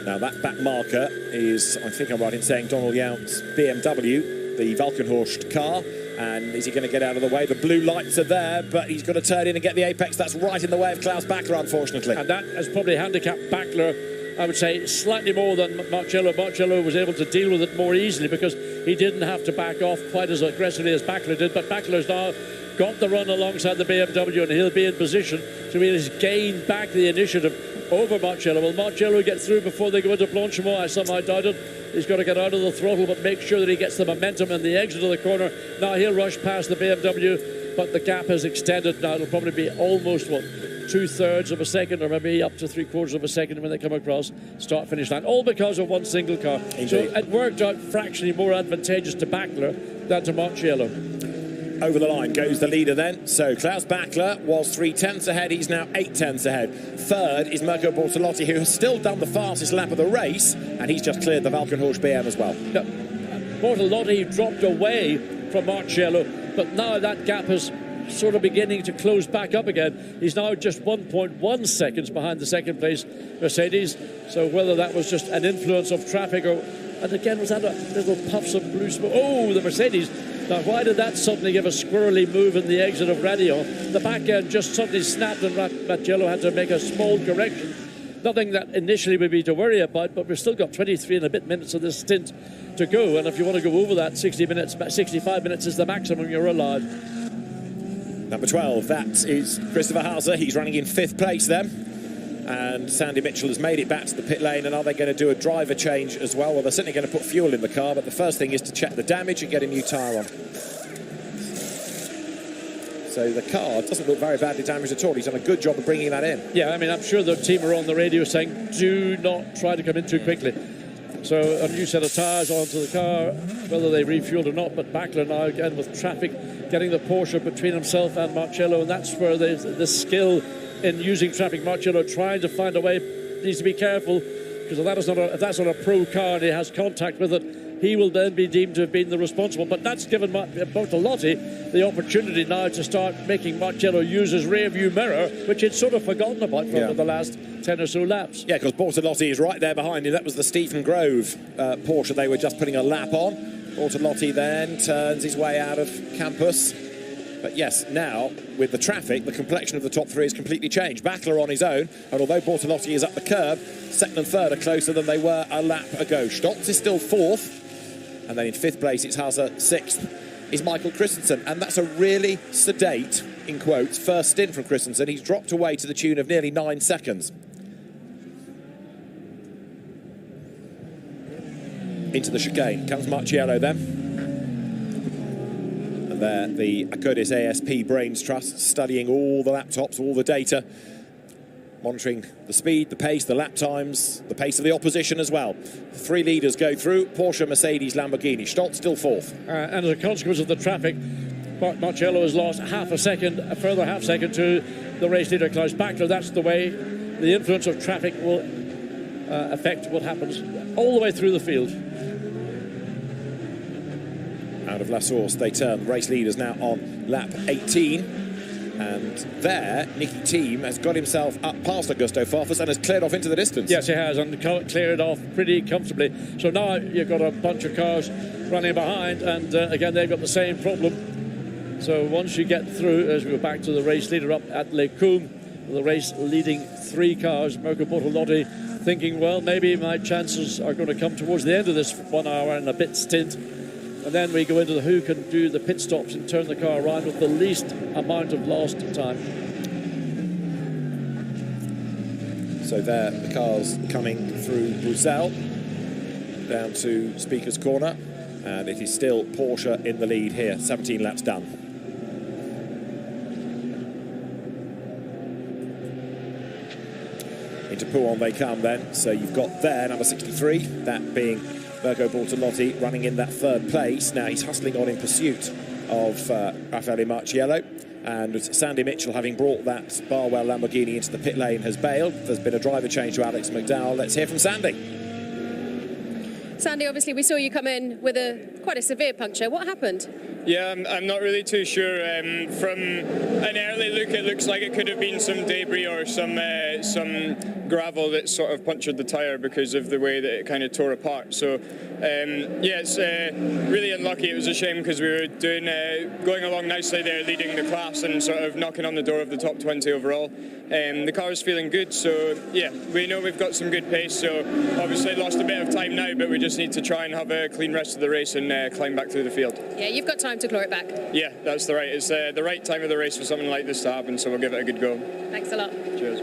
[SPEAKER 15] Now that back marker is, I think I'm right in saying, Donald Yount's BMW, the Valkenhorst car. And is he going to get out of the way? The blue lights are there, but he's got to turn in and get the apex. That's right in the way of Klaus Backler, unfortunately.
[SPEAKER 20] And that has probably handicapped Backler, I would say, slightly more than Marciello. Marciello was able to deal with it more easily because he didn't have to back off quite as aggressively as Backler did. But Backler's now got the run alongside the BMW, and he'll be in position to really gain back the initiative over Marciello. Will Marciello get through before they go into Blanchimont? I somehow doubt it. He's got to get out of the throttle, but make sure that he gets the momentum in the exit of the corner. Now he'll rush past the BMW, but the gap has extended now. It'll probably be almost, 2/3 of a second, or maybe up to 3/4 of a second when they come across start-finish line. All because of one single car.
[SPEAKER 15] Indeed.
[SPEAKER 20] So it worked out fractionally more advantageous to Backler than to Marciello.
[SPEAKER 15] Over the line goes the leader then. So Klaus Backler was 0.3 ahead. He's now 0.8 ahead. Third is Mirko Bortolotti, who has still done the fastest lap of the race, and he's just cleared the Valkenhorst BM as well.
[SPEAKER 20] No, Bortolotti dropped away from Marciello, but now that gap is sort of beginning to close back up again. He's now just 1.1 seconds behind the second place Mercedes. So whether that was just an influence of traffic or... And again, was that a little puffs of blue smoke? Oh, the Mercedes. Now, why did that suddenly give a squirrely move in the exit of Raidillon? The back end just suddenly snapped and Marciello had to make a small correction. Nothing that initially would be to worry about, but we've still got 23 and a bit minutes of this stint to go. And if you want to go over that, 65 minutes is the maximum you're allowed.
[SPEAKER 15] Number 12, that is Christopher Hauser. He's running in 5th place then. And Sandy Mitchell has made it back to the pit lane. And are they going to do a driver change as well? Well, they're certainly going to put fuel in the car, but the first thing is to check the damage and get a new tyre on. So the car doesn't look very badly damaged at all. He's done a good job of bringing that in.
[SPEAKER 20] Yeah, I mean, I'm sure the team are on the radio saying, do not try to come in too quickly. So a new set of tyres onto the car, whether they refueled or not. But Backler now, again, with traffic, getting the Porsche between himself and Marciello. And that's where the skill in using traffic. Marciello trying to find a way, needs to be careful, because if that's not a pro car and he has contact with it, he will then be deemed to have been the responsible. But that's given Bortolotti the opportunity now to start making Marciello use his rear view mirror, which he'd sort of forgotten about for the last 10 or so laps.
[SPEAKER 15] Yeah, because Bortolotti is right there behind him. That was the Stephen Grove Porsche they were just putting a lap on. Bortolotti then turns his way out of campus. But yes, now, with the traffic, the complexion of the top three has completely changed. Backler on his own, and although Bortolotti is up the curb, second and third are closer than they were a lap ago. Stotz is still 4th, and then in 5th place, it's Hauser. 6th is Michael Christensen, and that's a really sedate, in quotes, first stint from Christensen. He's dropped away to the tune of nearly 9 seconds. Into the chicane comes Marciello then. There, the Acodis ASP Brains Trust studying all the laptops, all the data. monitoring the speed, the pace, the lap times, the pace of the opposition as well. 3 leaders go through: Porsche, Mercedes, Lamborghini. Stolz still fourth.
[SPEAKER 20] And as a consequence of the traffic, Marcello has lost half a second, a further half second to the race leader Klaus Bachler. That's the way the influence of traffic will affect what happens all the way through the field.
[SPEAKER 15] Out of La Source they turn. The race leaders now on lap 18. And there, Nicky Thiem has got himself up past Augusto Farfus and has cleared off into the distance.
[SPEAKER 20] Yes, he has, and cleared off pretty comfortably. So now you've got a bunch of cars running behind, and again, they've got the same problem. So once you get through, as we go back to the race leader up at Les Combes, the race leading 3 cars, Mirko Bortolotti thinking, well, maybe my chances are going to come towards the end of this 1 hour and a bit stint. And then we go into who can do the pit stops and turn the car around with the least amount of lost time.
[SPEAKER 15] So there, the cars coming through Bruxelles down to Speaker's Corner, and it is still Porsche in the lead here. 17 laps done. Into Pouhon they come then. So you've got there number 63, that being Mirko Bortolotti, running in that 3rd place. Now he's hustling on in pursuit of Raffaele Marciello, and Sandy Mitchell, having brought that Barwell Lamborghini into the pit lane, has bailed. There's been a driver change to Alex McDowell. Let's hear from Sandy.
[SPEAKER 21] Sandy, obviously we saw you come in with quite a severe puncture. What happened?
[SPEAKER 3] Yeah, I'm not really too sure. From an early look, it looks like it could have been some debris or some gravel that sort of punctured the tyre because of the way that it kind of tore apart. So, yeah, it's really unlucky. It was a shame because we were going along nicely there, leading the class and sort of knocking on the door of the top 20 overall. The car is feeling good, so yeah, we know we've got some good pace. So obviously lost a bit of time now, but we just need to try and have a clean rest of the race and climb back through the field.
[SPEAKER 21] Yeah, you've got time to claw it back.
[SPEAKER 3] Yeah, that's the right. It's the right time of the race for something like this to happen. So we'll give it a good go.
[SPEAKER 21] Thanks a lot.
[SPEAKER 3] Cheers.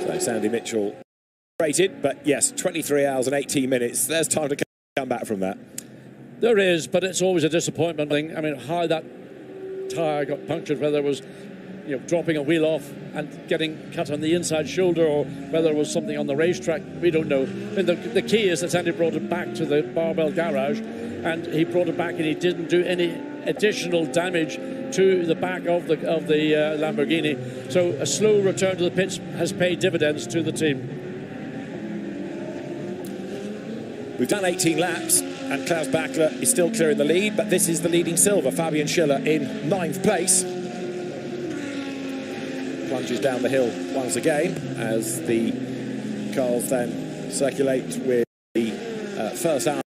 [SPEAKER 15] So Sandy Mitchell rated, but yes, 23 hours and 18 minutes. There's time to come back from that.
[SPEAKER 20] There is, but it's always a disappointment. I mean, how that tyre got punctured, whether it was dropping a wheel off and getting cut on the inside shoulder, or whether it was something on the racetrack, we don't know. I mean, the key is that Sandy brought it back to the Barbell garage, and he brought it back and he didn't do any additional damage to the back of the Lamborghini. So a slow return to the pits has paid dividends to the team.
[SPEAKER 15] We've done 18 laps and Klaus Bachler is still clearing the lead, but this is the leading silver. Fabian Schiller in 9th place. Plunges down the hill once again as the cars then circulate with the first hour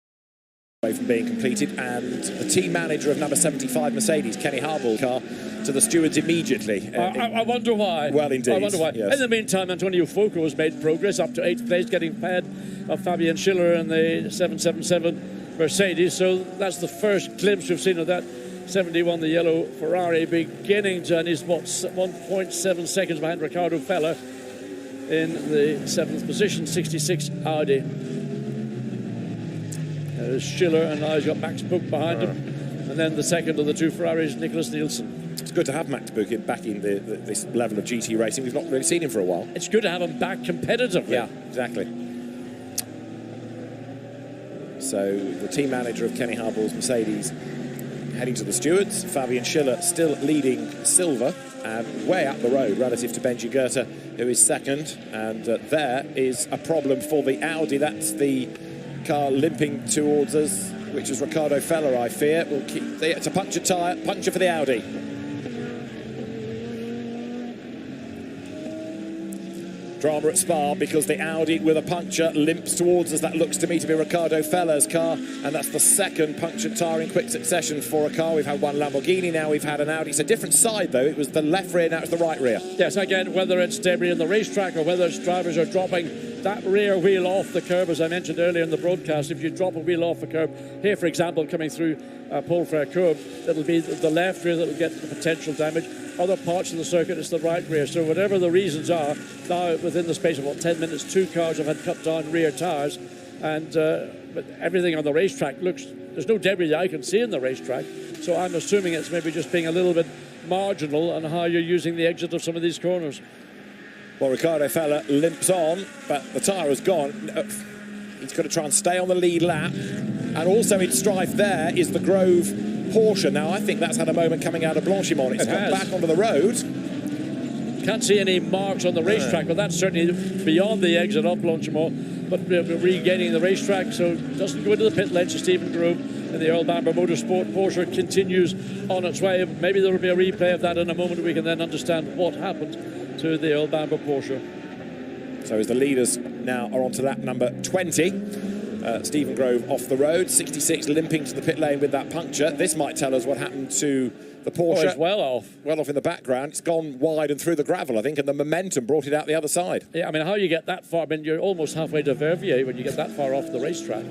[SPEAKER 15] from being completed, and the team manager of number 75 Mercedes, Kenny Harbaugh, car to the stewards immediately.
[SPEAKER 20] I wonder why.
[SPEAKER 15] Well, indeed.
[SPEAKER 20] I wonder why.
[SPEAKER 15] Yes.
[SPEAKER 20] In the meantime, Antonio Foco has made progress up to 8th place, getting ahead of Fabian Schiller in the 777 Mercedes. So that's the first glimpse we've seen of that 71, the yellow Ferrari, beginning to, and he's 1.7 seconds behind Riccardo Feller in the 7th position, 66 Audi. There's Schiller, and now he's got Max Buch behind him. And then the second of the 2 Ferraris, Nicholas Nielsen.
[SPEAKER 15] It's good to have Max Buch back in this level of GT racing. We've not really seen him for a while.
[SPEAKER 20] It's good to have him back competitively.
[SPEAKER 15] Yeah, exactly. So the team manager of Kenny Harbaugh's Mercedes heading to the stewards. Fabian Schiller still leading silver and way up the road relative to Benji Goethe, who is second. And there is a problem for the Audi. That's the car limping towards us, which is Riccardo Feller, I fear. We'll keep it's a puncture tyre, puncture for the Audi. Drama at Spa because the Audi with a puncture limps towards us. That looks to me to be Riccardo Feller's car, and that's the second punctured tyre in quick succession for a car. We've had one Lamborghini, now we've had an Audi. It's a different side though. It was the left rear, now it's the right rear.
[SPEAKER 20] Yes, again, whether it's debris in the racetrack or whether it's drivers are dropping that rear wheel off the curb, as I mentioned earlier in the broadcast. If you drop a wheel off the curb, here for example, coming through Paul Frere curb, it'll be the left rear that will get the potential damage. Other parts of the circuit, it's the right rear. So whatever the reasons are, now within the space of 10 minutes, 2 cars have had cut down rear tyres, and but everything on the racetrack looks, there's no debris that I can see in the racetrack, so I'm assuming it's maybe just being a little bit marginal on how you're using the exit of some of these corners.
[SPEAKER 15] Well, Riccardo Fella limps on, but the tyre has gone. He's got to try and stay on the lead lap. And also in strife there is the Grove Porsche. Now, I think that's had a moment coming out of Blanchimont. It's gone back onto the road.
[SPEAKER 20] Can't see any marks on the racetrack, but that's certainly beyond the exit of Blanchimont. But regaining the racetrack, so doesn't go into the pit lane to Stephen Grove. And the Earl Bamber Motorsport Porsche continues on its way. Maybe there will be a replay of that in a moment. We can then understand what happened to the Earl Bamber Porsche.
[SPEAKER 15] So as the leaders now are onto lap number 20. Stephen Grove off the road, 66 limping to the pit lane with that puncture. This might tell us what happened to the Porsche.
[SPEAKER 20] Oh, it's well off.
[SPEAKER 15] Well off in the background. It's gone wide and through the gravel, I think, and the momentum brought it out the other side.
[SPEAKER 20] Yeah, I mean, how you get that far? I mean, you're almost halfway to Verviers when you get that far off the racetrack.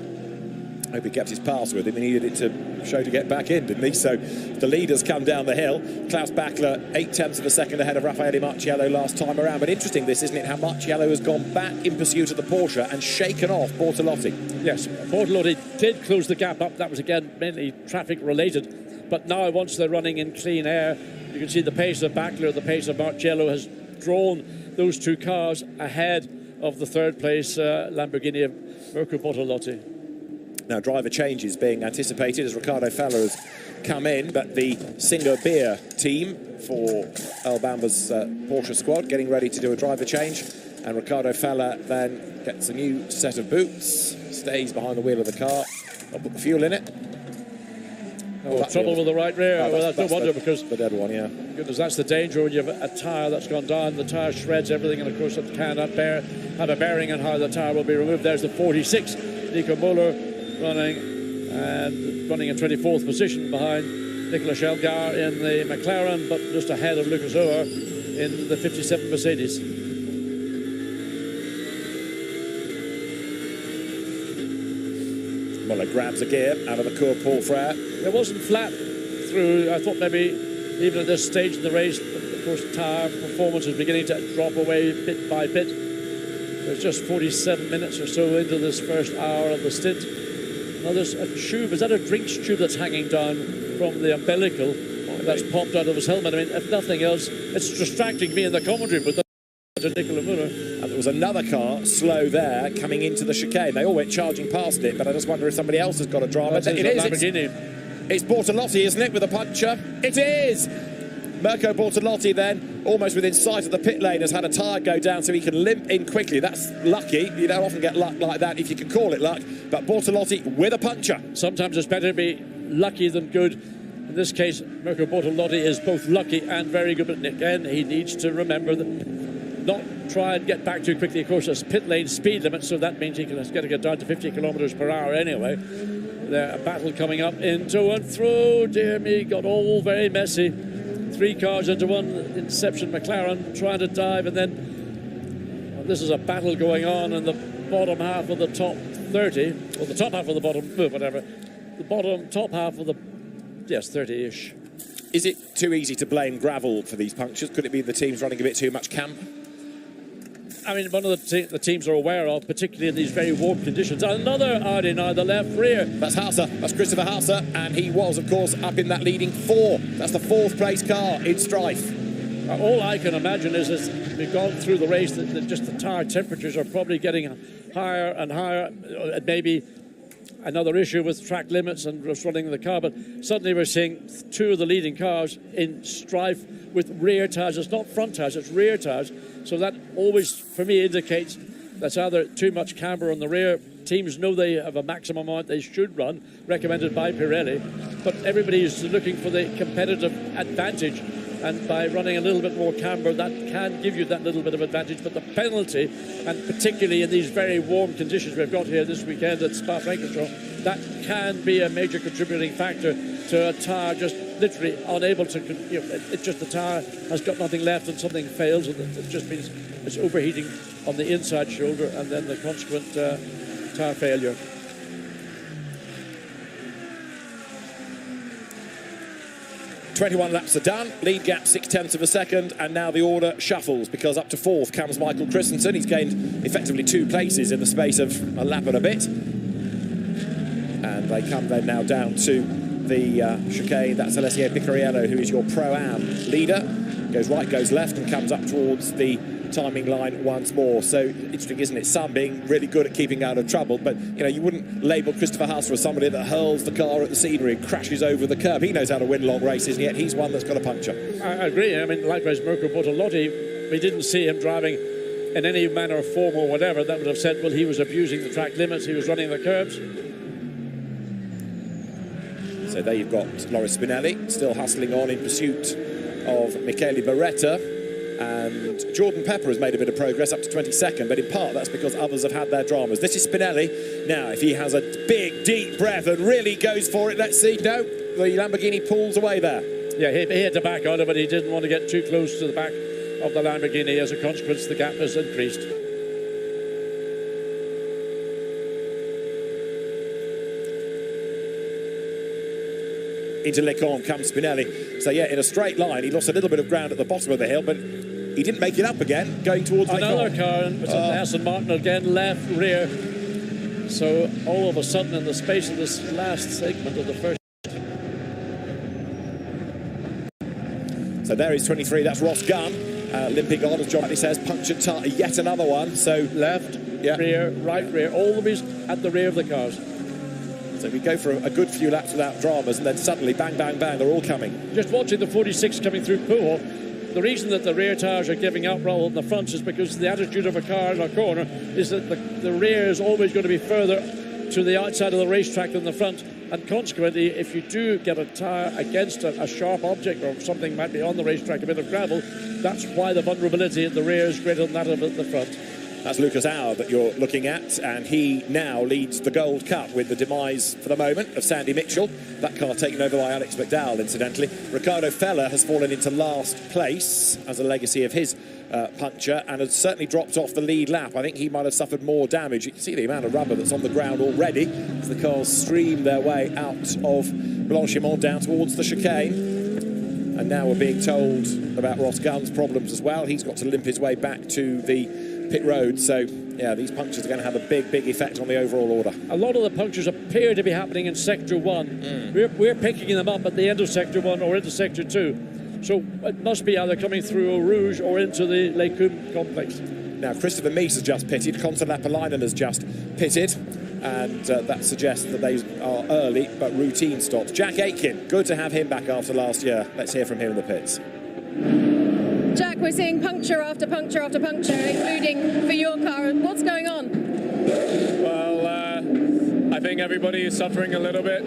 [SPEAKER 15] I hope he kept his pass with him. He needed it to show to get back in, didn't he? So the leaders come down the hill. Klaus Bachler, 0.8 of a second ahead of Raffaele Marciello last time around. But interesting this, isn't it, how Marciello has gone back in pursuit of the Porsche and shaken off Bortolotti.
[SPEAKER 20] Yes, Bortolotti did close the gap up. That was, again, mainly traffic related. But now, once they're running in clean air, you can see the pace of Bachler, the pace of Marciello has drawn those two cars ahead of the third place Lamborghini of Mirko Bortolotti.
[SPEAKER 15] Now, driver change is being anticipated as Riccardo Fella has come in, but the Singer Beer team for Earl Bamber's Porsche squad getting ready to do a driver change. And Riccardo Fella then gets a new set of boots, stays behind the wheel of the car. I'll put the fuel in it.
[SPEAKER 20] Trouble with the right rear.
[SPEAKER 15] Oh,
[SPEAKER 20] well, that's no wonder, because
[SPEAKER 15] the dead one, yeah.
[SPEAKER 20] Goodness, that's the danger when you have a tyre that's gone down. The tyre shreds everything, and of course it cannot have a bearing on how the tyre will be removed. There's the 46, Nico Müller, running in 24th position behind Nicolas Elgar in the McLaren, but just ahead of Lucas Oer in the 57 Mercedes.
[SPEAKER 15] Muller grabs a gear out of the Cour Paul Frere.
[SPEAKER 20] It wasn't flat through. I thought maybe even at this stage in the race, of course, tyre performance is beginning to drop away bit by bit. There's just 47 minutes or so into this first hour of the stint. Now there's a tube, is that a drinks tube that's hanging down from the umbilical that's popped out of his helmet? I mean, if nothing else, it's distracting me in the commentary, but to Nicola Müller.
[SPEAKER 15] And there was another car slow there coming into the chicane. They all went charging past it, but I just wonder if somebody else has got a drama.
[SPEAKER 20] It is.
[SPEAKER 15] It's Bortolotti, isn't it, with a puncture? It is! Mirko Bortolotti then, almost within sight of the pit lane, has had a tyre go down so he can limp in quickly. That's lucky. You don't often get luck like that, if you can call it luck. But Bortolotti with a puncture.
[SPEAKER 20] Sometimes it's better to be lucky than good. In this case, Mirko Bortolotti is both lucky and very good. But again, he needs to remember that not try and get back too quickly. Of course, there's pit lane speed limit, so that means he can get down to 50 kilometres per hour anyway. There's a battle coming up into and through. Dear me, got all very messy. 3 cars into one, Inception McLaren trying to dive, and then this is a battle going on in the bottom half of the top 30, or the top half of the bottom, whatever, the top half of the, yes, 30-ish.
[SPEAKER 15] Is it too easy to blame gravel for these punctures? Could it be the team's running a bit too much camp?
[SPEAKER 20] I mean, one of the teams are aware of, particularly in these very warm conditions. Another Audi now, the left rear.
[SPEAKER 15] That's Hauser. That's Christopher Hauser, and he was, of course, up in that leading 4. That's the 4th place car in strife.
[SPEAKER 20] All I can imagine is as we've gone through the race that just the tyre temperatures are probably getting higher and higher. Maybe another issue with track limits and just running the car, but suddenly we're seeing 2 of the leading cars in strife with rear tyres. It's not front tyres, it's rear tyres. So that always, for me, indicates that's either too much camber on the rear. Teams know they have a maximum amount they should run, recommended by Pirelli, but everybody is looking for the competitive advantage, and by running a little bit more camber, that can give you that little bit of advantage. But the penalty, and particularly in these very warm conditions we've got here this weekend at Spa-Francorchamps, that can be a major contributing factor to a tyre just literally unable to, it's just the tyre has got nothing left and something fails, and it just means it's overheating on the inside shoulder and then the consequent tyre failure.
[SPEAKER 15] "21 laps are done, lead gap 0.6 of a second, and now the order shuffles because up to 4th comes Michael Christensen. He's gained effectively 2 places in the space of a lap and a bit. And they come then now down to the chicane. That's Alessio Picariello, who is your Pro-Am leader. Goes right, goes left, and comes up towards the timing line once more. So interesting, isn't it? Some being really good at keeping out of trouble, but you wouldn't label Christopher Haas as somebody that hurls the car at the scenery and crashes over the curb. He knows how to win long races, and yet he's one that's got a puncture.
[SPEAKER 20] I agree. I mean, likewise, Mirko Bortolotti, we didn't see him driving in any manner of form or whatever that would have said, well, he was abusing the track limits, he was running the curbs.
[SPEAKER 15] So there you've got Loris Spinelli still hustling on in pursuit of Michele Beretta, and Jordan Pepper has made a bit of progress up to 22nd, but in part that's because others have had their dramas. This is Spinelli. Now, if he has a big, deep breath and really goes for it, let's see. No, the Lamborghini pulls away there.
[SPEAKER 20] Yeah, he had to back out of it. He didn't want to get too close to the back of the Lamborghini. As a consequence, the gap has increased.
[SPEAKER 15] Into Lecon comes Spinelli. So yeah, in a straight line, he lost a little bit of ground at the bottom of the hill, but he didn't make it up again, going towards
[SPEAKER 20] another
[SPEAKER 15] Lecon.
[SPEAKER 20] car, and Aston Martin again, left, rear. So all of a sudden, in the space of this last segment of the first.
[SPEAKER 15] So there is 23, that's Ross Gunn, limping on, as John Matty says, punctured tire, yet another one. So
[SPEAKER 20] left, rear, right, rear, all of these at the rear of the cars.
[SPEAKER 15] So we go for a good few laps without dramas, and then suddenly, bang, bang, bang, they're all coming.
[SPEAKER 20] Just watching the 46 coming through Poole, the reason that the rear tyres are giving up rather than the fronts is because the attitude of a car in a corner is that the rear is always going to be further to the outside of the racetrack than the front, and consequently, if you do get a tyre against a sharp object or something might be on the racetrack, a bit of gravel, that's why the vulnerability at the rear is greater than that of the front.
[SPEAKER 15] That's Lucas Auer that you're looking at, and he now leads the Gold Cup with the demise, for the moment, of Sandy Mitchell. That car taken over by Alex McDowell, incidentally. Ricardo Feller has fallen into last place as a legacy of his puncture, and has certainly dropped off the lead lap. I think he might have suffered more damage. You can see the amount of rubber that's on the ground already as the cars stream their way out of Blanchimont down towards the chicane. And now we're being told about Ross Gunn's problems as well. He's got to limp his way back to the pit road, so yeah, these punctures are going to have a big effect on the overall order.
[SPEAKER 20] A lot of the punctures appear to be happening in Sector 1. We're picking them up at the end of Sector 1 or into Sector 2, so it must be either coming through Eau Rouge or into the Les Combes complex.
[SPEAKER 15] Now Christopher Mies has just pitted, Konsta Lapalainen has just pitted, and that suggests that they are early but routine stops. Jack Aitken, good to have him back after last year. Let's hear from him in the pits.
[SPEAKER 21] Jack, we're seeing puncture after puncture after puncture, including for your car. What's going on?
[SPEAKER 4] Well, I think everybody is suffering a little bit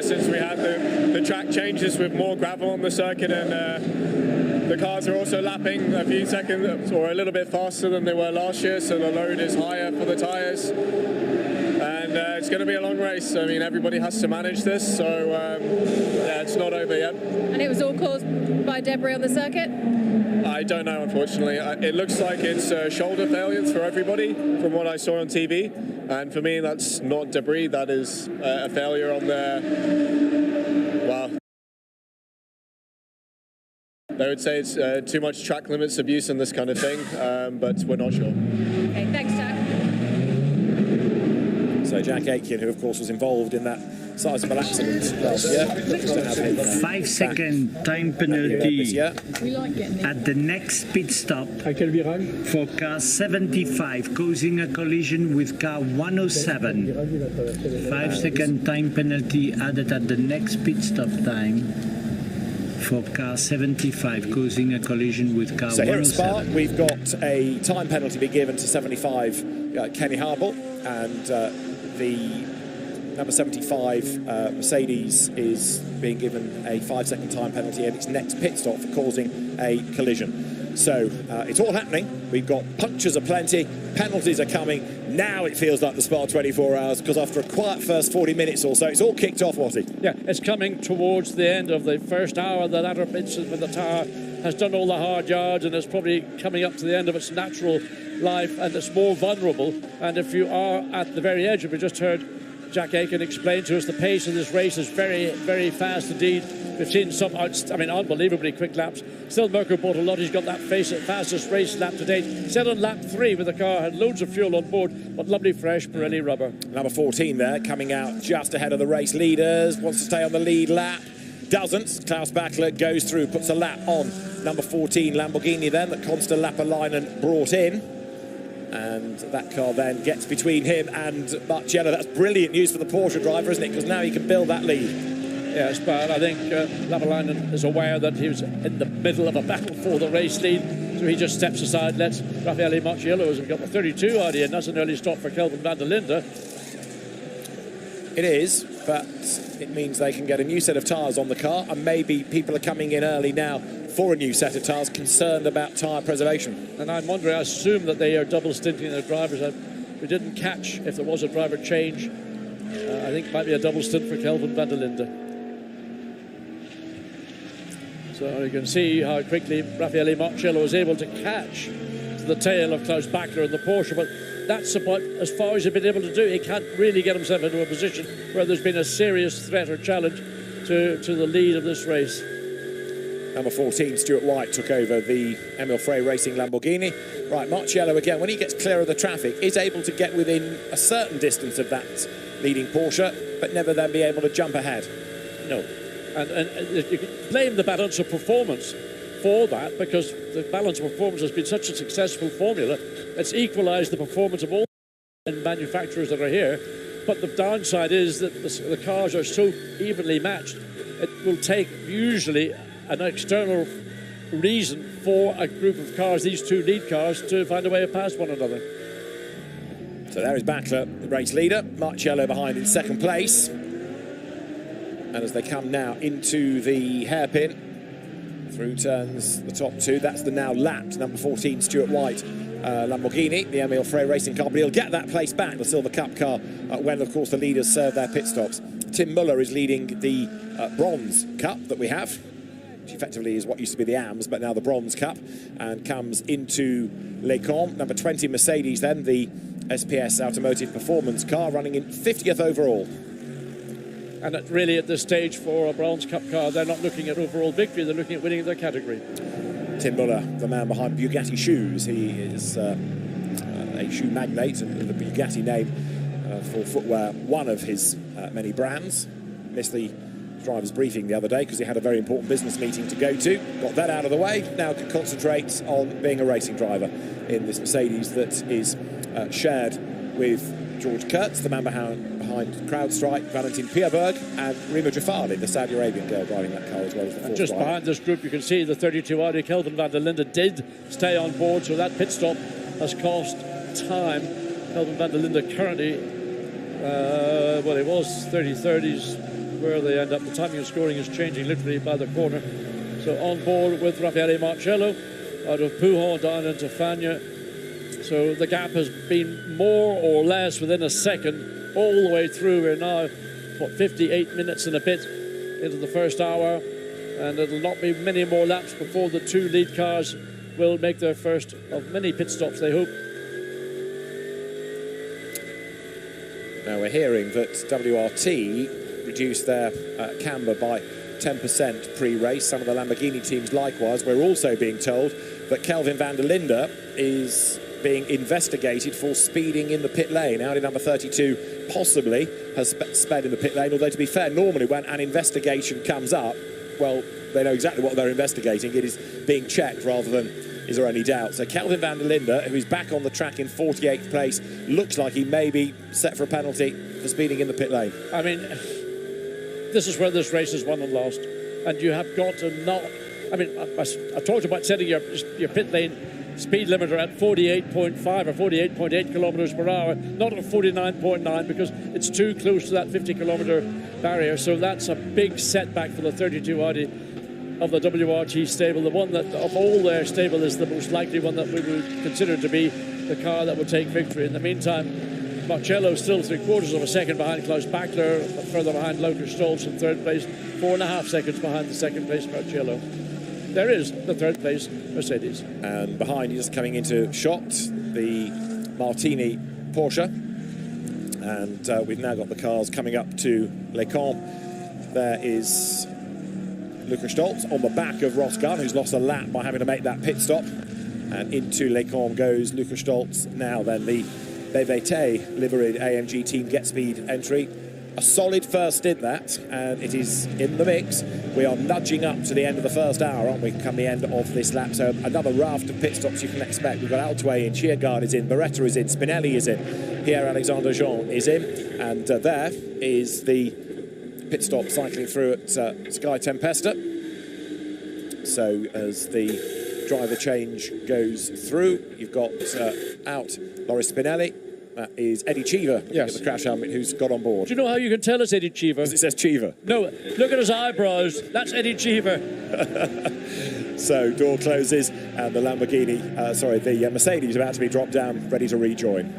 [SPEAKER 4] since we had the track changes with more gravel on the circuit, and the cars are also lapping a few seconds or a little bit faster than they were last year, so the load is higher for the tyres. And it's going to be a long race. I mean, everybody has to manage this, so yeah, it's not over yet.
[SPEAKER 21] And it was all caused by debris on the circuit?
[SPEAKER 4] I don't know, unfortunately. It looks like it's shoulder failures for everybody from what I saw on TV. And for me, that's not debris. That is a failure on the... Well, they would say it's too much track limits abuse and this kind of thing, but we're not sure.
[SPEAKER 21] Okay, thanks, Jack.
[SPEAKER 15] So Jack Aitken, who of course was involved in that sizable accident last year.
[SPEAKER 1] 5-second time penalty at the next pit stop for car 75, causing a collision with car 107. 5-second time penalty added at the next pit stop time for car 75, causing a collision with car 107.
[SPEAKER 15] So here at Spa, we've got a time penalty be given to 75 Kenny Harble, and the number 75 Mercedes is being given a 5-second time penalty at its next pit stop for causing a collision. So it's all happening. We've got punctures aplenty, penalties are coming. Now it feels like the Spa 24 hours, because after a quiet first 40 minutes or so, it's all kicked off, Watty.
[SPEAKER 20] Yeah, it's coming towards the end of the first hour. The latter bits when the tyre has done all the hard yards and is probably coming up to the end of its natural life, and it's more vulnerable. And if you are at the very edge, we just heard Jack Aitken explain to us, the pace of this race is very fast indeed. We've seen some unbelievably quick laps. Still, Mirko Bortolotti's got that fastest race lap to date. Set on lap 3 with the car, had loads of fuel on board, but lovely fresh Pirelli rubber.
[SPEAKER 15] Number 14 there, coming out just ahead of the race leaders, wants to stay on the lead lap. Doesn't. Klaus Bachler goes through, puts a lap on number 14 Lamborghini then that Consta Lapalainen brought in. And that car then gets between him and Marcello. That's brilliant news for the Porsche driver, isn't it? Because now he can build that lead.
[SPEAKER 20] Yes, but I think Lapalainen is aware that he was in the middle of a battle for the race lead, so he just steps aside, lets Raffaele Marciello, who's got the 32 ID, and that's an early stop for Kelvin van der Linde.
[SPEAKER 15] It is, but it means they can get a new set of tyres on the car, and maybe people are coming in early now for a new set of tyres, concerned about tyre preservation.
[SPEAKER 20] And I'm wondering, I assume that they are double stinting their drivers. We didn't catch if there was a driver change. I think it might be a double stint for Kelvin van der Linde. So you can see how quickly Raffaele Marciello was able to catch to the tail of Klaus Bachler in the Porsche, but that's about as far as he's been able to do. He can't really get himself into a position where there's been a serious threat or challenge to the lead of this race.
[SPEAKER 15] Number 14, Stuart White, took over the Emil Frey Racing Lamborghini. Right, Marciello again, when he gets clear of the traffic, is able to get within a certain distance of that leading Porsche, but never then be able to jump ahead.
[SPEAKER 20] No. And you can blame the balance of performance for that, because the balance of performance has been such a successful formula. It's equalised the performance of all manufacturers that are here. But the downside is that the cars are so evenly matched. It will take usually an external reason for a group of cars, these two lead cars, to find a way past one another.
[SPEAKER 15] So there is Bachler, the race leader. Marciello behind in second place. And as they come now into the hairpin, through turns the top two, that's the now lapped number 14 Stuart White Lamborghini, the Emil Frey Racing car, but he'll get that place back, the Silver Cup car, when of course the leaders serve their pit stops. Tim Muller is leading the Bronze Cup that we have, which effectively is what used to be the AMS, but now the Bronze Cup, and comes into Les Combes. Number 20 Mercedes then, the SPS Automotive Performance car, running in 50th overall.
[SPEAKER 20] And really at this stage for a Bronze Cup car, they're not looking at overall victory, they're looking at winning their category.
[SPEAKER 15] Tim Muller, the man behind Bugatti Shoes, he is a shoe magnate and the Bugatti name for footwear, one of his many brands. Missed the driver's briefing the other day because he had a very important business meeting to go to. Got that out of the way, now can concentrate on being a racing driver in this Mercedes that is shared with George Kurtz, the man behind CrowdStrike, Valentin Pierberg, and Rima Jafari, the Saudi Arabian girl driving that car as well as the fourth
[SPEAKER 20] just
[SPEAKER 15] driver.
[SPEAKER 20] Behind this group, you can see the 32 Audi Kelvin van der Linde did stay on board, so that pit stop has cost time. Kelvin van der Linde currently, well, it was 30-30s where they end up. The timing of scoring is changing literally by the corner. So on board with Raffaele Marciello out of Pujon down into Fagnes. So the gap has been more or less within a second all the way through. We're now, 58 minutes and a bit into the first hour, and it'll not be many more laps before the two lead cars will make their first of many pit stops, they hope.
[SPEAKER 15] Now we're hearing that WRT reduced their camber by 10% pre-race. Some of the Lamborghini teams likewise. We're also being told that Kelvin van der Linde is being investigated for speeding in the pit lane. Audi number 32 possibly has sped in the pit lane, although to be fair, normally when an investigation comes up, well, they know exactly what they're investigating. It is being checked rather than is there any doubt. So Kelvin van der Linde, who is back on the track in 48th place, looks like he may be set for a penalty for speeding in the pit lane.
[SPEAKER 20] I mean, this is where this race is won and lost, and you have got to not. I mean, I talked about setting your pit lane speed limiter at 48.5 or 48.8 kilometers per hour, not at 49.9, because it's too close to that 50 kilometer barrier. So that's a big setback for the 32 Audi of the WRT stable. The one that of all their stable is the most likely one that we would consider to be the car that would take victory. In the meantime, Marciello still 3/4 of a second behind Klaus Bachler, further behind Lothar Stolz in third place, 4.5 seconds behind the second place Marciello. There is the third place Mercedes.
[SPEAKER 15] And behind, just coming into shot, the Martini Porsche. And we've now got the cars coming up to Les Combes. There is Luca Stolz on the back of Ross Gunn, who's lost a lap by having to make that pit stop. And into Les Combes goes Luca Stolz. Now then, the BVT liveried AMG Team Get Speed entry. a solid first stint that, and it is in the mix. We are nudging up to the end of the first hour, aren't we, come the end of this lap? So another raft of pit stops you can expect. We've got Altway in, Kiergaard is in, Beretta is in, Spinelli is in, Pierre-Alexandre Jean is in, and there is the pit stop cycling through at Sky Tempesta. So as the driver change goes through, you've got out Loris Spinelli. That is Eddie Cheever, yes, at the crash helmet, who's got on board.
[SPEAKER 20] Do you know how you can tell it's Eddie Cheever?
[SPEAKER 15] Because it says Cheever.
[SPEAKER 20] No, look at his eyebrows. That's Eddie Cheever.
[SPEAKER 15] So door closes, and the Lamborghini, the Mercedes is about to be dropped down, ready to rejoin.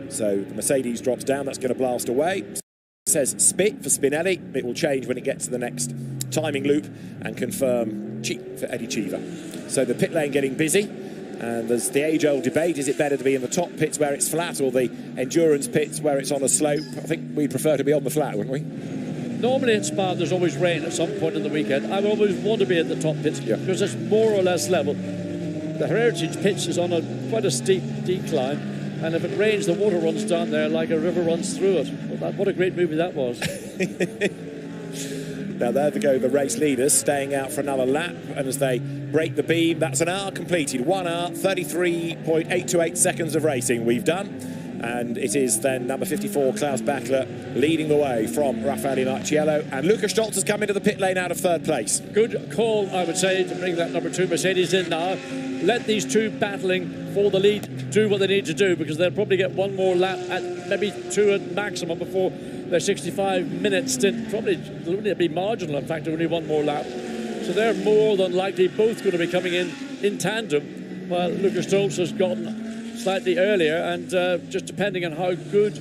[SPEAKER 15] So the Mercedes drops down, that's going to blast away. It says Spit for Spinelli. It will change when it gets to the next timing loop and confirm Cheap for Eddie Cheever. So the pit lane getting busy, and there's the age-old debate: is it better to be in the top pits where it's flat or the endurance pits where it's on a slope? I think we'd prefer to be on the flat, wouldn't we?
[SPEAKER 20] Normally in Spa there's always rain at some point in the weekend. I always want to be at the top pits because it's more or less level. The Heritage pitch is on quite a steep decline, and if it rains the water runs down there like a river runs through it. Well, what a great movie that was.
[SPEAKER 15] Now there they go, the race leaders staying out for another lap, and as they break the beam, that's an hour completed. 1 hour, 33.828 seconds of racing we've done, and it is then number 54, Klaus Bachler, leading the way from Raffaele Marciello, and Luca Stolz has come into the pit lane out of third place.
[SPEAKER 20] Good call, I would say, to bring that number 2 Mercedes in now. Let these two battling for the lead do what they need to do, because they'll probably get one more lap, at maybe 2 at maximum, before their 65-minute stint. Probably only be marginal, in fact, only one more lap. So they're more than likely both going to be coming in tandem, while Lucas Stolz has gotten slightly earlier, and just depending on how good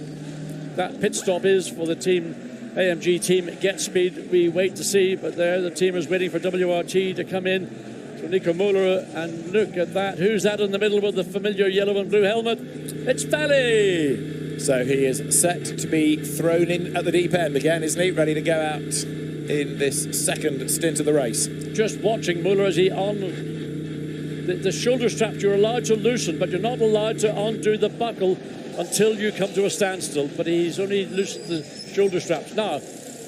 [SPEAKER 20] that pit stop is for the team, AMG team Get Speed, we wait to see. But there the team is waiting for WRT to come in. So Nico Muller, and look at that. Who's that in the middle with the familiar yellow and blue helmet? It's Valley.
[SPEAKER 15] So he is set to be thrown in at the deep end again, isn't he? Ready to go out in this second stint of the race.
[SPEAKER 20] Just watching Muller as he on the shoulder straps. You're allowed to loosen, but you're not allowed to undo the buckle until you come to a standstill. But he's only loosened the shoulder straps. Now,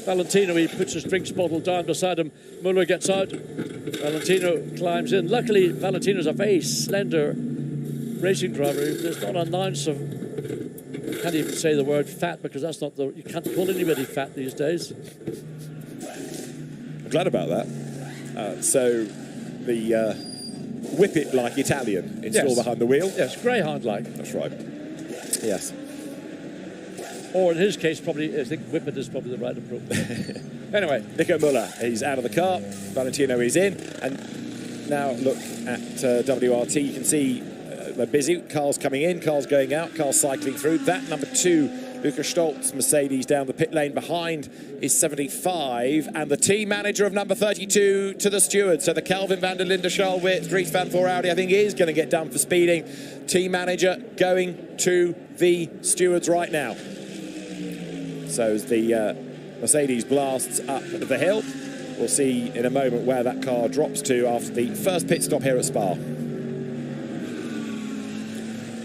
[SPEAKER 20] Valentino, he puts his drinks bottle down beside him. Muller gets out. Valentino climbs in. Luckily, Valentino's a very slender racing driver. There's not an ounce of... I can't even say the word fat, because that's not the... You can't call anybody fat these days.
[SPEAKER 15] I'm glad about that. So the whip it like Italian installed behind the wheel.
[SPEAKER 20] Yes, greyhound-like.
[SPEAKER 15] That's right. Yes.
[SPEAKER 20] Or in his case, probably, I think whip it is probably the right approach. Anyway.
[SPEAKER 15] Nico Muller, he's out of the car. Valentino is in. And now look at WRT. You can see they're busy. Cars coming in, cars going out, cars cycling through. That number 2, Lucas Stolz, Mercedes down the pit lane behind is 75, and the team manager of number 32 to the steward. So the Kelvin van der Linde Charlwit, Dries van Voorhouden, I think is going to get done for speeding. Team manager going to the stewards right now. So as the Mercedes blasts up the hill, we'll see in a moment where that car drops to after the first pit stop here at Spa.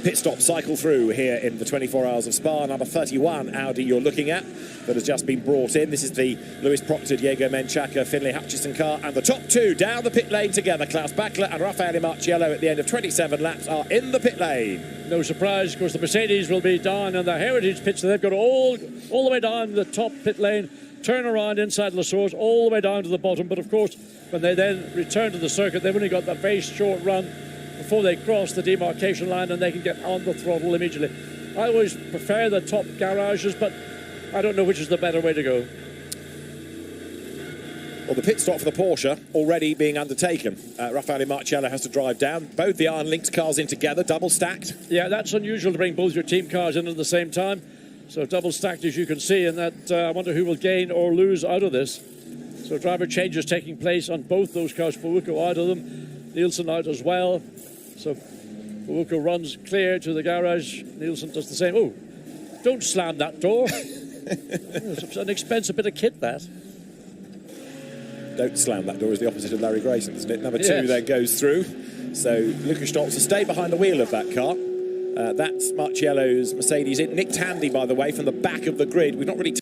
[SPEAKER 15] Pit stop cycle through here in the 24 Hours of Spa. Number 31 Audi you're looking at that has just been brought in. This is the Lewis Proctor, Diego Menchaca, Finlay Hutchison car, and the top 2 down the pit lane together. Klaus Bachler and Raffaele Marciello at the end of 27 laps are in the pit lane.
[SPEAKER 20] No surprise, of course, the Mercedes will be down in the Heritage pit, so they've got all the way down the top pit lane, turn around inside La Source, all the way down to the bottom. But of course, when they then return to the circuit, they've only got that very short run before they cross the demarcation line, and they can get on the throttle immediately. I always prefer the top garages, but I don't know which is the better way to go.
[SPEAKER 15] Well, the pit stop for the Porsche already being undertaken. Raffaele Marciello has to drive down. Both the Iron Linked cars in together, double stacked.
[SPEAKER 20] Yeah, that's unusual to bring both your team cars in at the same time. So double stacked, as you can see, and that I wonder who will gain or lose out of this. So driver changes taking place on both those cars. Fuuko out of them, Nielsen out as well. So Fuuko runs clear to the garage. Nielsen does the same. Oh, don't slam that door. It's an expensive bit of kit, that.
[SPEAKER 15] Don't slam that door is the opposite of Larry Grayson, isn't it? Number 2
[SPEAKER 20] Yes.
[SPEAKER 15] then goes through. So Lucas Stolz will stay behind the wheel of that car. That's Marciello's Mercedes. Nick Tandy, by the way, from the back of the grid. We've not really...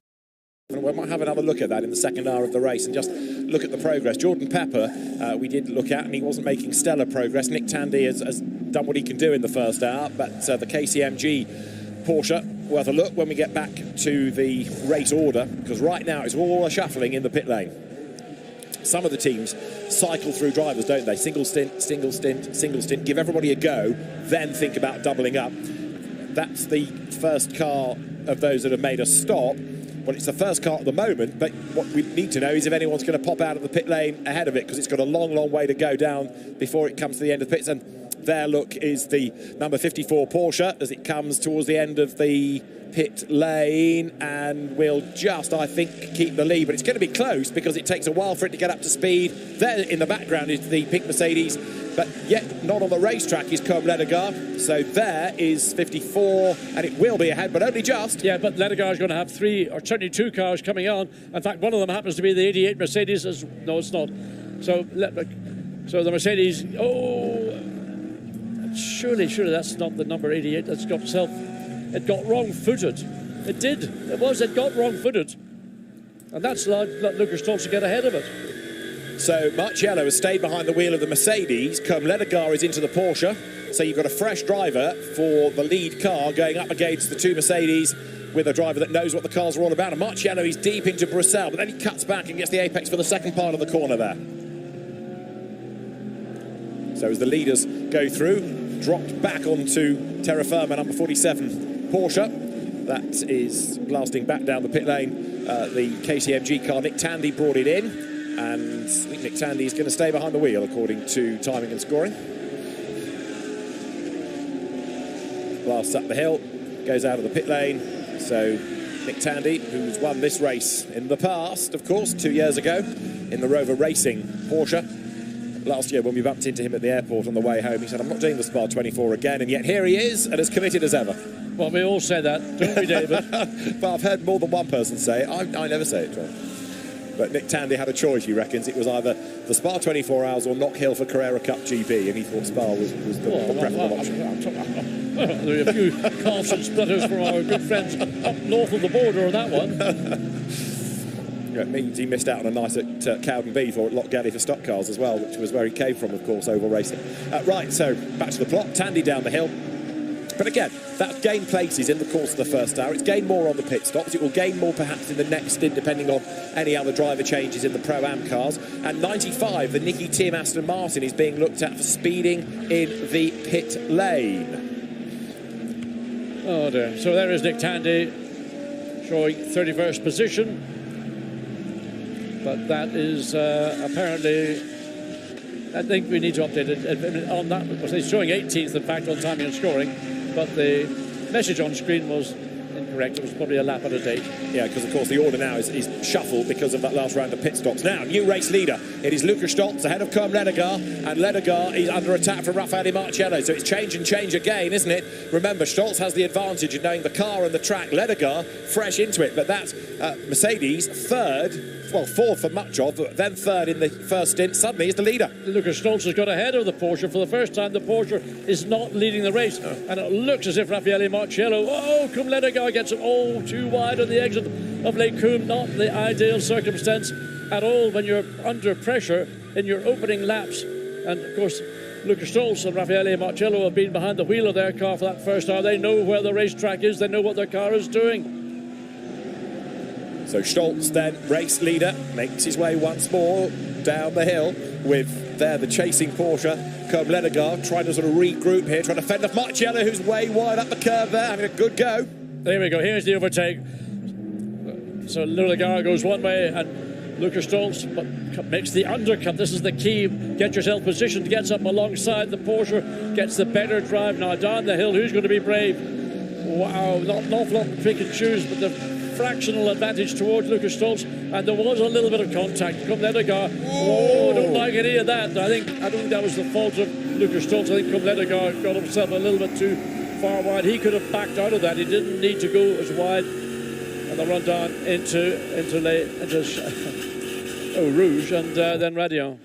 [SPEAKER 15] We might have another look at that in the second hour of the race and just look at the progress. Jordan Pepper, we did look at, and he wasn't making stellar progress. Nick Tandy has done what he can do in the first hour, but the KCMG Porsche, worth a look when we get back to the race order, because right now it's all a shuffling in the pit lane. Some of the teams cycle through drivers, don't they? Single stint, single stint, single stint, give everybody a go, then think about doubling up. That's the first car of those that have made a stop. Well, it's the first car at the moment, but what we need to know is if anyone's going to pop out of the pit lane ahead of it, because it's got a long, long way to go down before it comes to the end of the pits. And there, look, is the number 54 Porsche as it comes towards the end of the pit lane, and will just, I think, keep the lead. But it's going to be close because it takes a while for it to get up to speed. There in the background is the pink Mercedes, but yet not on the racetrack is Comme Ledegaard. So there is 54, and it will be ahead, but only just.
[SPEAKER 20] Yeah, but Ledegaard is going to have 3 or certainly 2 cars coming on. In fact, one of them happens to be the 88 Mercedes. No, it's not. So the Mercedes, surely that's not the number 88. That's got itself. It got wrong-footed. It did. It got wrong-footed. And that's allowed Lucas Stolz to get ahead of it.
[SPEAKER 15] So Marciello has stayed behind the wheel of the Mercedes. Comme Ledegaard is into the Porsche. So you've got a fresh driver for the lead car going up against the 2 Mercedes with a driver that knows what the cars are all about. And Marciello is deep into Bruxelles, but then he cuts back and gets the apex for the second part of the corner there. So as the leaders go through, dropped back onto terra firma, number 47 Porsche. That is blasting back down the pit lane. The KCMG car, Nick Tandy brought it in, and I think Nick Tandy is going to stay behind the wheel according to timing and scoring. Blasts up the hill, goes out of the pit lane. So Nick Tandy, who's won this race in the past, of course, 2 years ago in the Rover Racing Porsche. Last year when we bumped into him at the airport on the way home, he said, I'm not doing the Spa 24 again, and yet here he is, and as committed as ever.
[SPEAKER 20] Well, we all say that, don't we, David?
[SPEAKER 15] But I've heard more than one person say it. I never say it, John. But Nick Tandy had a choice, he reckons. It was either the Spa 24 Hours or Knock Hill for Carrera Cup GP, and he thought Spa was the preferable option.
[SPEAKER 20] There are a few coughs and splutters from our good friends up north of the border on that one.
[SPEAKER 15] It means he missed out on a nice at Cowden Beef or at Loch Galley for stock cars as well, which was where he came from, of course, oval racing. Right, so back to the plot. Tandy down the hill. But again, that gained places in the course of the first hour. It's gained more on the pit stops. It will gain more perhaps in the next stint, depending on any other driver changes in the Pro-Am cars. And 95, the Nicky Tim Aston Martin is being looked at for speeding in the pit lane.
[SPEAKER 20] Oh dear. So there is Nick Tandy showing 31st position. But that is apparently, I think we need to update it on that, because he's showing 18th, in fact, on timing and scoring, but the message on screen was incorrect. It was probably a lap out of date.
[SPEAKER 15] Yeah, because, of course, the order now is shuffled because of that last round of pit stops. Now, new race leader. It is Lucas Stolz ahead of Comme Ledegaard, and Ledegaard is under attack from Raffaele Marciello. So it's change and change again, isn't it? Remember, Stolz has the advantage of knowing the car and the track. Ledegaard fresh into it, but that's Mercedes third. Well, fourth for much of, but then third in the first stint. Suddenly is the leader.
[SPEAKER 20] Lucas Stolz has got ahead of the Porsche. For the first time, the Porsche is not leading the race. And it looks as if Raffaele Marciello, Comme Ledegaard gets it too wide on the exit of Lake Coombe. Not the ideal circumstance at all when you're under pressure in your opening laps. And, of course, Lucas Stolz and Raffaele Marciello have been behind the wheel of their car for that first hour. They know where the racetrack is. They know what their car is doing.
[SPEAKER 15] So Stolz then, race leader, makes his way once more down the hill with there the chasing Porsche, Comme Ledegaard, trying to sort of regroup here, trying to fend off Marciello, who's way wide up the curve there, having a good go.
[SPEAKER 20] There we go, here's the overtake. So Ledegaard goes one way and Lucas Stolz makes the undercut. This is the key. Get yourself positioned, gets up alongside the Porsche, gets the better drive. Now down the hill, who's going to be brave? Wow, not an awful lot of pick and choose, but the fractional advantage towards Lucas Stolz, and there was a little bit of contact. Comme Ledegaard, don't like any of that. I don't think that was the fault of Lucas Stolz. I think Comme Ledegaard got himself a little bit too far wide. He could have backed out of that. He didn't need to go as wide. And the run down into Eau Rouge and then Radio.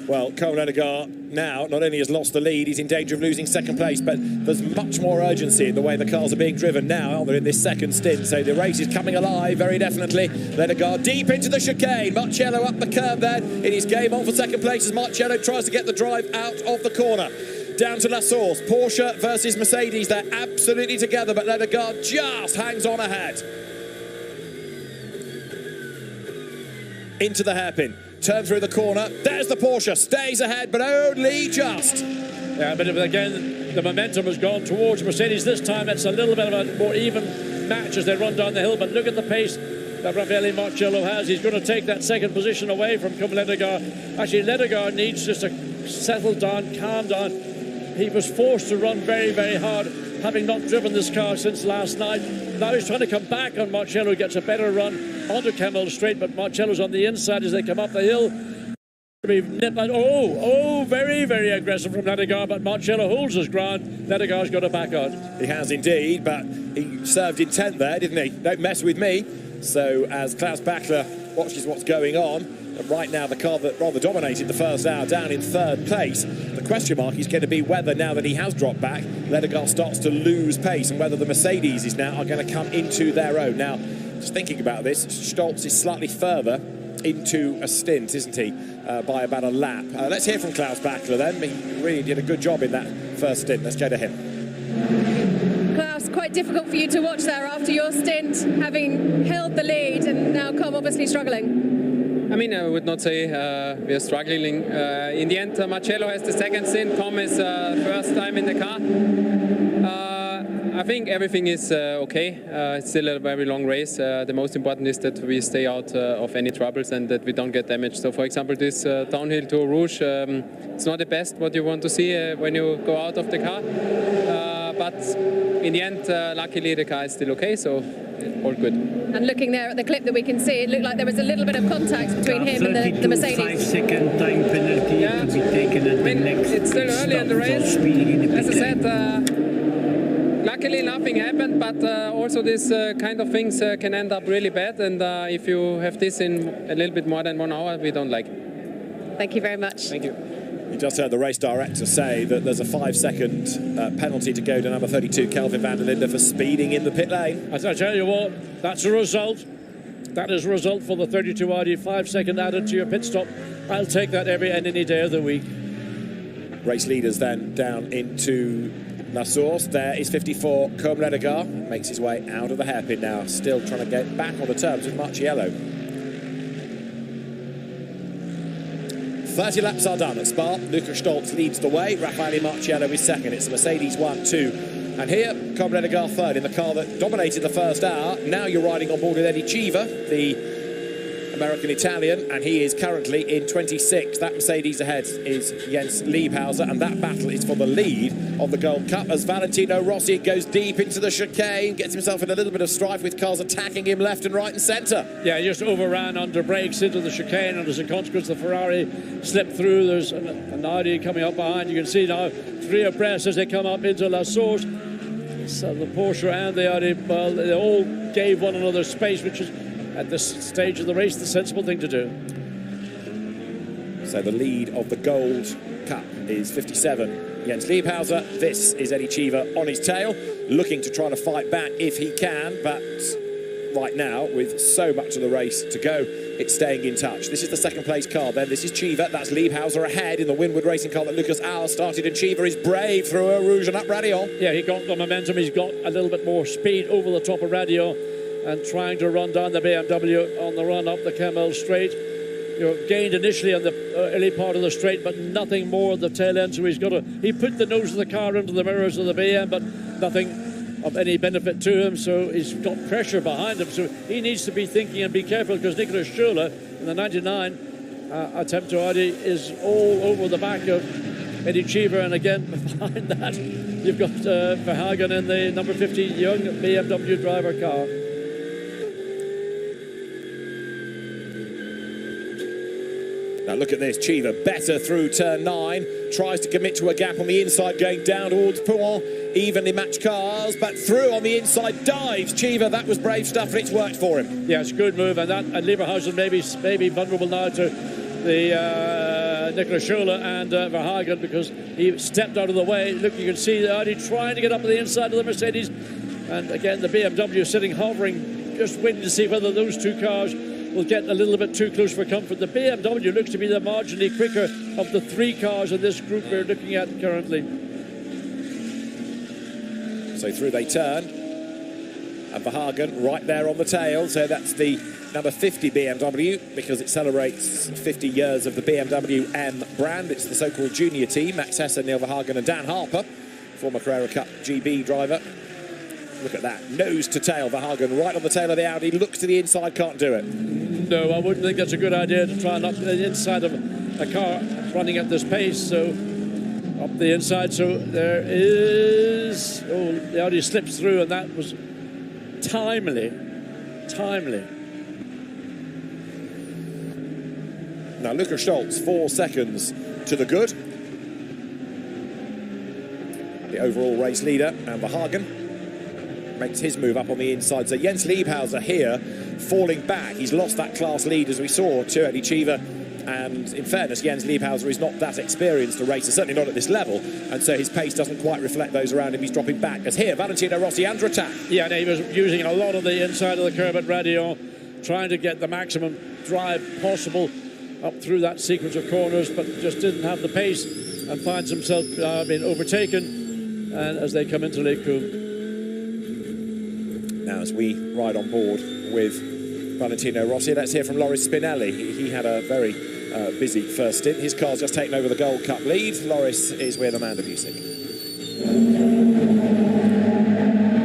[SPEAKER 15] Well, Colenegar now not only has lost the lead, he's in danger of losing second place, but there's much more urgency in the way the cars are being driven now, aren't there, in this second stint? So the race is coming alive, very definitely. Colenegar deep into the chicane. Marcello up the curb then. It is game on for second place as Marcello tries to get the drive out of the corner. Down to La Source. Porsche versus Mercedes. They're absolutely together, but Colenegar just hangs on ahead. Into the hairpin. Turn through the corner. There's the Porsche. Stays ahead, but only just.
[SPEAKER 20] Yeah, but again, the momentum has gone towards Mercedes. This time it's a little bit of a more even match as they run down the hill. But look at the pace that Raffaele Marcello has. He's going to take that second position away from Colenegar. Actually, Colenegar needs just to settle down, calm down. He was forced to run very, very hard, having not driven this car since last night. Now he's trying to come back on Marcello, gets a better run onto Kemmel Straight, but Marcello's on the inside as they come up the hill. Very, very aggressive from Colenegar, but Marcello holds his ground. Colenegar's got to back out.
[SPEAKER 15] He has indeed, but he served intent there, didn't he? Don't mess with me. So as Klaus Bachler watches what's going on, and right now the car that rather dominated the first hour down in third place, the question mark is going to be whether now that he has dropped back, Colenegar starts to lose pace and whether the Mercedes is now are going to come into their own. Now, just thinking about this, Stoltz is slightly further into a stint, isn't he, by about a lap. Let's hear from Klaus Bachler then. He really did a good job in that first stint. Let's go to him.
[SPEAKER 21] Klaus, quite difficult for you to watch there after your stint, having held the lead and now Com obviously struggling.
[SPEAKER 5] I mean, I would not say we are struggling. In the end, Marcello has the second stint. Com is first time in the car. I think everything is okay. It's still a very long race. The most important is that we stay out of any troubles and that we don't get damaged. So, for example, this downhill to Rouge, it's not the best what you want to see when you go out of the car. But in the end, luckily the car is still okay, so all good.
[SPEAKER 21] And looking there at the clip that we can see, it looked like there was a little bit of contact between him and the Mercedes.
[SPEAKER 1] 5-second time penalty to be taken at the next.
[SPEAKER 5] It's still early in the race. As I said, luckily nothing happened, but also this kind of things can end up really bad. And if you have this in a little bit more than 1 hour, we don't like it.
[SPEAKER 21] Thank you very much.
[SPEAKER 5] Thank you.
[SPEAKER 15] You just heard the race director say that there's a 5-second penalty to go to number 32, Kelvin van der Linde, for speeding in the pit lane.
[SPEAKER 20] As I tell you what, that's a result. That is a result for the 32 Audi. 5-second added to your pit stop. I'll take that every and any day of the week.
[SPEAKER 15] Race leaders then down into La Source. There is 54, Colenegar. Makes his way out of the hairpin now. Still trying to get back on the terms with Marcello. 30 laps are done at Spa. Luca Stoltz leads the way. Raffaele Marcello is second. It's Mercedes 1, 2. And here, Colenegar third in the car that dominated the first hour. Now you're riding on board with Eddie Cheever, the American-Italian, and he is currently in 26. That Mercedes ahead is Jens Liebhauser, and that battle is for the lead of the Gold Cup as Valentino Rossi goes deep into the chicane, gets himself in a little bit of strife with cars attacking him left and right and centre.
[SPEAKER 20] Yeah, he just overran under brakes into the chicane, and as a consequence the Ferrari slipped through. There's an Audi coming up behind. You can see now 3 abreast as they come up into La Source. So the Porsche and the Audi, well, they all gave one another space, which is at this stage of the race the sensible thing to do.
[SPEAKER 15] So the lead of the Gold Cup is 57, Jens Liebhauser. This is Eddie Cheever on his tail, looking to try to fight back if he can, but right now, with so much of the race to go, it's staying in touch. This is the second place car then. This is Cheever. That's Liebhauser ahead in the Winwood racing car that Lucas Auer started, and Cheever is brave through Eau Rouge and up Radio.
[SPEAKER 20] Yeah, he got the momentum. He's got a little bit more speed over the top of Radio and trying to run down the BMW on the run up the Kemmel Straight. Gained initially on the early part of the straight, but nothing more at the tail end. So he put the nose of the car into the mirrors of the BM, but nothing of any benefit to him. So he's got pressure behind him. So he needs to be thinking and be careful, because Nicolas Scholler in the 99 attempt to Audi is all over the back of Eddie Cheever, and again behind that you've got Verhagen in the number 50 young BMW driver car.
[SPEAKER 15] Now look at this, Cheever better through turn 9, tries to commit to a gap on the inside going down towards Pouin, evenly matched cars, but through on the inside, dives Cheever. That was brave stuff and it's worked for him.
[SPEAKER 20] Yeah, it's a good move, and Lieberhausen maybe vulnerable now to the Nicolas Scholler and Verhagen, because he stepped out of the way. Look, you can see Audi trying to get up to the inside of the Mercedes, and again the BMW sitting hovering, just waiting to see whether those two cars will get a little bit too close for comfort. The BMW looks to be the marginally quicker of the 3 cars in this group we're looking at currently.
[SPEAKER 15] So through they turn, and Verhagen right there on the tail, so that's the number 50 BMW, because it celebrates 50 years of the BMW M brand. It's the so-called junior team, Max Hesse, Neil Verhagen and Dan Harper, former Carrera Cup GB driver. Look at that, nose to tail, Verhagen right on the tail of the Audi, looks to the inside, can't do it.
[SPEAKER 20] No, I wouldn't think that's a good idea to try and up the inside of a car running at this pace, so up the inside, so there is... Oh, the Audi slips through, and that was timely.
[SPEAKER 15] Now Lukas Stolz, 4 seconds to the good. The overall race leader, and Verhagen makes his move up on the inside. So Jens Liebhauser here falling back. He's lost that class lead, as we saw, to Eddie Cheever. And in fairness, Jens Liebhauser is not that experienced a racer, certainly not at this level, and so his pace doesn't quite reflect those around him. He's dropping back. As here, Valentino Rossi under attack.
[SPEAKER 20] Yeah, and he was using a lot of the inside of the curb at Raidillon, trying to get the maximum drive possible up through that sequence of corners, but just didn't have the pace and finds himself being overtaken, and as they come into Lake Coombe.
[SPEAKER 15] Now, as we ride on board with Valentino Rossi, let's hear from Loris Spinelli. He had a very busy first stint. His car's just taken over the Gold Cup lead. Loris is with Amanda Busick.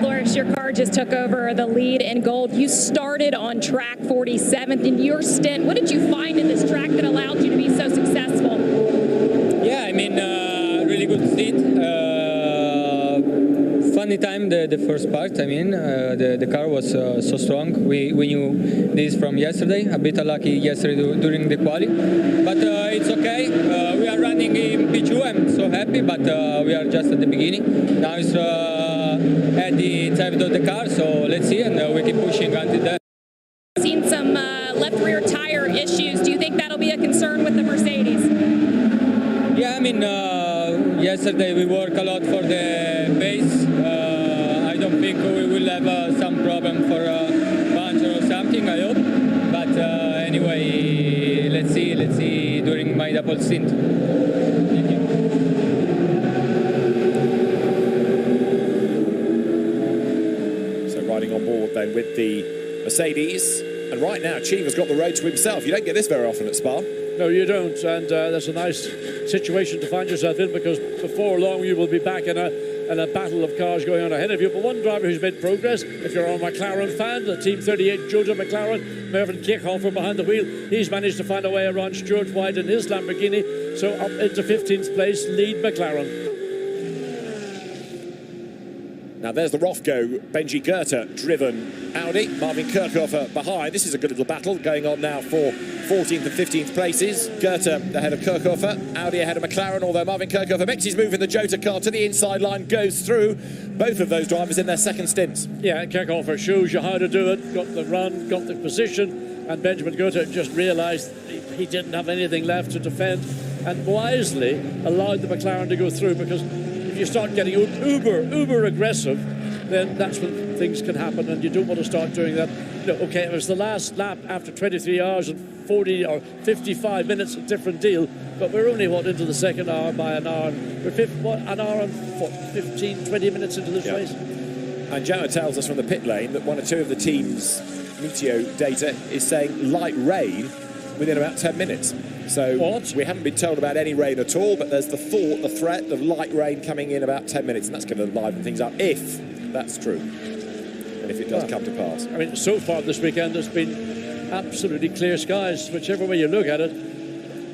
[SPEAKER 22] Loris, your car just took over the lead in gold. You started on track 47th in your stint. What did you find in this track that allowed you to be so successful?
[SPEAKER 8] Yeah, I mean, really good stint. Funny time, the first part. I mean, the car was so strong. We knew this from yesterday. A bit unlucky yesterday during the quali, but it's okay. We are running in P2. I'm so happy, but we are just at the beginning. Now it's at the side of the car, so let's see, and we keep pushing until then.
[SPEAKER 22] Seen some left rear tire issues. Do you think that'll be a concern with the Mercedes?
[SPEAKER 8] Yeah, I mean, yesterday we worked a lot for the base. I don't think we will have some problem for a puncture or something, I hope. But anyway, let's see during my double stint. Thank you.
[SPEAKER 15] So riding on board then with the Mercedes, and right now Cheever's got the road to himself. You don't get this very often at Spa.
[SPEAKER 20] No, you don't, and that's a nice situation to find yourself in, because before long you will be back in a battle of cars going on ahead of you. But one driver who's made progress, if you're a McLaren fan, the Team 38 Jota McLaren, Mervyn Kirchhofer behind the wheel, he's managed to find a way around Stuart White in his Lamborghini, so up into 15th place, lead McLaren.
[SPEAKER 15] Now there's the Rofco Benji Goethe driven Audi, Marvin Kirchhofer behind. This is a good little battle going on now for 14th and 15th places. Goethe ahead of Kirchhofer, Audi ahead of McLaren, although Marvin Kirchhofer makes his move in the Jota car to the inside line, goes through. Both of those drivers in their second stints.
[SPEAKER 20] Yeah, Kirchhofer shows you how to do it, got the run, got the position, and Benjamin Goethe just realised he didn't have anything left to defend, and wisely allowed the McLaren to go through, because if you start getting uber aggressive, then that's when things can happen, and you don't want to start doing that. No, okay, it was the last lap after 23 hours and 40 or 55 minutes, a different deal, but we're only, into the second hour by an hour. We're an hour and 15, 20 minutes into this race.
[SPEAKER 15] And Jana tells us from the pit lane that one or two of the team's meteo data is saying light rain within about 10 minutes. So we haven't been told about any rain at all, but there's the threat of light rain coming in about 10 minutes, and that's going to liven things up, if that's true, and if it does come to pass.
[SPEAKER 20] I mean, so far this weekend there's been absolutely clear skies, whichever way you look at it.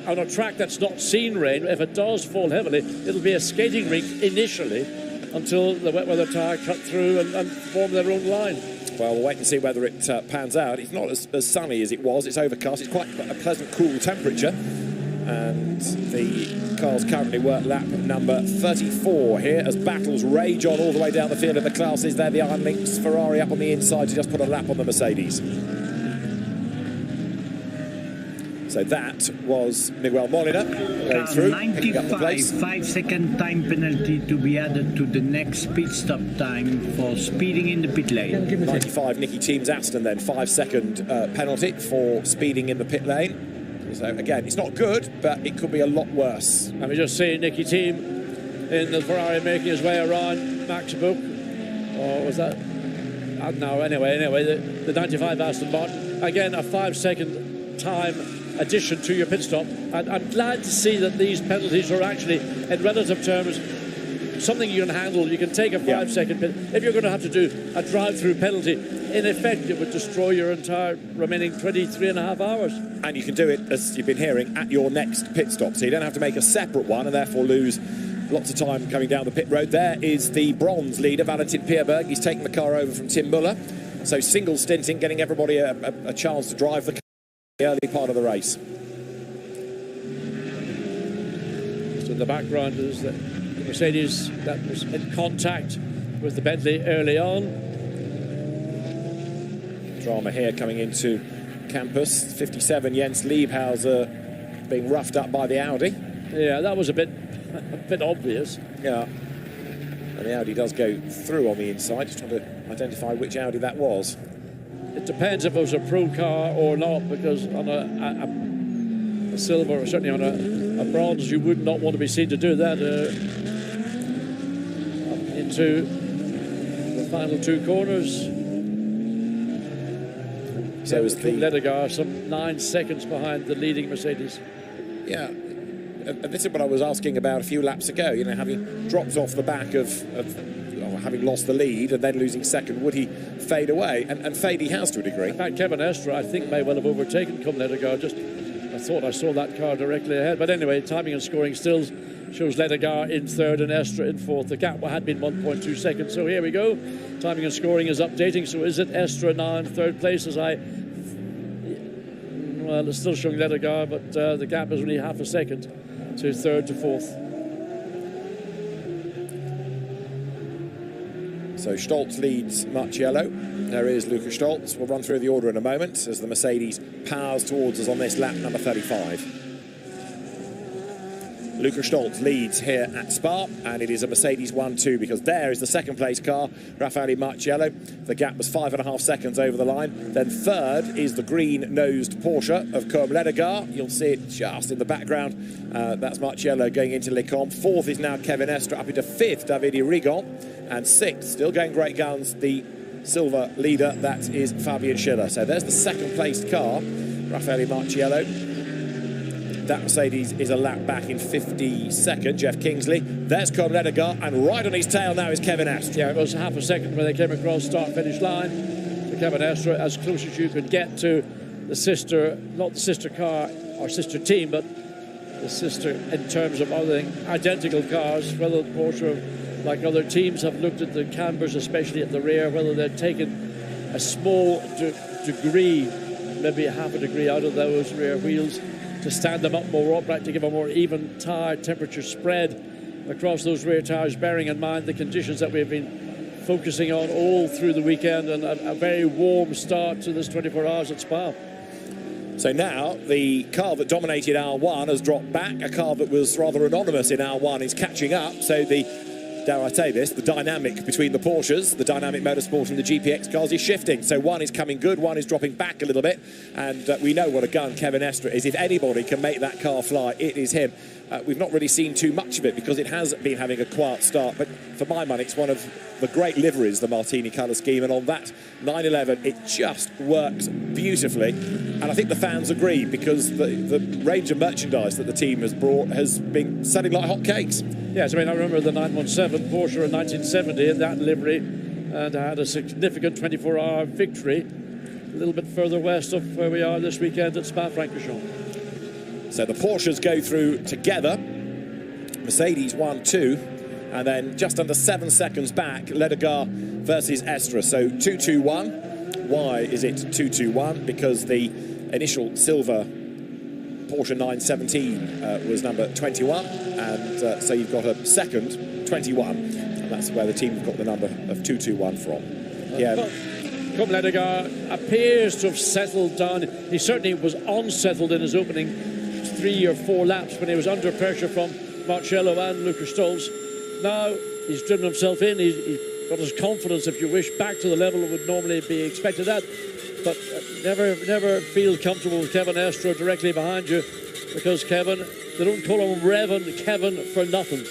[SPEAKER 20] On a track that's not seen rain, if it does fall heavily, it'll be a skating rink initially until the wet weather tyre cut through and form their own line.
[SPEAKER 15] Well, we'll wait and see whether it pans out. It's not as sunny as it was. It's overcast. It's quite a pleasant, cool temperature. And the cars currently work lap number 34 here as battles rage on all the way down the field in the classes. There, the Iron Lynx Ferrari up on the inside to just put a lap on the Mercedes. So that was Miguel Molina going through, picking up the place.
[SPEAKER 1] 5-second time penalty to be added to the next pit stop time for speeding in the pit lane.
[SPEAKER 15] 95 Nicky Team's Aston then, 5-second penalty for speeding in the pit lane. So again, it's not good, but it could be a lot worse.
[SPEAKER 20] And we just see Nicky Team in the Ferrari making his way around Max Book. Or was that? No, anyway, the 95 Aston Martin. Again, a 5-second time addition to your pit stop. And I'm glad to see that these penalties are actually, in relative terms, something you can handle. You can take a 5-second pit. If you're going to have to do a drive-through penalty, in effect, it would destroy your entire remaining 23 and a half hours.
[SPEAKER 15] And you can do it, as you've been hearing, at your next pit stop. So you don't have to make a separate one and therefore lose lots of time coming down the pit road. There is the bronze leader, Valentin Pierberg. He's taking the car over from Tim Muller. So single stinting, getting everybody a chance to drive the car in the early part of the race.
[SPEAKER 20] So in the background is the Mercedes that was in contact with the Bentley early on.
[SPEAKER 15] Drama here coming into campus. 57 Jens Liebhauser being roughed up by the Audi.
[SPEAKER 20] Yeah, that was a bit obvious.
[SPEAKER 15] Yeah. And the Audi does go through on the inside, just trying to identify which Audi that was.
[SPEAKER 20] It depends if it was a pro car or not, because on a silver, or certainly on a bronze, you would not want to be seen to do that into the final two corners. So is the Ledegar some 9 seconds behind the leading Mercedes.
[SPEAKER 15] Yeah. And this is what I was asking about a few laps ago, you know, having dropped off the back of having lost the lead and then losing second, would he fade away? And fade he has to a degree.
[SPEAKER 20] In fact, Kevin Estre, I think, may well have overtaken Ledegar. I thought I saw that car directly ahead. But anyway, timing and scoring still shows Ledegar in third and Estre in fourth. The gap had been 1.2 seconds. So here we go. Timing and scoring is updating. So is it Estre now in third place well, it's still showing Ledegar, but the gap is only half a second to third to fourth.
[SPEAKER 15] So Stolz leads Marciello. There is Luca Stolz. We'll run through the order in a moment as the Mercedes powers towards us on this lap number 35. Luca Stolz leads here at Spa, and it is a Mercedes 1-2 because there is the second place car, Raffaele Marciello. The gap was 5.5 seconds over the line. Then third is the green-nosed Porsche of Côme Ledegar. You'll see it just in the background. That's Marciello going into Le Combe. Fourth is now Kevin Estre, up into fifth, Davide Rigon. And sixth, still going great guns, the silver leader, that is Fabian Schiller. So there's the second placed car, Raffaele Marciello. That Mercedes is a lap back in 52nd, Jeff Kingsley. There's Côme Ledegar, and right on his tail now is Kevin Estre.
[SPEAKER 20] Yeah, it was half a second when they came across start-finish line. So Kevin Estre, as close as you could get to the sister, not the sister car or sister team, but the sister in terms of other identical cars, whether the Porsche, like other teams, have looked at the cambers, especially at the rear, whether they've taken a small degree, maybe half a degree out of those rear wheels to stand them up more upright, to give a more even tire temperature spread across those rear tires, bearing in mind the conditions that we've been focusing on all through the weekend, and a very warm start to this 24 hours at Spa.
[SPEAKER 15] So now the car that dominated R1 has dropped back. A car that was rather anonymous in R1 is catching up. So the, dare I say this, the dynamic between the Porsches, the Dynamic Motorsport and the GPX cars is shifting. So one is coming good, one is dropping back a little bit. And we know what a gun Kevin Estre is. If anybody can make that car fly, it is him. We've not really seen too much of it because it has been having a quiet start. But for my money, it's one of the great liveries, the Martini colour scheme. And on that 911, it just works beautifully. And I think the fans agree because the range of merchandise that the team has brought has been selling like hotcakes.
[SPEAKER 20] Yes, I mean, I remember the 917 Porsche in 1970 in that livery, and had a significant 24-hour victory a little bit further west of where we are this weekend at Spa-Francorchamps.
[SPEAKER 15] So the Porsches go through together. Mercedes 1-2, and then just under 7 seconds back, Ledegar versus Estre. So 2-2-1. Why is it 2-2-1? Because the initial silver Porsche 917 was number 21, and so you've got a second 21, and that's where the team have got the number of 221 from. Yeah.
[SPEAKER 20] Comme Ledegaard appears to have settled down. He certainly was unsettled in his opening 3 or 4 laps when he was under pressure from Marcello and Lucas Stolz. Now he's driven himself in. He's got his confidence, if you wish, back to the level that would normally be expected at. But never feel comfortable with Kevin Estre directly behind you, because Kevin, they don't call him Reverend Kevin for nothing.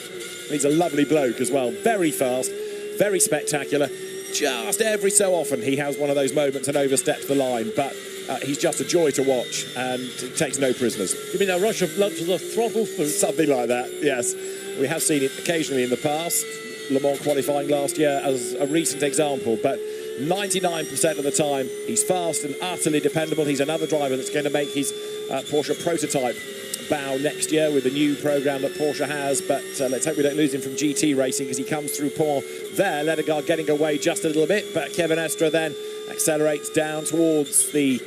[SPEAKER 15] He's a lovely bloke as well. Very fast, very spectacular. Just every so often he has one of those moments and oversteps the line, but he's just a joy to watch, and he takes no prisoners.
[SPEAKER 20] You mean a rush of blood to the throttle?
[SPEAKER 15] Something like that, yes. We have seen it occasionally in the past. Le Mans qualifying last year as a recent example, but 99% of the time he's fast and utterly dependable. He's another driver that's going to make his Porsche prototype bow next year with the new programme that Porsche has, but let's hope we don't lose him from GT racing, because he comes through poor there. Ledegaard getting away just a little bit, but Kevin Estre then accelerates down towards the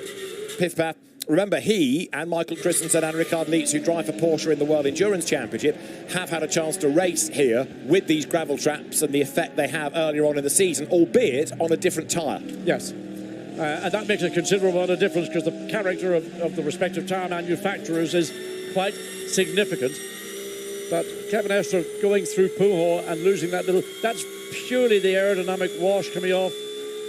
[SPEAKER 15] pit path. Remember, he and Michael Christensen and Richard Lietz, who drive for Porsche in the World Endurance Championship, have had a chance to race here with these gravel traps and the effect they have earlier on in the season, albeit on a different tyre.
[SPEAKER 20] Yes. And that makes a considerable amount of difference, because the character of the respective tyre manufacturers is quite significant. But Kevin Estre going through Pujols and losing that little, that's purely the aerodynamic wash coming off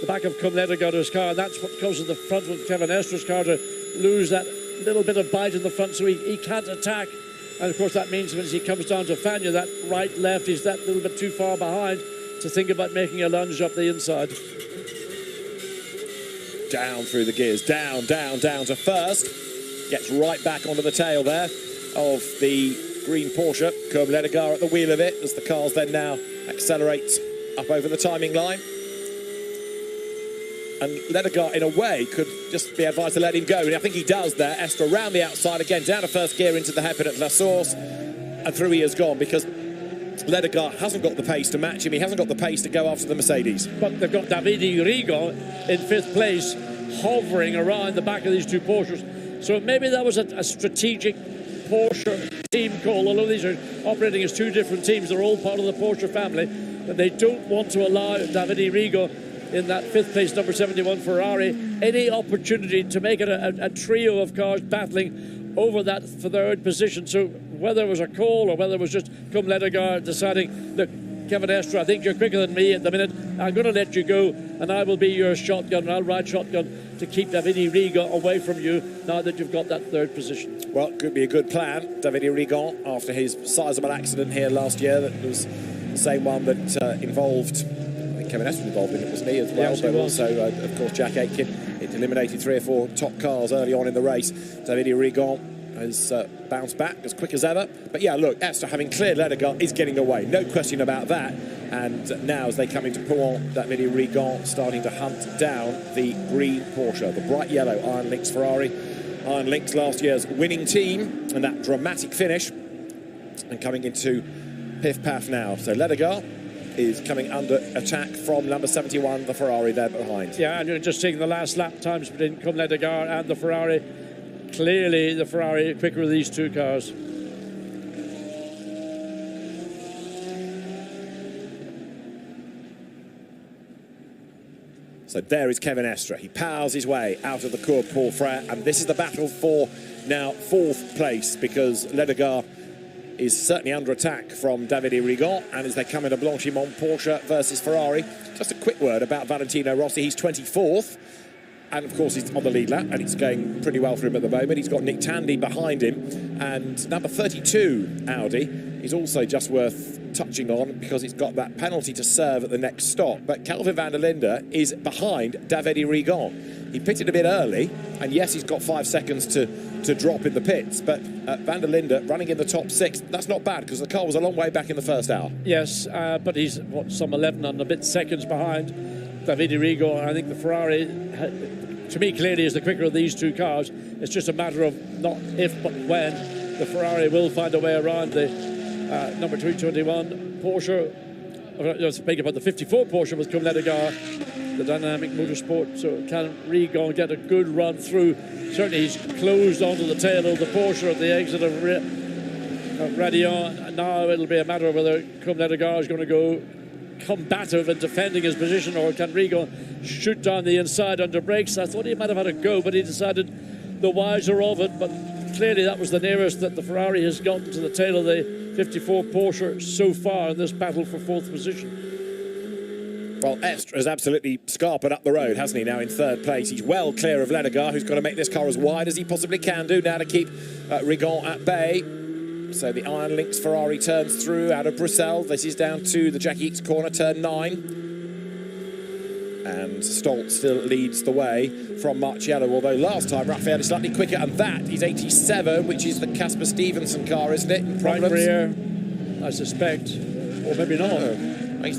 [SPEAKER 20] the back of Cum Ledegaard's car, and that's what causes the front of Kevin Estre's car to lose that little bit of bite in the front, so he can't attack. And of course that means as he comes down to Fagnes, that right left, he's that little bit too far behind to think about making a lunge up the inside.
[SPEAKER 15] Down through the gears, down to first. Gets right back onto the tail there of the green Porsche. Cum Ledegaard at the wheel of it as the cars then now accelerate up over the timing line. And Ledegaard, in a way, could just be advised to let him go. And I think he does there. Estre around the outside again, down to first gear into the hairpin at La Source. And through he has gone, because Ledegaard hasn't got the pace to match him. He hasn't got the pace to go after the Mercedes.
[SPEAKER 20] But they've got Davide Rigo in 5th place, hovering around the back of these two Porsches. So maybe that was a strategic Porsche team call, although these are operating as two different teams. They're all part of the Porsche family. But they don't want to allow Davide Rigo in that 5th place number 71 Ferrari any opportunity to make it a trio of cars battling over that 3rd position. So whether it was a call or whether it was just Cum Ledegaard deciding, look, Kevin Estre, I think you're quicker than me at the minute, I'm going to let you go, and I will be your shotgun, and I'll ride shotgun to keep Davide Rigo away from you now that you've got that 3rd position.
[SPEAKER 15] Well, could be a good plan. Davide Rigo, after his sizable accident here last year, that was the same one that involved Kevin Estre involved in it, wasn't he, as well?
[SPEAKER 20] Yes,
[SPEAKER 15] but also, of course, Jack Aitken. It eliminated 3 or 4 top cars early on in the race. Davide Rigo has bounced back as quick as ever. But yeah, look, Estre, having cleared Ledegaard, is getting away. No question about that. And now, as they come into Pouhon, Davide Rigo starting to hunt down the green Porsche, the bright yellow Iron Lynx Ferrari. Iron Lynx, last year's winning team, and that dramatic finish. And coming into Piff Paff now. So Ledegaard is coming under attack from number 71, the Ferrari there behind.
[SPEAKER 20] Yeah, and you're just seeing the last lap times between Cum Ledegaard and the Ferrari. Clearly the Ferrari quicker with these two cars.
[SPEAKER 15] So there is Kevin Estre. He powers his way out of the Cours Paul Frere, and this is the battle for now 4th place, because Ledegaard is certainly under attack from Davide Rigo, and as they come into Blanchimont, Porsche versus Ferrari. Just a quick word about Valentino Rossi. He's 24th, and of course he's on the lead lap, and it's going pretty well for him at the moment. He's got Nick Tandy behind him, and number 32 Audi is also just worth touching on, because it's got that penalty to serve at the next stop. But Kelvin van der Linde is behind Davide Rigo. He pitted a bit early, and yes, he's got 5 seconds to drop in the pits, but van der Linde running in the top 6, that's not bad, because the car was a long way back in the first hour.
[SPEAKER 20] Yes, but he's some 11 and a bit seconds behind Davide Rigo. I think the Ferrari, to me, clearly is the quicker of these two cars. It's just a matter of not if but when the Ferrari will find a way around the number 221 Porsche. speaking about the 54 Porsche with Cum Ledegar, the dynamic motorsport. So can Rigon get a good run through? Certainly he's closed onto the tail of the Porsche at the exit of Radion. Now it'll be a matter of whether Cum Ledegar is going to go combative in defending his position, or can Rigon shoot down the inside under brakes. I thought he might have had a go, but he decided the wiser of it. But clearly that was the nearest that the Ferrari has gotten to the tail of the 54 Porsche so far in this battle for fourth position.
[SPEAKER 15] Well, Est has absolutely scarpered up the road, hasn't he, now in third place. He's well clear of Ledegar, who's got to make this car as wide as he possibly can do now to keep Rigon at bay. So the Iron Lynx Ferrari turns through out of Bruxelles. This is down to the Jackie Eats corner, turn 9. And Stolt still leads the way from Marciello, although last time Raffaele is slightly quicker, and that is 87, which is the Casper Stevenson car, isn't it?
[SPEAKER 20] Right rear, I suspect, or maybe not.
[SPEAKER 15] It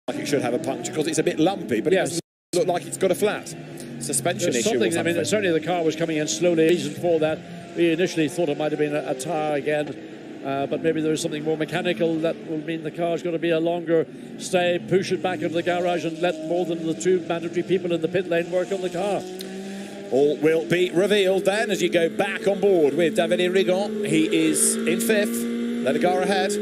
[SPEAKER 15] like it should have a puncture because it's a bit lumpy, but it doesn't look like it's got a flat suspension issue.
[SPEAKER 20] I mean, certainly the car was coming in slowly. Reason for that, we initially thought it might have been a tyre again. But maybe there's something more mechanical that will mean the car's going to be a longer stay, push it back into the garage and let more than the two mandatory people in the pit lane work on the car.
[SPEAKER 15] All will be revealed then as you go back on board with Davide Rigon. He is in 5th, Ledegar ahead,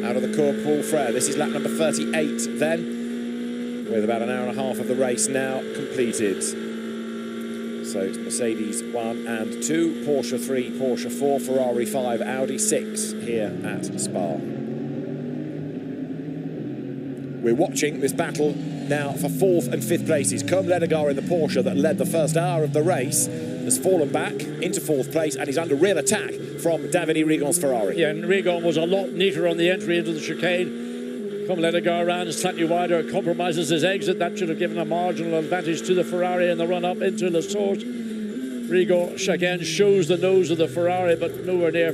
[SPEAKER 15] out of the Cours Paul Frere. This is lap number 38 then, with about an hour and a half of the race now completed. So it's Mercedes 1 and 2, Porsche 3, Porsche 4, Ferrari 5, Audi 6 here at Spa. We're watching this battle now for 4th and 5th places. Cum Ledegar in the Porsche that led the first hour of the race has fallen back into 4th place and is under real attack from Davide Rigon's Ferrari.
[SPEAKER 20] Yeah, and Rigon was a lot neater on the entry into the chicane. Cum Ledegar ran slightly wider, compromises his exit. That should have given a marginal advantage to the Ferrari in the run-up into La Source. Rigon again shows the nose of the Ferrari, but nowhere near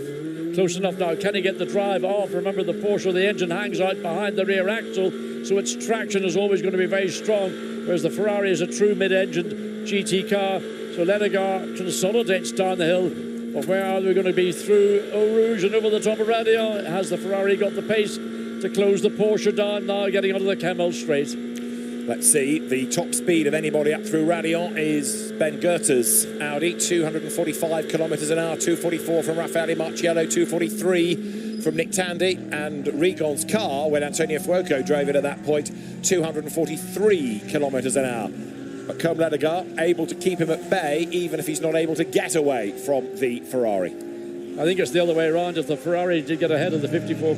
[SPEAKER 20] close enough now. Can he get the drive off? Remember, the Porsche, the engine hangs out behind the rear axle, so its traction is always going to be very strong, whereas the Ferrari is a true mid-engined GT car. So Ledegar consolidates down the hill. But where are we going to be? Through Eau Rouge and over the top of Radion? Has the Ferrari got the pace to close the Porsche down now, getting onto the Kemmel straight?
[SPEAKER 15] Let's see, the top speed of anybody up through Radion is Ben Goetter's Audi, 245 kilometres an hour, 244 from Raffaele Marciello, 243 from Nick Tandy, and Rigon's car, when Antonio Fuoco drove it at that point, 243 kilometres an hour. But Cum Ledegar able to keep him at bay, even if he's not able to get away from the Ferrari.
[SPEAKER 20] I think it's the other way around. If the Ferrari did get ahead of the 54